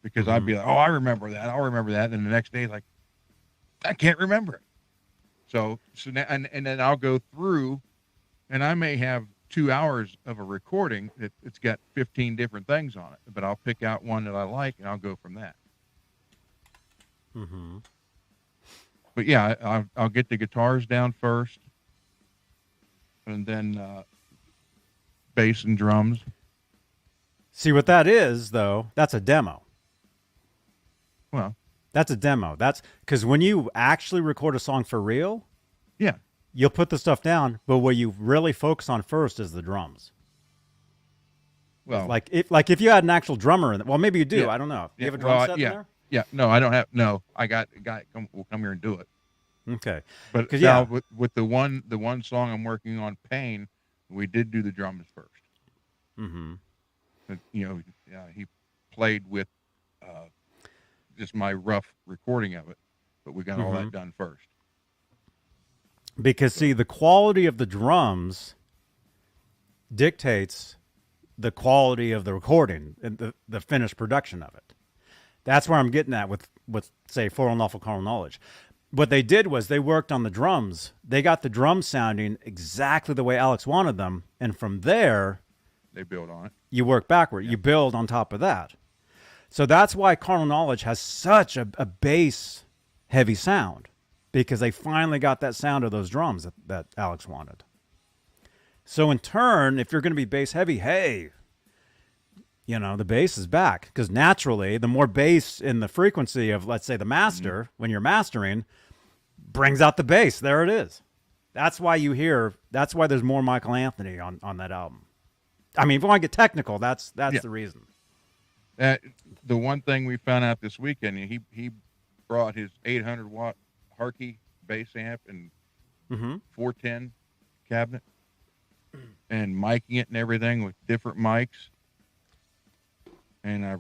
S2: because I'd be like, oh, I remember that, I'll remember that, and the next day, like, I can't remember it. So now, and then I'll go through, and I may have 2 hours of a recording that it's got 15 different things on it, but I'll pick out one that I like, and I'll go from that.
S1: Mm-hmm.
S2: But yeah, I'll get the guitars down first, and then bass and drums.
S1: See what that is, though? That's a demo.
S2: Well,
S1: That's a demo. That's because when you actually record a song for real,
S2: yeah,
S1: you'll put the stuff down, but what you really focus on first is the drums.
S2: well,
S1: Like if you had an actual drummer in it, well, maybe you do.
S2: Yeah.
S1: I don't know. You
S2: Yeah,
S1: have a drum
S2: well,
S1: set
S2: yeah.
S1: in there?
S2: yeah, no, I don't have, no, I got a guy will come here and do it.
S1: Okay.
S2: But
S1: 'Cause,
S2: now
S1: yeah.
S2: with the one song I'm working on, Pain, we did do the drums first.
S1: Mm-hmm.
S2: But, he played with just my rough recording of it, but we got all that done first.
S1: Because see, the quality of the drums dictates the quality of the recording and the finished production of it. That's where I'm getting at with say, For Unlawful Carnal Knowledge. What they did was they worked on the drums. They got the drums sounding exactly the way Alex wanted them, and from there,
S2: They build on it.
S1: you work backward. You build on top of that. So that's why Carnal Knowledge has such a bass-heavy sound, because they finally got that sound of those drums that Alex wanted. So in turn, if you're going to be bass-heavy, hey, the bass is back, because naturally, the more bass in the frequency of, let's say, the master, when you're mastering, brings out the bass. There it is. That's why there's more Michael Anthony on that album. I mean, if you want to get technical, that's the reason.
S2: The one thing we found out this weekend, he brought his 800-watt Harkey bass amp and 410 cabinet, and miking it and everything with different mics. And I,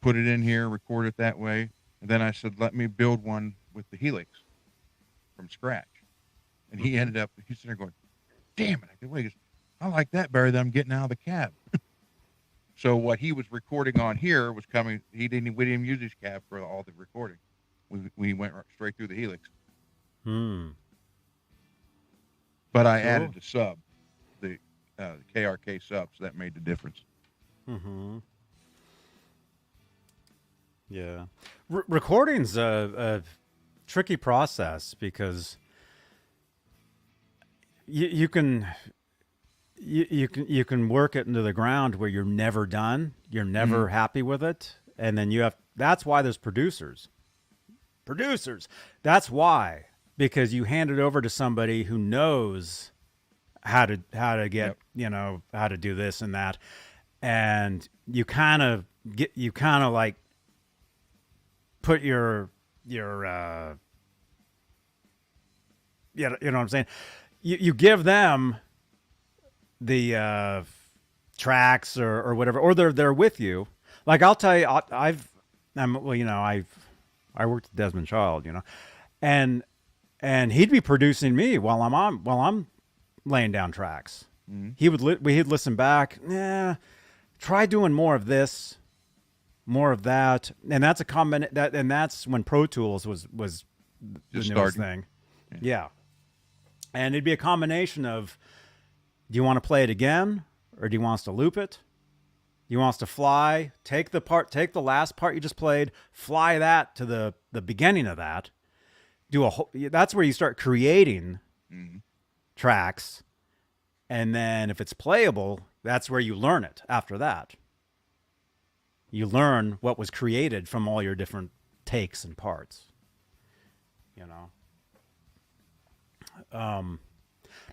S2: put it in here, record it that way. And then I said, let me build one with the Helix from scratch. And he's sitting there going, damn it. I said, wait, I like that better than I'm getting out of the cab. So what he was recording on here was coming. We didn't even use his cab for all the recording. We went straight through the Helix. But I added the sub, the KRK sub, so that made the difference.
S1: Mm-hmm. Yeah. Recording's a tricky process, because you can work it into the ground where you're never done. You're never happy with it. And then that's why there's producers. That's why because you hand it over to somebody who knows how to get, how to do this and that. And you kind of like put your you know what I'm saying? You give them the tracks or whatever, or they're with you. Like I'll tell you, I worked with Desmond Child, and he'd be producing me while I'm laying down tracks. Mm-hmm. He'd listen back. Try doing more of this, more of that, and that's and that's when Pro Tools was the newest thing. Yeah, and it'd be a combination of, do you want to play it again, or do you want us to loop it? Do you want us to fly? Take the last part you just played, fly that to the beginning of that. That's where you start creating tracks, and then if it's playable, that's where you learn it. After that, you learn what was created from all your different takes and parts.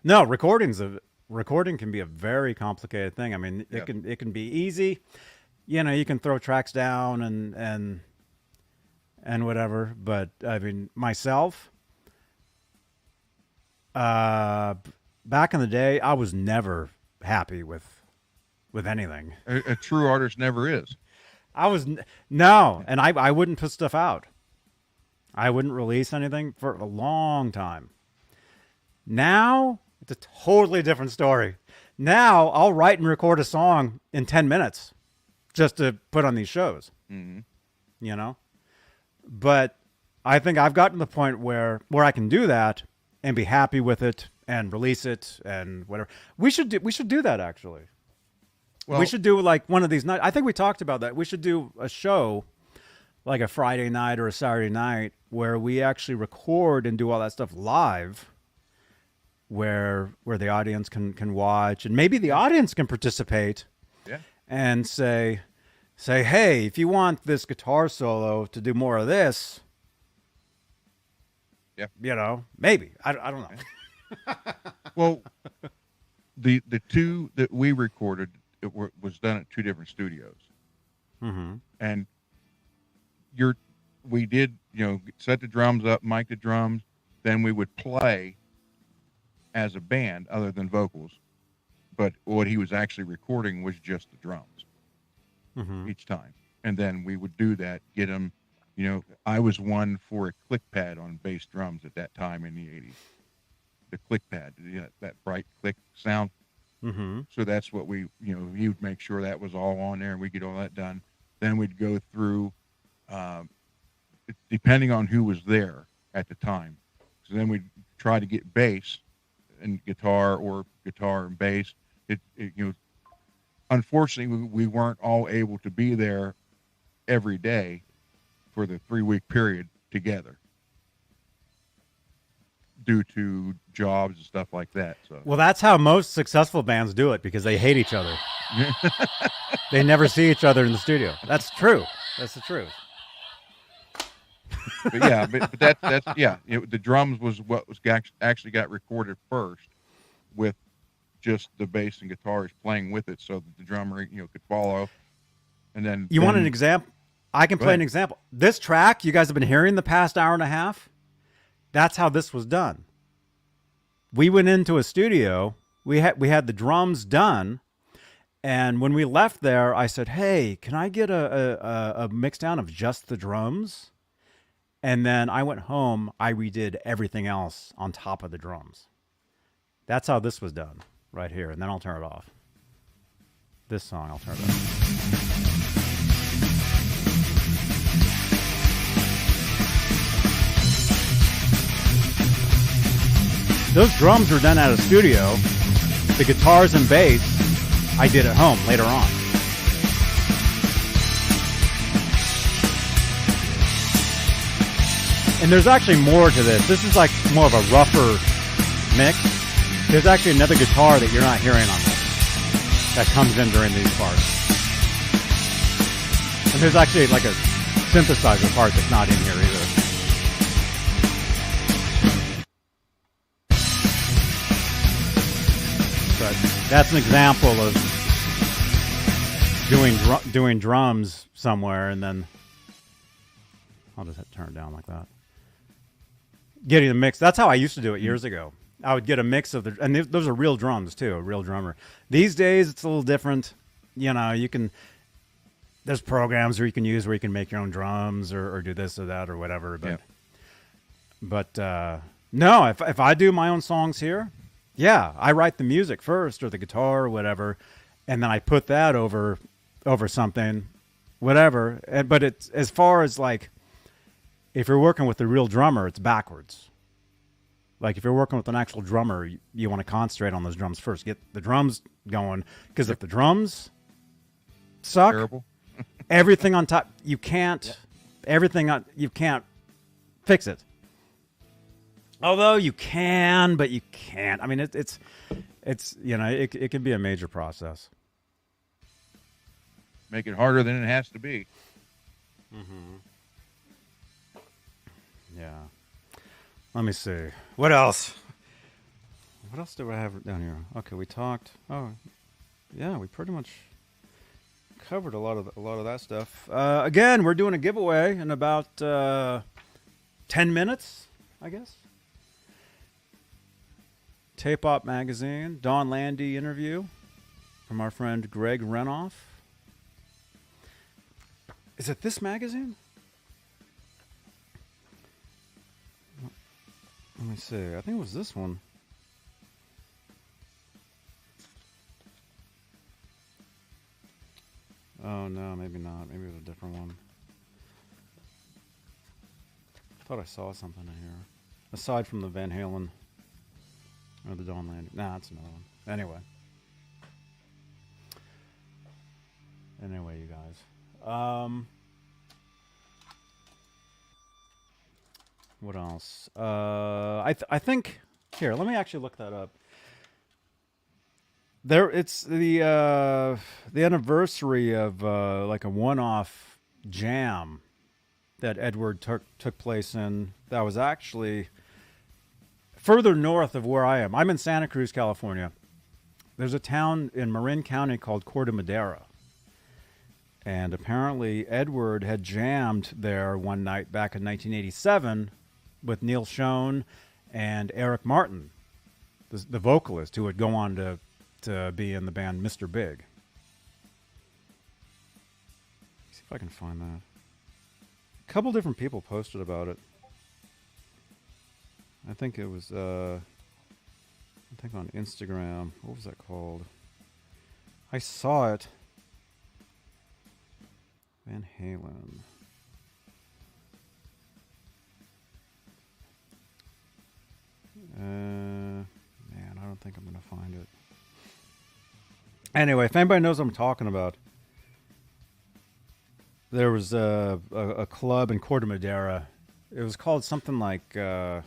S1: No, recording can be a very complicated thing. I mean, it can be easy. You can throw tracks down and whatever. But I mean, myself, back in the day, I was never happy with anything.
S2: A true artist never is.
S1: No, and I wouldn't put stuff out. I wouldn't release anything for a long time. Now, it's a totally different story. Now, I'll write and record a song in 10 minutes just to put on these shows. Mm-hmm. But I think I've gotten to the point where I can do that and be happy with it and release it and whatever. We should do that, actually. Well, we should do like one of these nights. I think we talked about that. We should do a show like a Friday night or a Saturday night where we actually record and do all that stuff live, where the audience can watch, and maybe the audience can participate.
S2: Yeah. And
S1: say, hey, if you want this guitar solo to do more of this, maybe. I don't know.
S2: Well, the two that we recorded, was done at two different studios. Mm-hmm. And we did, set the drums up, mic the drums, then we would play as a band other than vocals. But what he was actually recording was just the drums each time. And then we would do that, get him, I was one for a click pad on bass drums at that time in the 80s. The click pad, that bright click sound. Mm-hmm. So that's what he would make sure that was all on there and we get all that done. Then we'd go through, depending on who was there at the time. So then we'd try to get bass and guitar or guitar and bass. Unfortunately, we weren't all able to be there every day for the 3-week period together due to jobs and stuff like that. So.
S1: Well, that's how most successful bands do it, because they hate each other. They never see each other in the studio. That's true. That's the truth.
S2: But yeah, but that's the drums was what was actually got recorded first, with just the bass and guitars playing with it, so that the drummer could follow. And then
S1: want an example? I can play an example. This track you guys have been hearing the past hour and a half. That's how this was done. We went into a studio. We had the drums done, and when we left there, I said, "Hey, can I get a mix down of just the drums?" And then I went home. I redid everything else on top of the drums. That's how this was done right here. And then I'll turn it off. This song, I'll turn it off. Those drums were done at a studio. The guitars and bass, I did at home later on. And there's actually more to this. This is like more of a rougher mix. There's actually another guitar that you're not hearing on this that comes in during these parts. And there's actually like a synthesizer part that's not in here either. but that's an example of doing drums somewhere, and then I'll just turn it down like that. Getting the mix. That's how I used to do it years ago. I would get a mix of the, and those are real drums too, a real drummer. These days, it's a little different. You know, you can. There's programs where you can use where you can make your own drums or do this or that or whatever. But no, if I do my own songs here, yeah, I write the music first or the guitar or whatever, and then I put that over something, whatever. But it's as far as like, if you're working with a real drummer, it's backwards. Like if you're working with an actual drummer, you want to concentrate on those drums first. Get the drums going, because if the drums suck,
S2: Terrible.
S1: everything on top, you can't. Everything on, you can't fix it. Although you can, but you can't. I mean, it's you know, it can be a major process.
S2: Make it harder than it has to be.
S1: Yeah. Let me see. What else? What else do I have down here? Okay, we talked. Oh, yeah, we pretty much covered a lot of that stuff. Again, we're doing a giveaway in about 10 minutes, I guess. Tape Op Magazine, Don Landy interview from our friend Greg Renoff. Is it this magazine? Let me see. I think it was this one. Oh, no, maybe not. Maybe it was a different one. I thought I saw something in here. Aside from the Van Halen or the Don Landy. Nah, that's another one. Anyway, you guys. What else? I think here. Let me actually look that up. There, it's the anniversary of like a one-off jam that Edward took place in. That was actually further north of where I am. I'm in Santa Cruz, California. There's a town in Marin County called Corte Madera. And apparently Edward had jammed there one night back in 1987 with Neil Schon and Eric Martin, the vocalist, who would go on to be in the band Mr. Big. Let's see if I can find that. A couple different people posted about it. I think it was, I think on Instagram. What was that called? I saw it. Van Halen. Man, I don't think I'm going to find it. Anyway, if anybody knows what I'm talking about, there was a club in Corte Madera. It was called something like, oh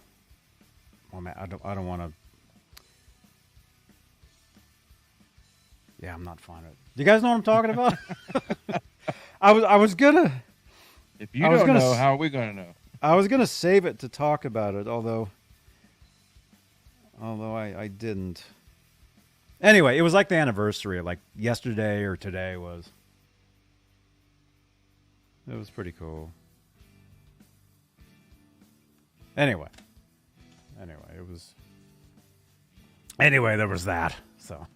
S1: man, I don't want to. Yeah, I'm not finding it. Do you guys know what I'm talking about? I was gonna.
S2: If you don't know, how are we gonna know?
S1: I was gonna save it to talk about it, although I didn't. Anyway, it was like the anniversary, like yesterday or today was. It was pretty cool. Anyway, it was. Anyway, there was that. So.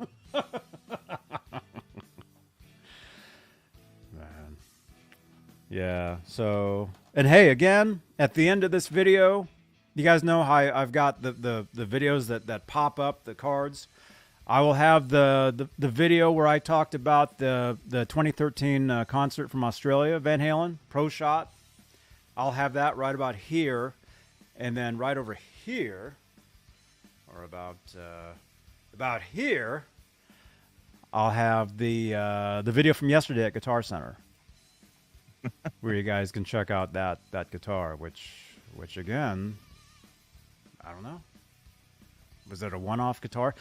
S1: Man. Yeah. So, and hey, again, at the end of this video, you guys know how I've got the videos that pop up, the cards. I will have the video where I talked about the 2013 concert from Australia, Van Halen, Pro Shot. I'll have that right about here, and then right over here, or about here, I'll have the video from yesterday at Guitar Center, where you guys can check out that guitar, which again, I don't know. Was it a one-off guitar?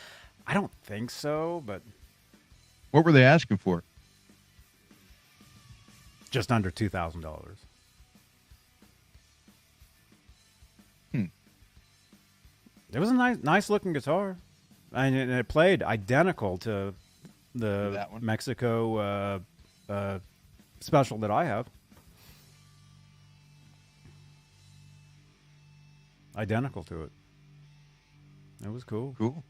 S1: I don't think so, but
S2: What were they asking for?
S1: just under $2,000. It was a nice looking guitar. and it played identical to the
S2: That one?
S1: Mexico special that I have. Identical to it. It was cool.
S2: Cool.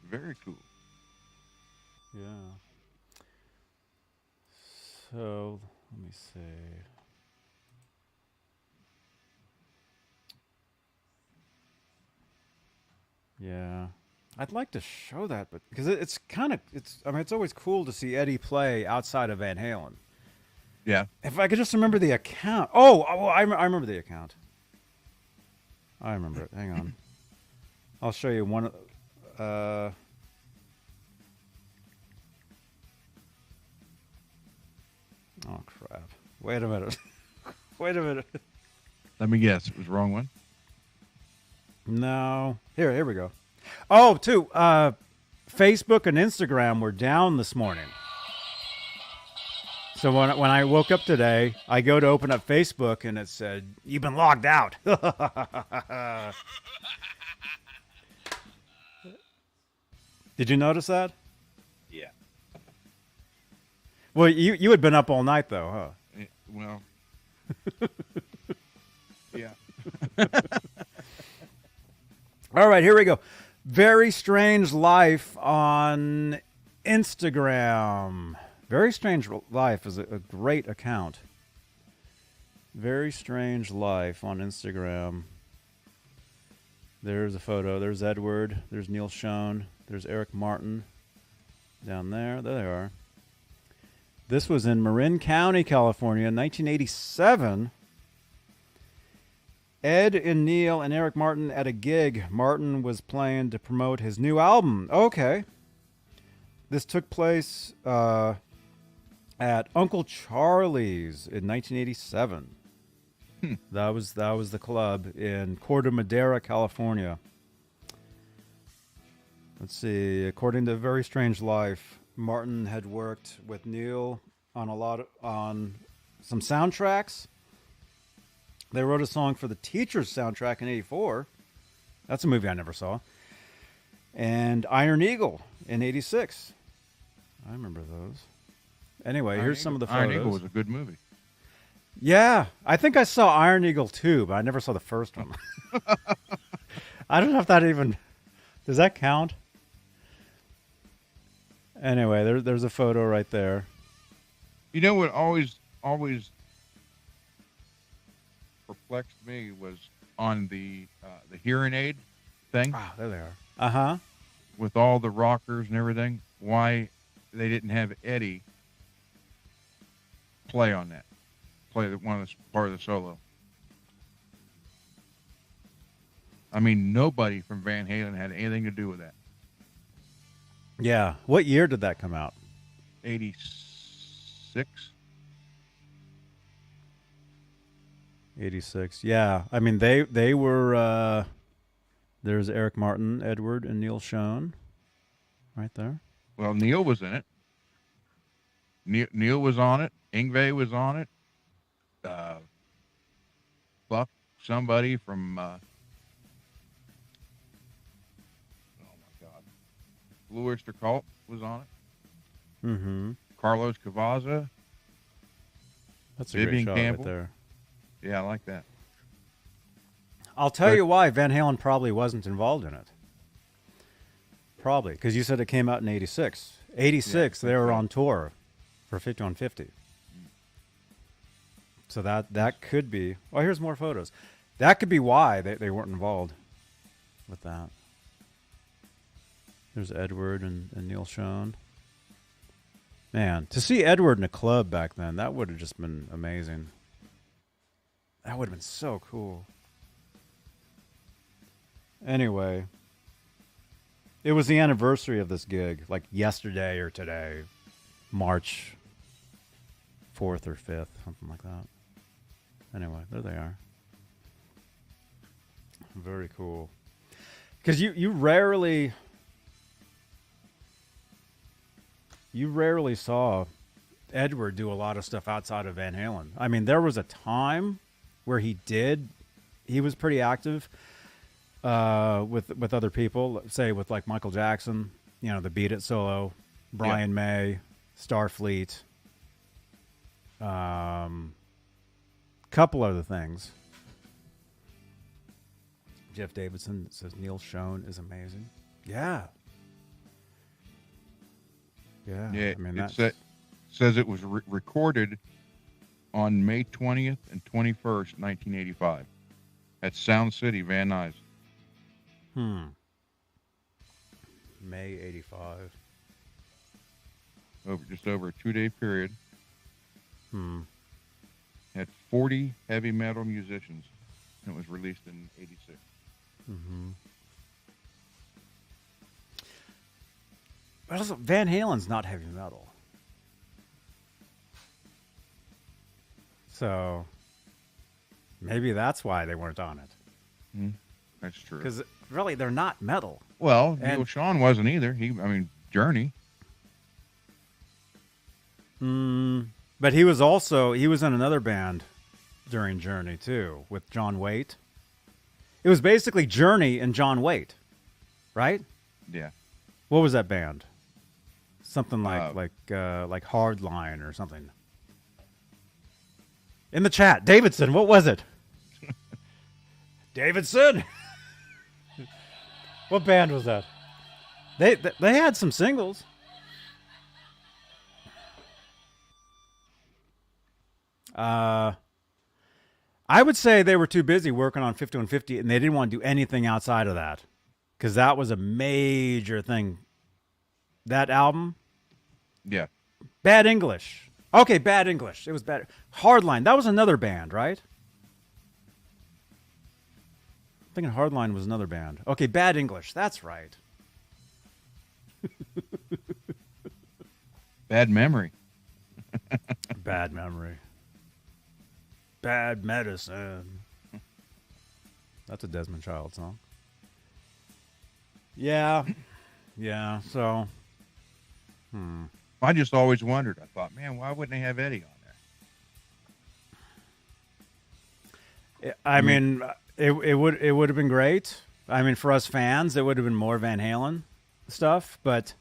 S2: Very cool.
S1: Yeah. So let me see. Yeah, I'd like to show that, but because it's kind of I mean, it's always cool to see Eddie play outside of Van Halen.
S2: Yeah.
S1: If I could just remember the account. Oh, I remember the account. I remember it. Hang on. I'll show you one. Oh crap! Wait a minute. Wait a minute.
S2: Let me guess. It was the wrong one.
S1: No. Here we go. Oh, too. Facebook and Instagram were down this morning. So when I woke up today, I go to open up Facebook and it said, "You've been logged out." Did you notice that?
S2: Yeah.
S1: Well, you had been up all night though, huh?
S2: Well. Yeah.
S1: All right, here we go. Very Strange Life on Instagram. Very Strange Life is a great account. Very Strange Life on Instagram. There's a photo. There's Edward. There's Neil Schoen. There's Eric Martin down there. There they are. This was in Marin County, California, 1987. Ed and Neil and Eric Martin at a gig. Martin was playing to promote his new album. Okay. This took place at Uncle Charlie's in 1987. That was the club in Corte Madera, California. Let's see. According to Very Strange Life, Martin had worked with Neil on some soundtracks. They wrote a song for the Teacher's soundtrack in '84. That's a movie I never saw. And Iron Eagle in '86. I remember those. Anyway, here's some of the photos.
S2: Iron Eagle was a good movie.
S1: Yeah, I think I saw Iron Eagle 2, but I never saw the first one. I don't know if that even... Does that count? Anyway, there's a photo right there.
S2: You know what always perplexed me was on the hearing aid thing.
S1: Ah, there they are. Uh-huh.
S2: With all the rockers and everything, why they didn't have Eddie play on that. Play part of the solo. I mean, nobody from Van Halen had anything to do with that.
S1: Yeah. What year did that come out?
S2: 86.
S1: 86. Yeah. I mean, they were... there's Eric Martin, Edward, and Neil Schoen. Right there.
S2: Well, Neil was in it. Neil was on it. Yngwie was on it. Buck, somebody from... oh, my God. Blue Oyster Cult was on it.
S1: Mm-hmm.
S2: Carlos Cavaza.
S1: That's a
S2: Vivian
S1: great shot
S2: Campbell.
S1: right there.
S2: Yeah, I like that.
S1: I'll tell you why Van Halen probably wasn't involved in it. Probably, because you said it came out in 86. 86,
S2: Yeah,
S1: they were
S2: right.
S1: on tour for 5150. So that could be... Oh, here's more photos. That could be why they weren't involved with that. There's Edward and Neil Schoen. Man, to see Edward in a club back then, that would have just been amazing. That would have been so cool. Anyway, it was the anniversary of this gig, like yesterday or today, March 4th or 5th, something like that. Anyway, there they are. Very cool. Because you rarely saw Edward do a lot of stuff outside of Van Halen. I mean, there was a time where he was pretty active. with other people, say with like Michael Jackson, the Beat It solo, Brian May, Starfleet, couple other things. Jeff Davidson says Neil Schon is amazing. Yeah. Yeah.
S2: Yeah,
S1: I mean,
S2: it says it was recorded on May 20th and 21st, 1985 at Sound City, Van Nuys.
S1: May 85.
S2: Just over a 2-day period. Had 40 heavy metal musicians. And it was released in 86.
S1: But also, Van Halen's not heavy metal. So maybe that's why they weren't on it.
S2: That's true.
S1: Because really, they're not metal.
S2: Well,
S1: And-
S2: Neil Schon wasn't either. Journey.
S1: But he was in another band during Journey too, with John Waite. It was basically Journey and John Waite, right?
S2: Yeah.
S1: What was that band? Something like
S2: Uh,
S1: Hardline or something. In the chat, Davidson, what was it? Davidson. What band was that? They had some singles. I would say they were too busy working on 5150 and they didn't want to do anything outside of that. Because that was a major thing. That album?
S2: Yeah.
S1: Bad English. Okay, Bad English. It was bad. Hardline. That was another band, right? I'm thinking Hardline was another band. Okay, Bad English. That's right.
S2: Bad Memory.
S1: Bad memory. Bad medicine. That's a Desmond Child song. Yeah. Yeah, so.
S2: I just always wondered. I thought, man, why wouldn't they have Eddie on there?
S1: I mean, it would have been great. I mean, for us fans, it would have been more Van Halen stuff, but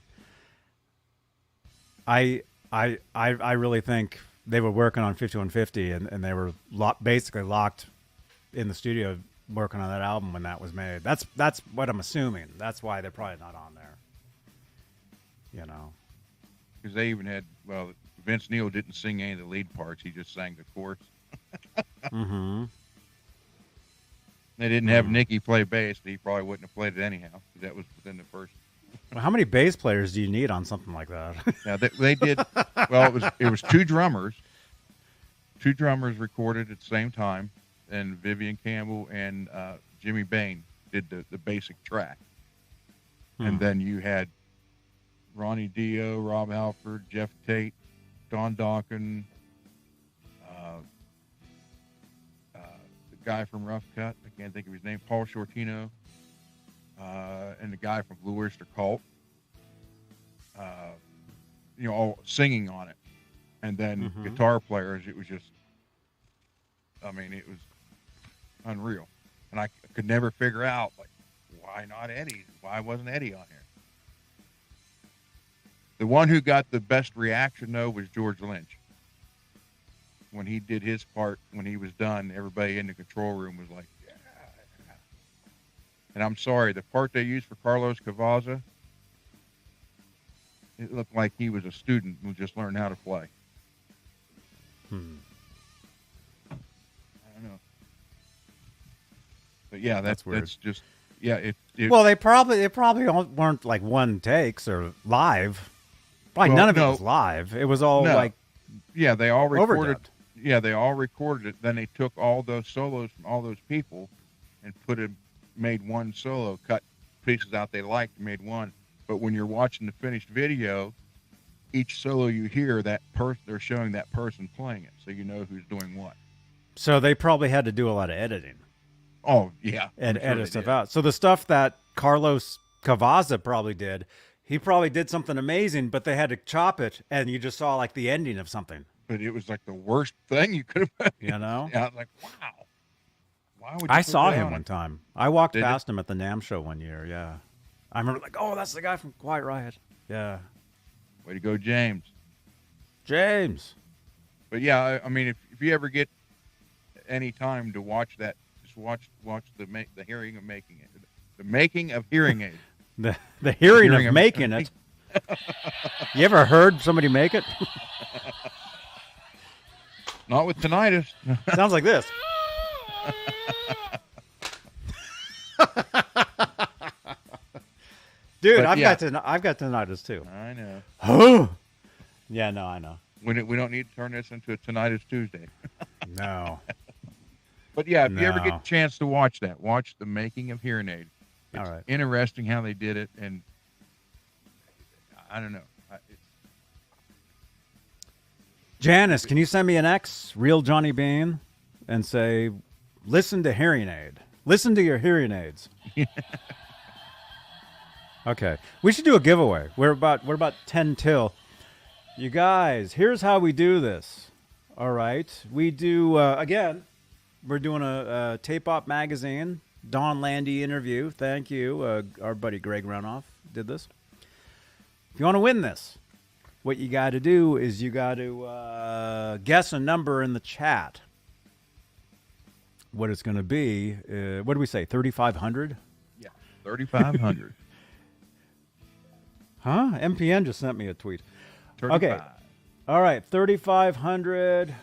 S1: I really think they were working on 5150 and they were basically locked in the studio working on that album when that was made. That's what I'm assuming. That's why they're probably not on there.
S2: Because they even had, Vince Neil didn't sing any of the lead parts. He just sang the chorus. They didn't have Nicky play bass, but he probably wouldn't have played it anyhow. 'Cause that was within the first.
S1: Well, how many bass players do you need on something like that?
S2: Now they did. Well, it was two drummers. Two drummers recorded at the same time, and Vivian Campbell and Jimmy Bain did the basic track. And then you had Ronnie Dio, Rob Halford, Jeff Tate, Don Dawkins, the guy from Rough Cut, I can't think of his name, Paul Shortino, and the guy from Blue Oyster Cult, all singing on it. And then guitar players, it was just, it was unreal. And I could never figure out, why not Eddie? Why wasn't Eddie on here? The one who got the best reaction, though, was George Lynch. When he did his part, when he was done, everybody in the control room was like, yeah. And I'm sorry, the part they used for Carlos Cavaza, it looked like he was a student who just learned how to play. I don't know. But yeah,
S1: That's weird.
S2: That's just, yeah.
S1: Well, they probably weren't like one takes or live. Probably none of it was live. It was all
S2: yeah, they all recorded.
S1: overdubbed.
S2: Yeah, they all recorded it. Then they took all those solos from all those people and made one solo, cut pieces out they liked, made one. But when you're watching the finished video, each solo you hear, they're showing that person playing it, so you know who's doing what.
S1: So they probably had to do a lot of editing.
S2: Oh yeah,
S1: And
S2: I'm sure
S1: edit
S2: they
S1: stuff
S2: did.
S1: out. So the stuff that Carlos Cavaza probably did, he probably did something amazing, but they had to chop it, and you just saw like the ending of something.
S2: But it was like the worst thing you could have.
S1: You know?
S2: Yeah, I was like, wow. Why would you
S1: I
S2: put
S1: saw
S2: that
S1: him
S2: on
S1: one
S2: it?
S1: time. I walked
S2: Did
S1: past him at the NAMM show one year. Yeah, I remember like, oh, that's the guy from Quiet Riot. Yeah,
S2: Way to go, James.
S1: James.
S2: But yeah, I mean, if you ever get any time to watch that, just watch the hearing of making it, the making of hearing aid.
S1: The hearing
S2: Hearing
S1: of
S2: of-
S1: making it. You ever heard somebody make it?
S2: Not with tinnitus.
S1: Sounds like this. Dude,
S2: But
S1: I've
S2: yeah.
S1: got tinnitus too.
S2: I know.
S1: Oh. Yeah, no, I know.
S2: We don't need to turn this into a tinnitus Tuesday.
S1: No.
S2: But yeah, if you ever
S1: No.
S2: get a chance to watch that, watch the making of hearing aid. It's
S1: All right.
S2: interesting how they did it, and I don't know.
S1: Janice, can you send me an X, real Johnny Beane, and say, listen to hearing aid. Listen to your hearing aids. Okay. We should do a giveaway. We're about 10 till. You guys, here's how we do this. All right. We do, again, we're doing a Tape Op magazine, Don Landy interview. Thank you. Our buddy Greg Runoff did this. If you want to win this, what you got to do is you got to guess a number in the chat. What it's going to be, what do we say, 3,500?
S2: Yeah, 3,500.
S1: Huh? MPN just sent me a tweet.
S2: 35.
S1: Okay. All right, 3,500.
S2: You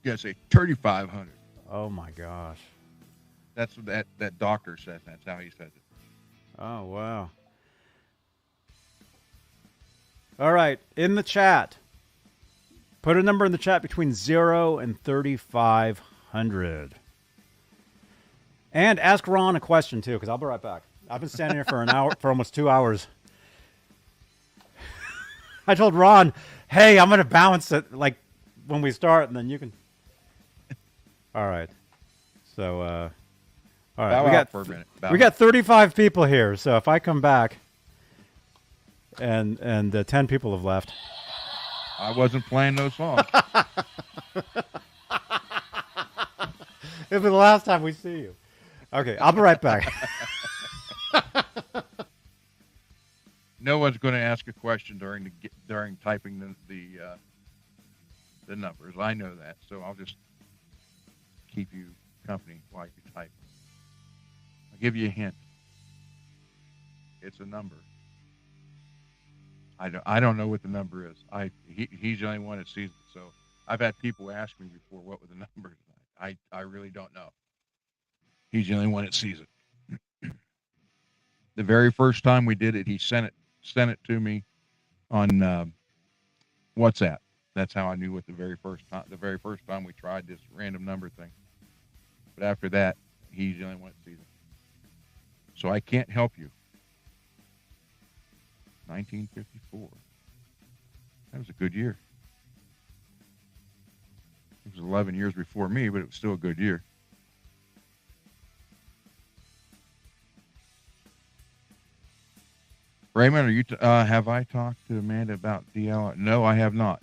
S2: gotta say 3,500.
S1: Oh, my gosh.
S2: That's what that doctor says. That's how he says it.
S1: Oh, wow. All right, in the chat, put a number in the chat between 0 and 3,500. And ask Ron a question, too, because I'll be right back. I've been standing here for an hour, for almost 2 hours. I told Ron, hey, I'm going to bounce it like when we start, and then you can. All right. So, all right.
S2: Bow
S1: we
S2: out
S1: got
S2: for a minute.
S1: we got 35 people here, so if I come back and 10 people have left.
S2: I wasn't playing those songs.
S1: It'll be the last time we see you. Okay, I'll be right back.
S2: No one's going to ask a question during typing the numbers. I know that, so I'll just keep you company while you type. I'll give you a hint. It's a number. I don't know what the number is. He's the only one that sees it. So I've had people ask me before what were the numbers. I really don't know. He's the only one that sees it. The very first time we did it, he sent it to me on WhatsApp. That's how I knew what the very first time we tried this random number thing. But after that, he's the only one that sees it. So I can't help you. 1954. That was a good year. It was 11 years before me, but it was still a good year. Raymond, are you? Have I talked to Amanda about DL? No, I have not.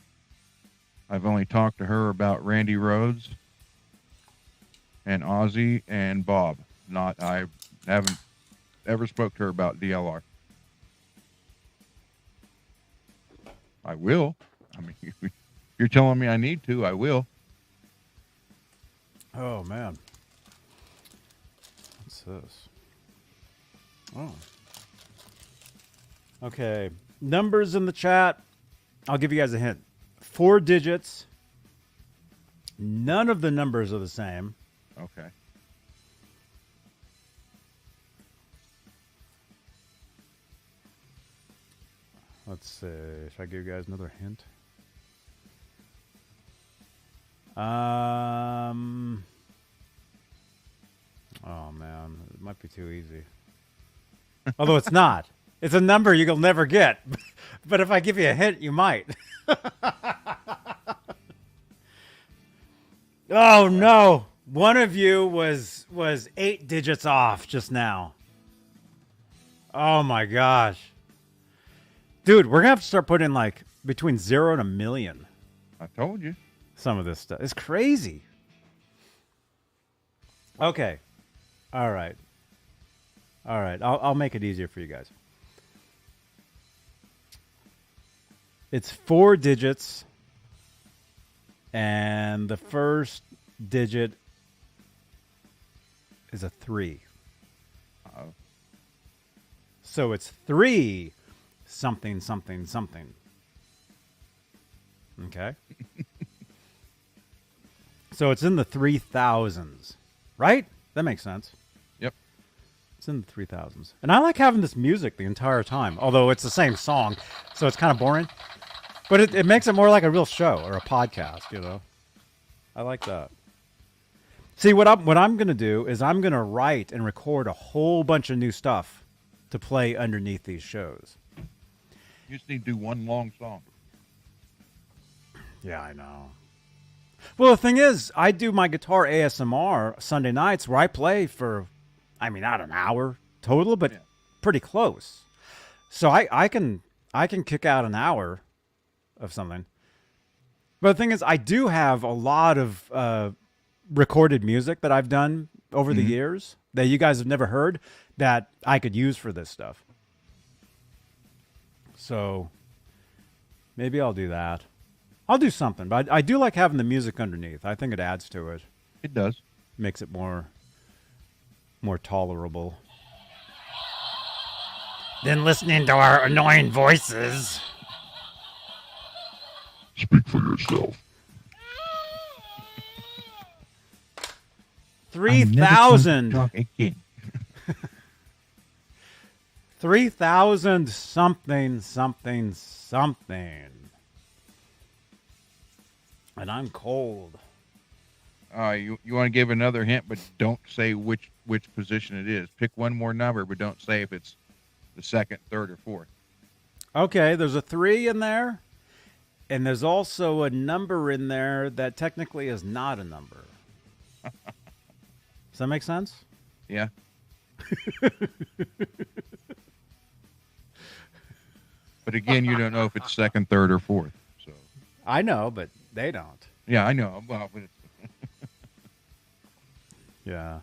S2: I've only talked to her about Randy Rhoads and Ozzy and Bob. I haven't ever spoke to her about DLR. I will. I mean, if you're telling me I need to, I will.
S1: Oh, man. What's this? Oh. Okay. Numbers in the chat. I'll give you guys a hint. 4 digits. None of the numbers are the same.
S2: Okay.
S1: Let's see. Should I give you guys another hint? Oh, man. It might be too easy. Although it's not. It's a number you'll never get. But if I give you a hint, you might. Oh, no. One of you was 8 digits off just now. Oh, my gosh. Dude, we're going to have to start putting like between 0 and 1 million.
S2: I told you.
S1: Some of this stuff. It's crazy. Okay. All right. All right. I'll make it easier for you guys. It's 4 digits, and the first digit is a 3.
S2: Uh-oh.
S1: So it's 3 something something something. Okay. So it's in the 3000s, right? That makes sense.
S2: Yep.
S1: It's in the 3000s. And I like having this music the entire time, although it's the same song, so it's kind of boring. But it makes it more like a real show or a podcast, you know? I like that. See, what I'm going to do is I'm going to write and record a whole bunch of new stuff to play underneath these shows.
S2: You just need to do one long song.
S1: Yeah, I know. Well, the thing is, I do my guitar ASMR Sunday nights where I play for, not an hour total, but pretty close. So I can kick out an hour of something. But the thing is, I do have a lot of recorded music that I've done over the years that you guys have never heard that I could use for this stuff. So maybe I'll do that. I'll do something, but I do like having the music underneath. I think it adds to it.
S2: It does.
S1: Makes it more tolerable than listening to our annoying voices.
S2: Speak for yourself.
S1: 3,000. 3,000 something, something, something. And I'm cold.
S2: You want to give another hint, but don't say which position it is. Pick one more number, but don't say if it's the second, third, or fourth.
S1: Okay, there's a 3 in there. And there's also a number in there that technically is not a number. Does that make sense?
S2: Yeah. But again, you don't know if it's second, third, or fourth. So
S1: I know, but they don't.
S2: yeah, I know. Well, but
S1: Yeah.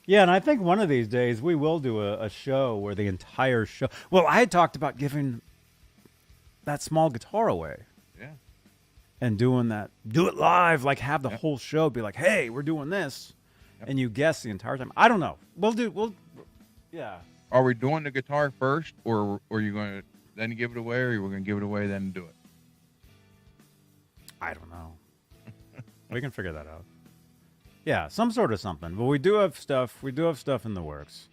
S1: Yeah, and I think one of these days we will do a show where the entire show... Well, I had talked about giving that small guitar away.
S2: yeah.
S1: And doing that. Do it live, like have the whole show be like, hey, we're doing this.
S2: Yep.
S1: And you guess the entire time. I don't know. Yeah.
S2: Are we doing the guitar first, or are you going to then give it away, or are we going to give it away then do it?
S1: I don't know. We can figure that out. Yeah, some sort of something. But we do have stuff. We do have stuff in the works.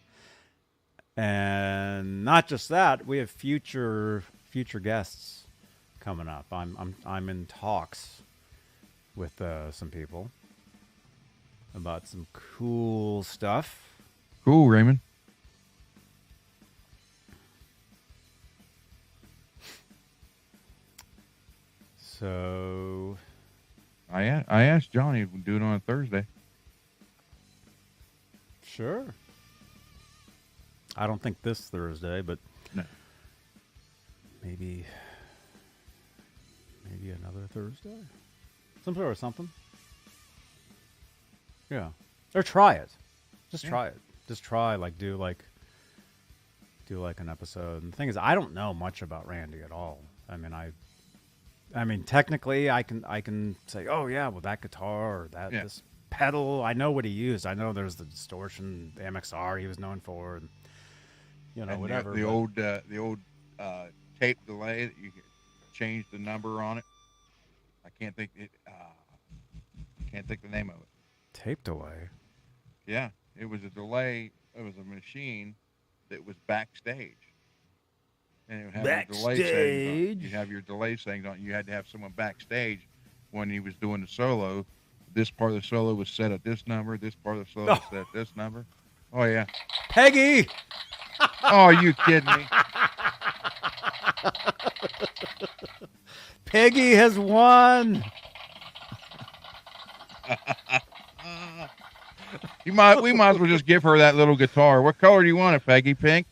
S1: And not just that, we have future guests coming up. I'm in talks with some people about some cool stuff.
S2: Cool, Raymond.
S1: So
S2: I asked Johnny if we'd do it on a Thursday.
S1: sure. I don't think this Thursday, but
S2: No.
S1: maybe another Thursday. Some sort of something. Yeah. Or try it. Just try it. Just try do an episode. And the thing is, I don't know much about Randy at all. I mean, technically, I can say, oh yeah, well that guitar or this pedal. I know what he used. I know there's the distortion, the MXR he was known for, and
S2: And
S1: whatever.
S2: The old tape delay that you could change the number on it. I can't think the name of it.
S1: Tape delay.
S2: Yeah, it was a delay. It was a machine that was backstage. And it would have your delay settings on. You have your delay settings on. You had to have someone backstage when he was doing the solo. This part of the solo was set at this number. This part of the solo was set at this number. Oh, yeah.
S1: Peggy!
S2: Oh, are you kidding me?
S1: Peggy has won!
S2: We might as well just give her that little guitar. What color do you want it, Peggy? Pink?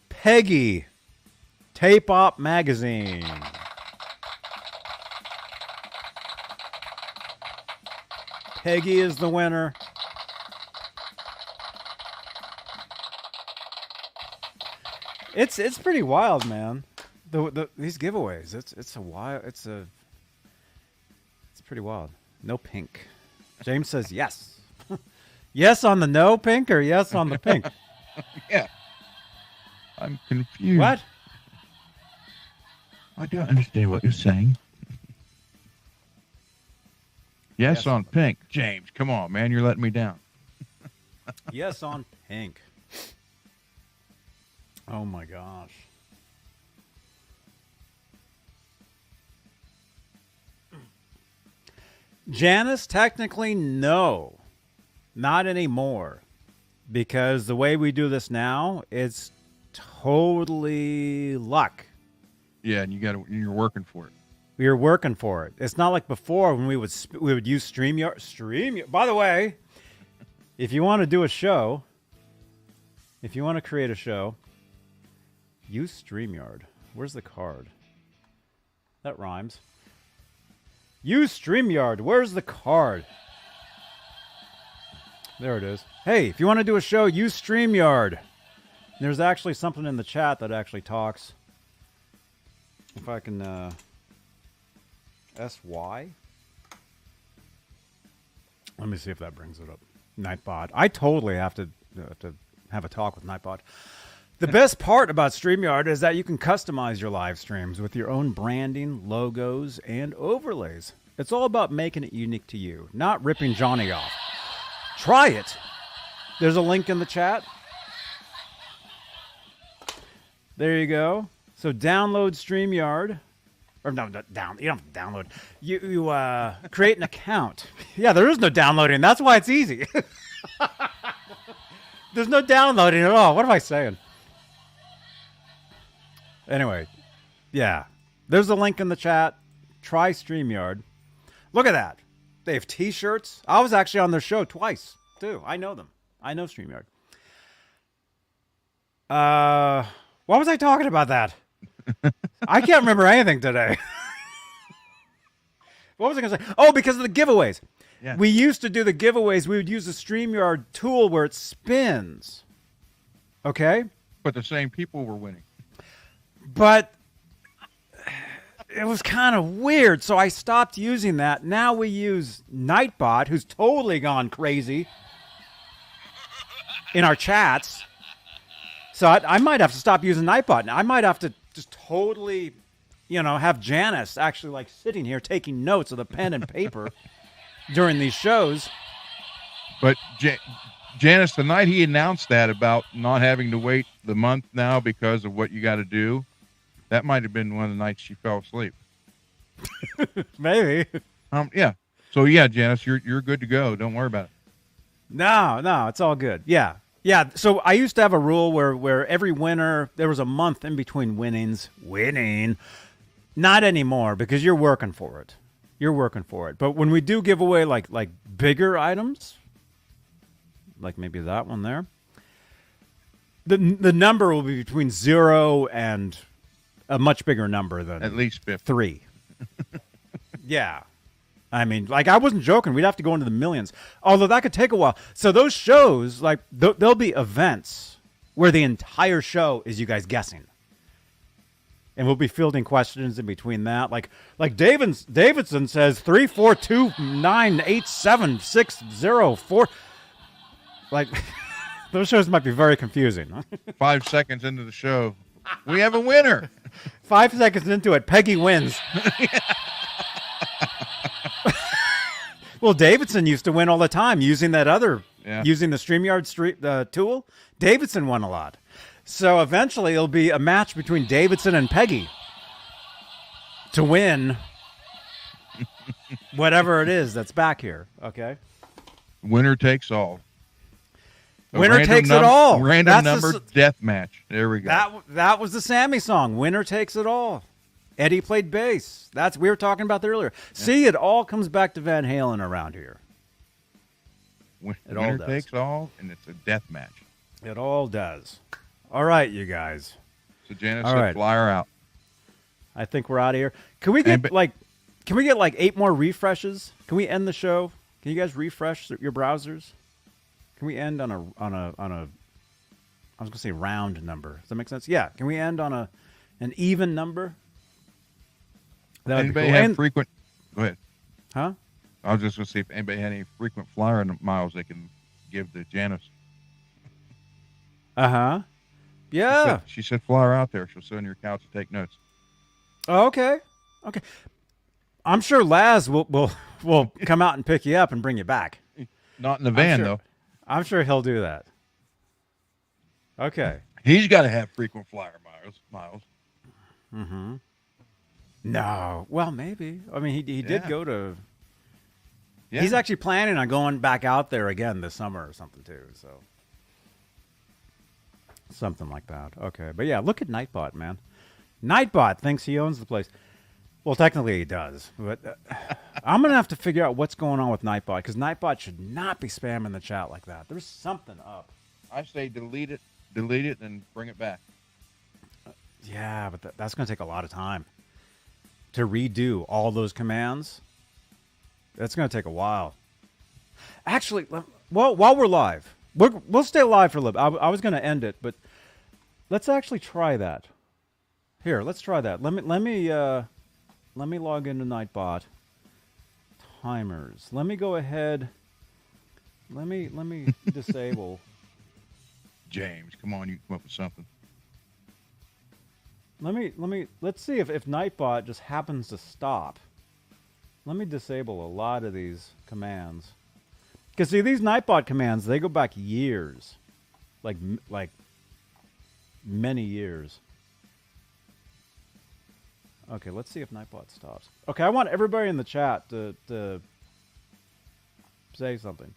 S1: Peggy Tape Op Magazine. Peggy is the winner. It's pretty wild, man. These giveaways. It's pretty wild. No pink. James says yes. Yes on the no pink or yes on the pink?
S2: Yeah. I'm confused.
S1: What?
S2: I don't understand what you're saying. Yes on pink. James, come on, man. You're letting me down.
S1: Yes on pink. Oh, my gosh. Janice, technically, no. Not anymore. Because the way we do this now, it's totally luck.
S2: Yeah, and you're working for it.
S1: We were working for it. It's not like before when we would use StreamYard. By the way, if you want to do a show, if you want to create a show, use StreamYard. Where's the card? That rhymes. Use StreamYard. Where's the card? There it is. Hey, if you want to do a show, use StreamYard. There's actually something in the chat that actually talks. If I can, SY? Let me see if that brings it up. Nightbot. I totally have to have a talk with Nightbot. The best part about StreamYard is that you can customize your live streams with your own branding, logos, and overlays. It's all about making it unique to you, not ripping Johnny off. Try it. There's a link in the chat. There you go. So download StreamYard. Or no, you don't have to download. You create an account. Yeah, there is no downloading. That's why it's easy. There's no downloading at all. What am I saying? Anyway, yeah. There's a link in the chat. Try StreamYard. Look at that. They have T-shirts. I was actually on their show twice, too. I know them. I know StreamYard. What was I talking about that? I can't remember anything today. What was I going to say? Oh, because of the giveaways.
S2: Yeah.
S1: We used to do the giveaways. We would use the StreamYard tool where it spins. Okay?
S2: But the same people were winning.
S1: But it was kind of weird, so I stopped using that. Now we use Nightbot, who's totally gone crazy in our chats. So I might have to stop using Nightbot. Now I might have to just totally, have Janice actually like sitting here taking notes with a pen and paper during these shows.
S2: But Janice, the night he announced that about not having to wait the month now because of what you got to do, that might have been one of the nights she fell asleep.
S1: Maybe.
S2: Yeah. So yeah, Janice, you're good to go. Don't worry about it.
S1: No, it's all good. Yeah. Yeah, so I used to have a rule where every winner, there was a month in between winning. Not anymore, because you're working for it. But when we do give away like bigger items, like maybe that one there, the number will be between 0 and a much bigger number than
S2: at least 50.
S1: 3. Yeah. I mean, like, I wasn't joking. We'd have to go into the millions. Although that could take a while. So those shows, like, there'll be events where the entire show is you guys guessing. And we'll be fielding questions in between that. Like Davidson says 342987604. Like, those shows might be very confusing.
S2: 5 seconds into the show, we have a winner.
S1: 5 seconds into it, Peggy wins. Well, Davidson used to win all the time using that using the StreamYard tool. Davidson won a lot. So eventually it'll be a match between Davidson and Peggy to win whatever it is that's back here. Okay.
S2: Winner takes all.
S1: Winner takes it all.
S2: Random number death match. There we go.
S1: That was the Sammy song. Winner takes it all. Eddie played bass. We were talking about that earlier. Yeah. See, it all comes back to Van Halen around here.
S2: Winner takes all, and it's a death match.
S1: It all does. All right, you guys.
S2: So Janice
S1: All
S2: said,
S1: right.
S2: "Fly her out."
S1: I think we're out of here. Can we get Can we get like 8 more refreshes? Can we end the show? Can you guys refresh your browsers? Can we end on a I was gonna say round number. Does that make sense? Yeah. Can we end on an even number? That would be
S2: Anybody
S1: cool.
S2: have
S1: And-
S2: frequent? Go ahead.
S1: Huh?
S2: I was just going to see if anybody had any frequent flyer miles they can give to Janice.
S1: Uh-huh. Yeah.
S2: She said fly her out there. She'll sit on your couch and take notes.
S1: Oh, okay. Okay. I'm sure Laz will come out and pick you up and bring you back.
S2: Not in the van, though.
S1: I'm sure he'll do that. Okay.
S2: He's got to have frequent flyer miles.
S1: Mm-hmm. No. Well, maybe. I mean, he did go to...
S2: Yeah.
S1: He's actually planning on going back out there again this summer or something, too. So something like that. Okay. But, yeah, look at Nightbot, man. Nightbot thinks he owns the place. Well, technically he does. But I'm going to have to figure out what's going on with Nightbot, because Nightbot should not be spamming the chat like that. There's something up.
S2: I say delete it, and bring it back.
S1: Yeah, but that's going to take a lot of time to redo all those commands. That's going to take a while. Actually, well, while we're live, we'll stay live for a little bit. I was going to end it, but let's actually try that. Here, let's try that. Let me log into Nightbot. Timers. Let me go ahead. Let me disable.
S2: James, come on, you come up with something.
S1: Let's see if Nightbot just happens to stop. Let me disable a lot of these commands. Because see, these Nightbot commands, they go back years. Like many years. Okay, let's see if Nightbot stops. Okay, I want everybody in the chat to say something.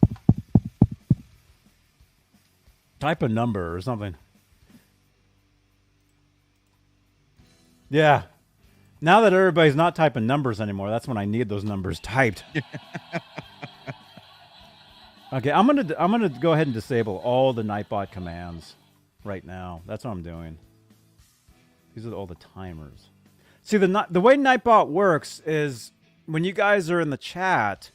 S1: Type a number or something. Yeah. Now that everybody's not typing numbers anymore, that's when I need those numbers typed. Okay, I'm gonna go ahead and disable all the Nightbot commands right now. That's what I'm doing. These are all the timers. See, the way Nightbot works is when you guys are in the chat,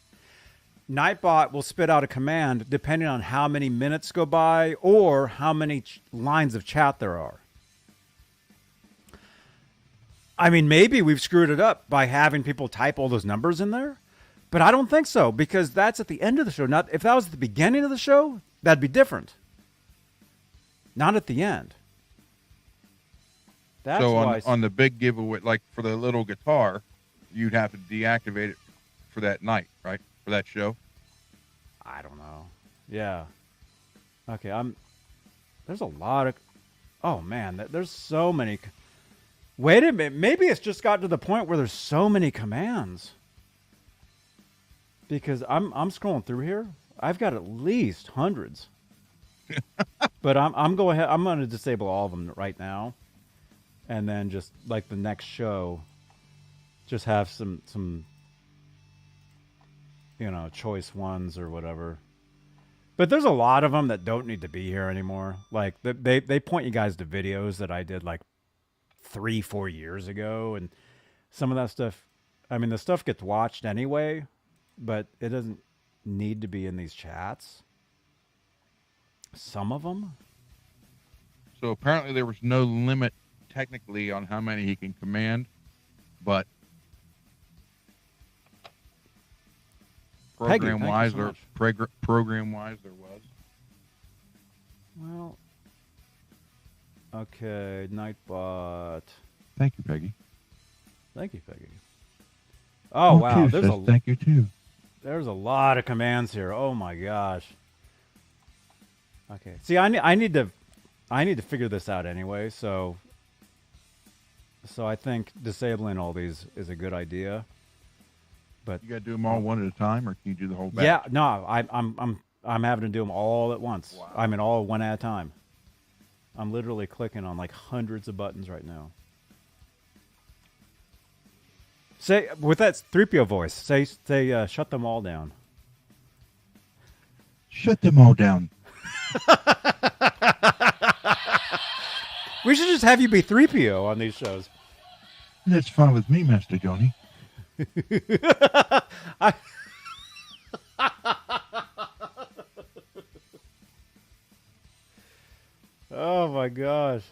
S1: Nightbot will spit out a command depending on how many minutes go by or how many lines of chat there are. I mean, maybe we've screwed it up by having people type all those numbers in there, but I don't think so, because that's at the end of the show. Not if that was at the beginning of the show, that'd be different. Not at the end. That's
S2: so
S1: why
S2: on the big giveaway, like for the little guitar, you'd have to deactivate it for that night, right? For that show.
S1: I don't know. Yeah. Okay, there's a lot of... Oh, man, there's so many... Wait a minute. Maybe it's just got to the point where there's so many commands. Because I'm scrolling through here. I've got at least hundreds. But I'm going to disable all of them right now. And then just like the next show, just have some choice ones or whatever. But there's a lot of them that don't need to be here anymore. Like they point you guys to videos that I did like 3-4 years ago, and some of that stuff, I mean, the stuff gets watched anyway, but it doesn't need to be in these chats. Some of them.
S2: So apparently there was no limit technically on how many he can command, but program-wise there was.
S1: Well, okay, Nightbot.
S2: Thank you, Peggy.
S1: Thank you, Peggy. Oh, wow.
S2: Thank you, too.
S1: There's a lot of commands here. Oh, my gosh. Okay. See, I need to figure this out anyway, so I think disabling all these is a good idea. But
S2: you got to do them all one at a time, or can you do the whole batch?
S1: Yeah, no, I'm having to do them all at once. Wow. I mean, all one at a time. I'm literally clicking on like hundreds of buttons right now. Say with that 3PO voice. Say, shut them all down.
S2: Shut them all down.
S1: We should just have you be 3PO on these shows.
S2: That's fine with me, Master Johnny.
S1: Oh my gosh.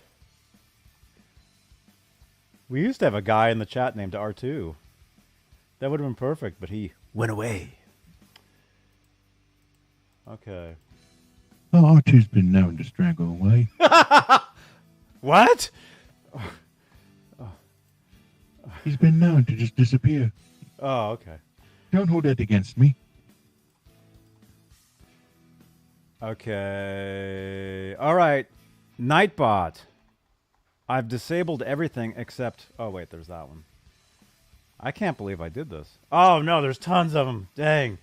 S1: We used to have a guy in the chat named R2. That would have been perfect, but he went away. Okay.
S2: Oh, R2's been known to straggle away.
S1: What?
S2: He's been known to just disappear.
S1: Oh, okay.
S2: Don't hold that against me.
S1: Okay. All right. Nightbot. I've disabled everything except... Oh, wait, there's that one. I can't believe I did this. Oh, no, there's tons of them. Dang.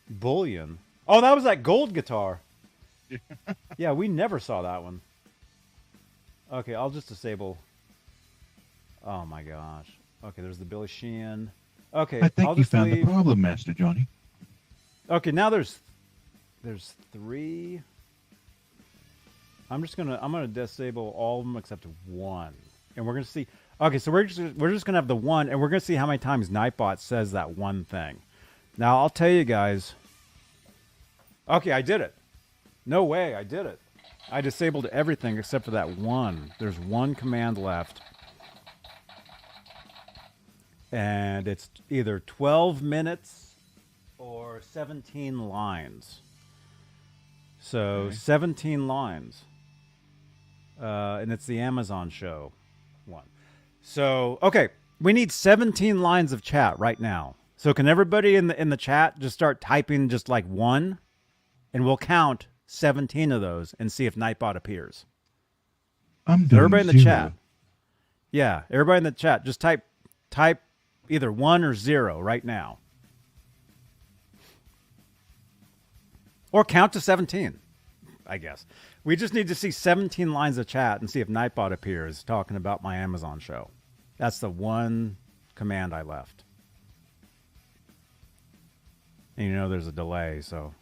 S1: Bullion. Oh, that was that gold guitar. Yeah, we never saw that one. Okay, I'll just disable... Oh, my gosh. Okay, there's the Billy Sheehan. Okay,
S2: I think
S1: I'll
S2: you
S1: just
S2: found
S1: leave...
S2: the problem, Master Johnny.
S1: Okay, now there's 3... I'm gonna disable all of them except one, and we're gonna see. Okay, so we're just gonna have the one, and we're gonna see how many times Nightbot says that one thing. Now I'll tell you guys. Okay, I did it. No way, I did it. I disabled everything except for that one. There's one command left, and it's either 12 minutes or 17 lines. So
S2: Okay.
S1: 17 lines. And it's the Amazon show one. So, okay, we need 17 lines of chat right now. So can everybody in the chat just start typing just like one? And we'll count 17 of those and see if Nightbot appears.
S2: I'm
S1: So
S2: doing
S1: everybody in the
S2: 0.
S1: chat. Yeah, everybody in the chat, just type either 1 or 0 right now. Or count to 17, I guess. We just need to see 17 lines of chat and see if Nightbot appears talking about my Amazon show. That's the one command I left. And you know there's a delay, so...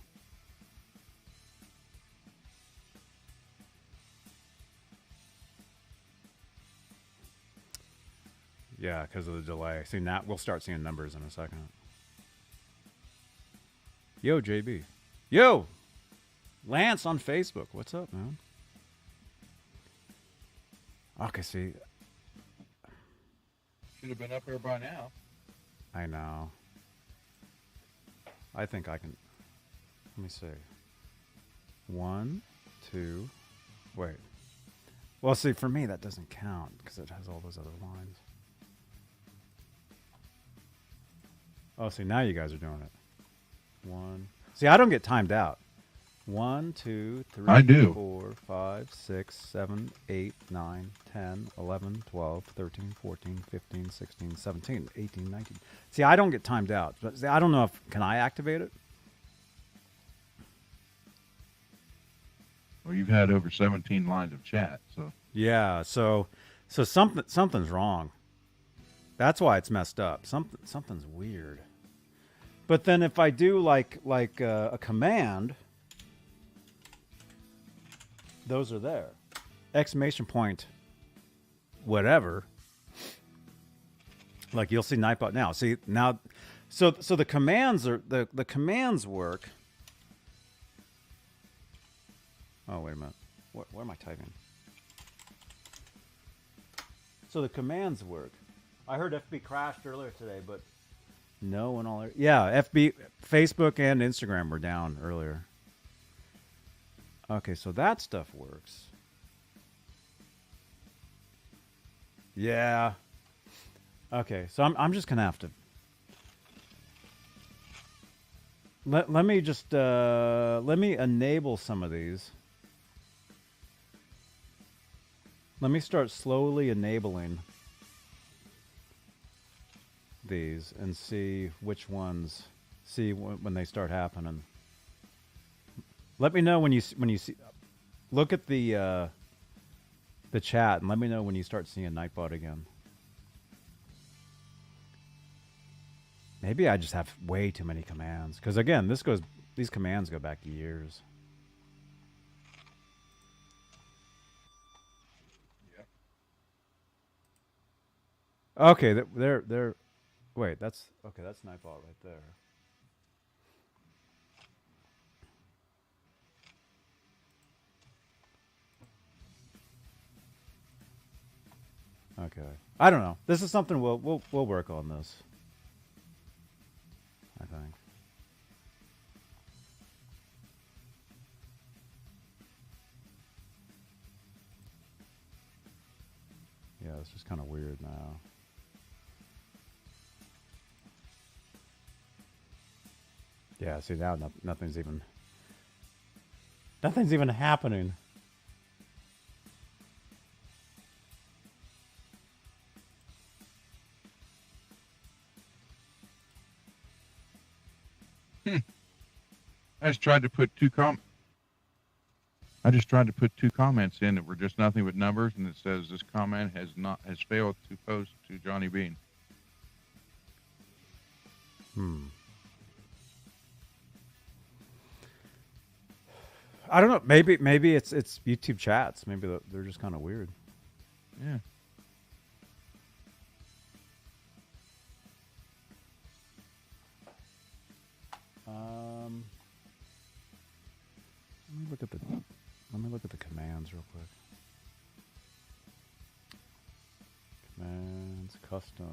S1: Yeah, because of the delay. See, now we'll start seeing numbers in a second. Yo, JB. Yo! Lance on Facebook. What's up, man? Okay, see.
S2: Should have been up there by now.
S1: I know. I think I can. Let me see. 1, 2. Wait. Well, see, for me, that doesn't count because it has all those other lines. Oh, see, now you guys are doing it. 1. See, I don't get timed out. 1, 2, 3,
S2: I do.
S1: 4, 5, 6, 7, 8, 9, 10, 11, 12, 13, 14, 15, 16, 17, 18, 19. See, I don't get timed out. But see, I don't know if can I activate it?
S2: Well, you've had over 17 lines of chat, so
S1: Yeah, so something's wrong. That's why it's messed up. Something's weird. But then if I do like a command, those are there. Exclamation point, whatever. Like you'll see Nightbot now. See now, so the commands are the commands work. Oh wait a minute, what am I typing? So the commands work. I heard FB crashed earlier today, but no one all. Yeah, FB, Facebook, and Instagram were down earlier. Okay, so that stuff works. Yeah. Okay, so I'm just gonna have to. Let me just let me enable some of these. Let me start slowly enabling these and see which ones. See when they start happening. Let me know when you see. Look at the chat and let me know when you start seeing Nightbot again. Maybe I just have way too many commands because again, these commands go back years. Okay, they're. Wait, that's okay. That's Nightbot right there. Okay, I don't know. This is something we'll work on this. I think. Yeah, it's just kind of weird now. Yeah, see now nothing's even happening.
S2: I just tried to put two comments in that were just nothing but numbers, and it says this comment has failed to post to Johnny Beane.
S1: I don't know. Maybe it's YouTube chats. Maybe they're just kind of weird.
S2: Yeah.
S1: Let me look at the commands real quick. Commands custom.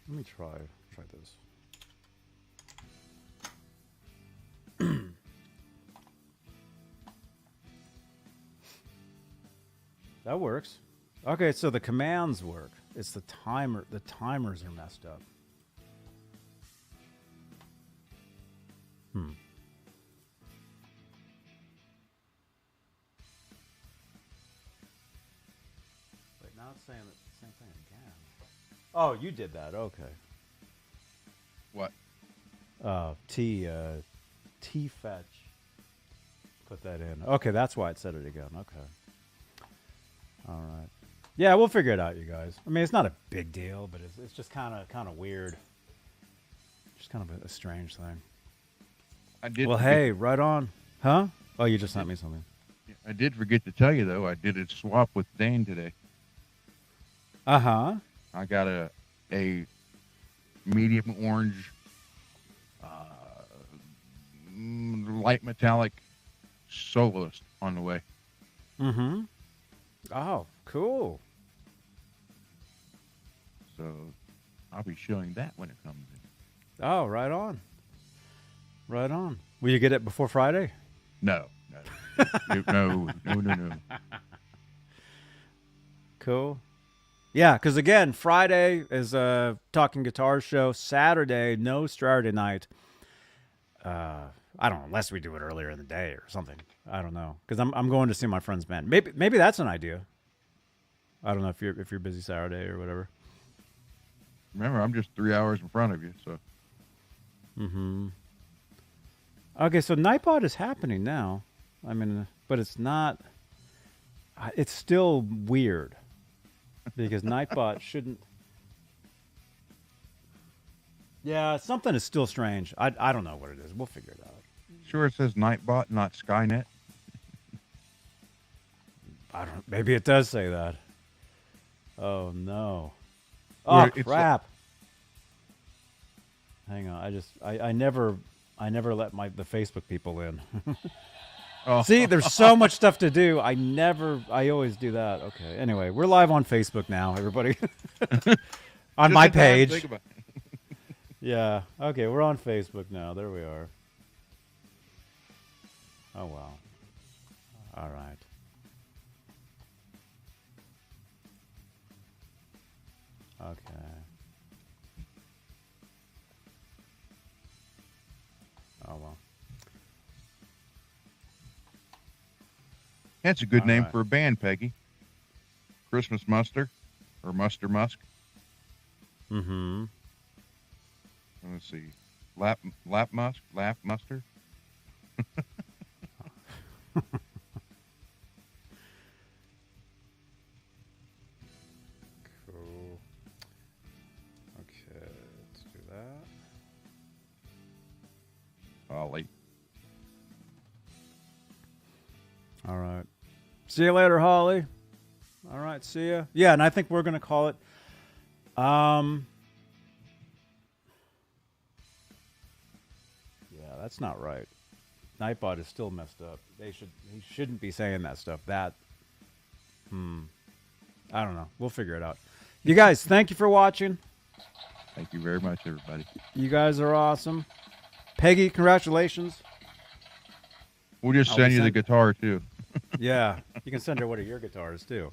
S1: Let me try this. That works. Okay, so the commands work. It's the timer. The timers are messed up. Wait, now it's saying the same thing again. Oh, you did that. Okay.
S2: What?
S1: T fetch. Put that in. Okay, that's why it said it again. Okay. All right. Yeah, we'll figure it out, you guys. I mean, it's not a big deal, but it's just kind of weird. Just kind of a strange thing.
S2: I did.
S1: Well, hey, right on. Huh? Oh, you just sent me something.
S2: I did forget to tell you though. I did a swap with Dane today.
S1: Uh-huh.
S2: I got a medium orange, light metallic soloist on the way.
S1: Mm-hmm. Oh, cool.
S2: So I'll be showing that when it comes in.
S1: Oh, right on. Right on. Will you get it before Friday?
S2: No. No.
S1: Cool. Yeah, because again, Friday is a Talking Guitar show. Saturday, no Saturday night. I don't know, unless we do it earlier in the day or something. I don't know, because I'm going to see my friend's band. Maybe that's an idea. I don't know if you're busy Saturday or whatever.
S2: Remember, I'm just 3 hours in front of you, so.
S1: Mm-hmm. Okay, so Nightbot is happening now. I mean, but it's not. It's still weird because Nightbot shouldn't. Yeah, something is still strange. I don't know what it is. We'll figure it out.
S2: Sure, it says Nightbot, not Skynet.
S1: I don't. Maybe it does say that. Oh no. Oh crap. Hang on. I never let the Facebook people in.
S2: Oh.
S1: See, there's so much stuff to do. I always do that. Okay. Anyway, we're live on Facebook now, everybody. On my page. Yeah. Okay, we're on Facebook now. There we are. Oh wow. All right. Okay. Oh well.
S2: That's a good
S1: All
S2: name
S1: right.
S2: for a band, Peggy. Christmas Muster or Muster Musk.
S1: Mm-hmm.
S2: Let's see. Lap Muster.
S1: Cool. Okay, let's do that.
S2: Ollie.
S1: All right. See you later, Holly. All right, see ya. Yeah, and I think we're gonna call it. Yeah, that's not right. Nightbot is still messed up. He shouldn't be saying that stuff. I don't know. We'll figure it out. You guys, thank you for watching.
S2: Thank you very much, everybody.
S1: You guys are awesome. Peggy, congratulations.
S2: We'll just send you the guitar, too.
S1: Yeah, you can send her one of your guitars, too.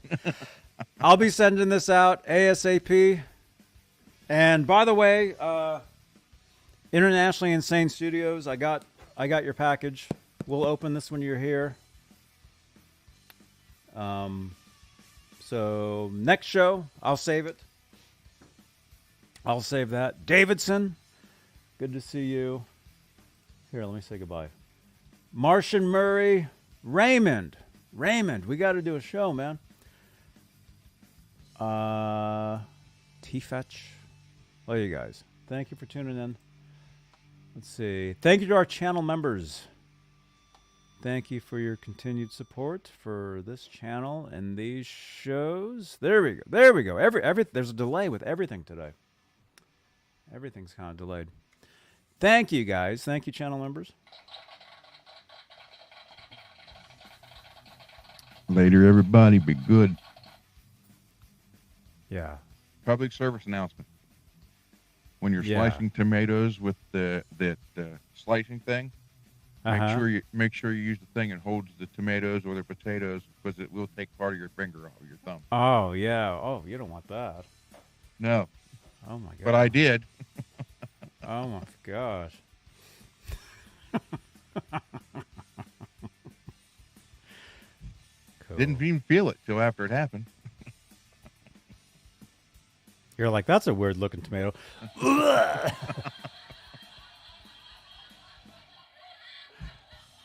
S1: I'll be sending this out ASAP. And by the way, Internationally Insane Studios, I got your package. We'll open this when you're here. So next show, I'll save it. I'll save that. Davidson, good to see you. Here, let me say goodbye. Martian Murray, Raymond, we got to do a show, man. T-Fetch. Love you guys. Thank you for tuning in. Let's see. Thank you to our channel members. Thank you for your continued support for this channel and these shows. There we go. There's a delay with everything today. Everything's kind of delayed. Thank you, guys. Thank you, channel members.
S2: Later, everybody. Be good.
S1: Yeah.
S2: Public service announcement. When you're slicing tomatoes with that slicing thing, make sure you use the thing that holds the tomatoes or the potatoes, because it will take part of your finger off of your thumb.
S1: Oh yeah. Oh, you don't want that.
S2: No.
S1: Oh my god.
S2: But I did.
S1: Oh my gosh. Cool.
S2: Didn't even feel it till after it happened.
S1: You're like, that's a weird looking tomato.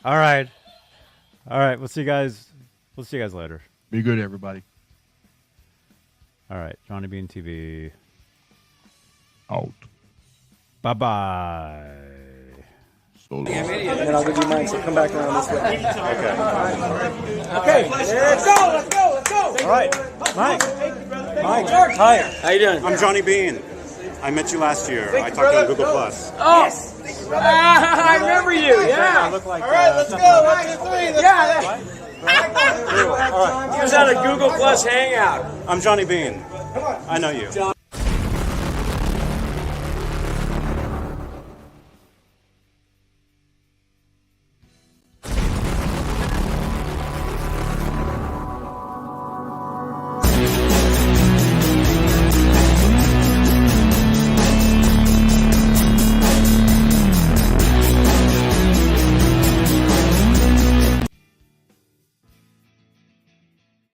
S1: All right. We'll see you guys later.
S2: Be good, everybody.
S1: All right. Johnny Beane TV.
S2: Out.
S1: Bye-bye.
S2: So long.
S5: And then I'll give you mine, so come back around this way.
S6: Okay, let's go.
S5: All right. Mike, hi.
S3: How you doing?
S6: I'm Johnny Beane. I met you last year. I talked to you on Google Plus.
S3: Oh, I remember you. Yeah.
S5: Look like,
S6: All right, let's go. 1, 2, 3.
S3: Yeah.
S5: All right.
S3: He was at a Google Plus hangout.
S6: I'm Johnny Beane. I know you.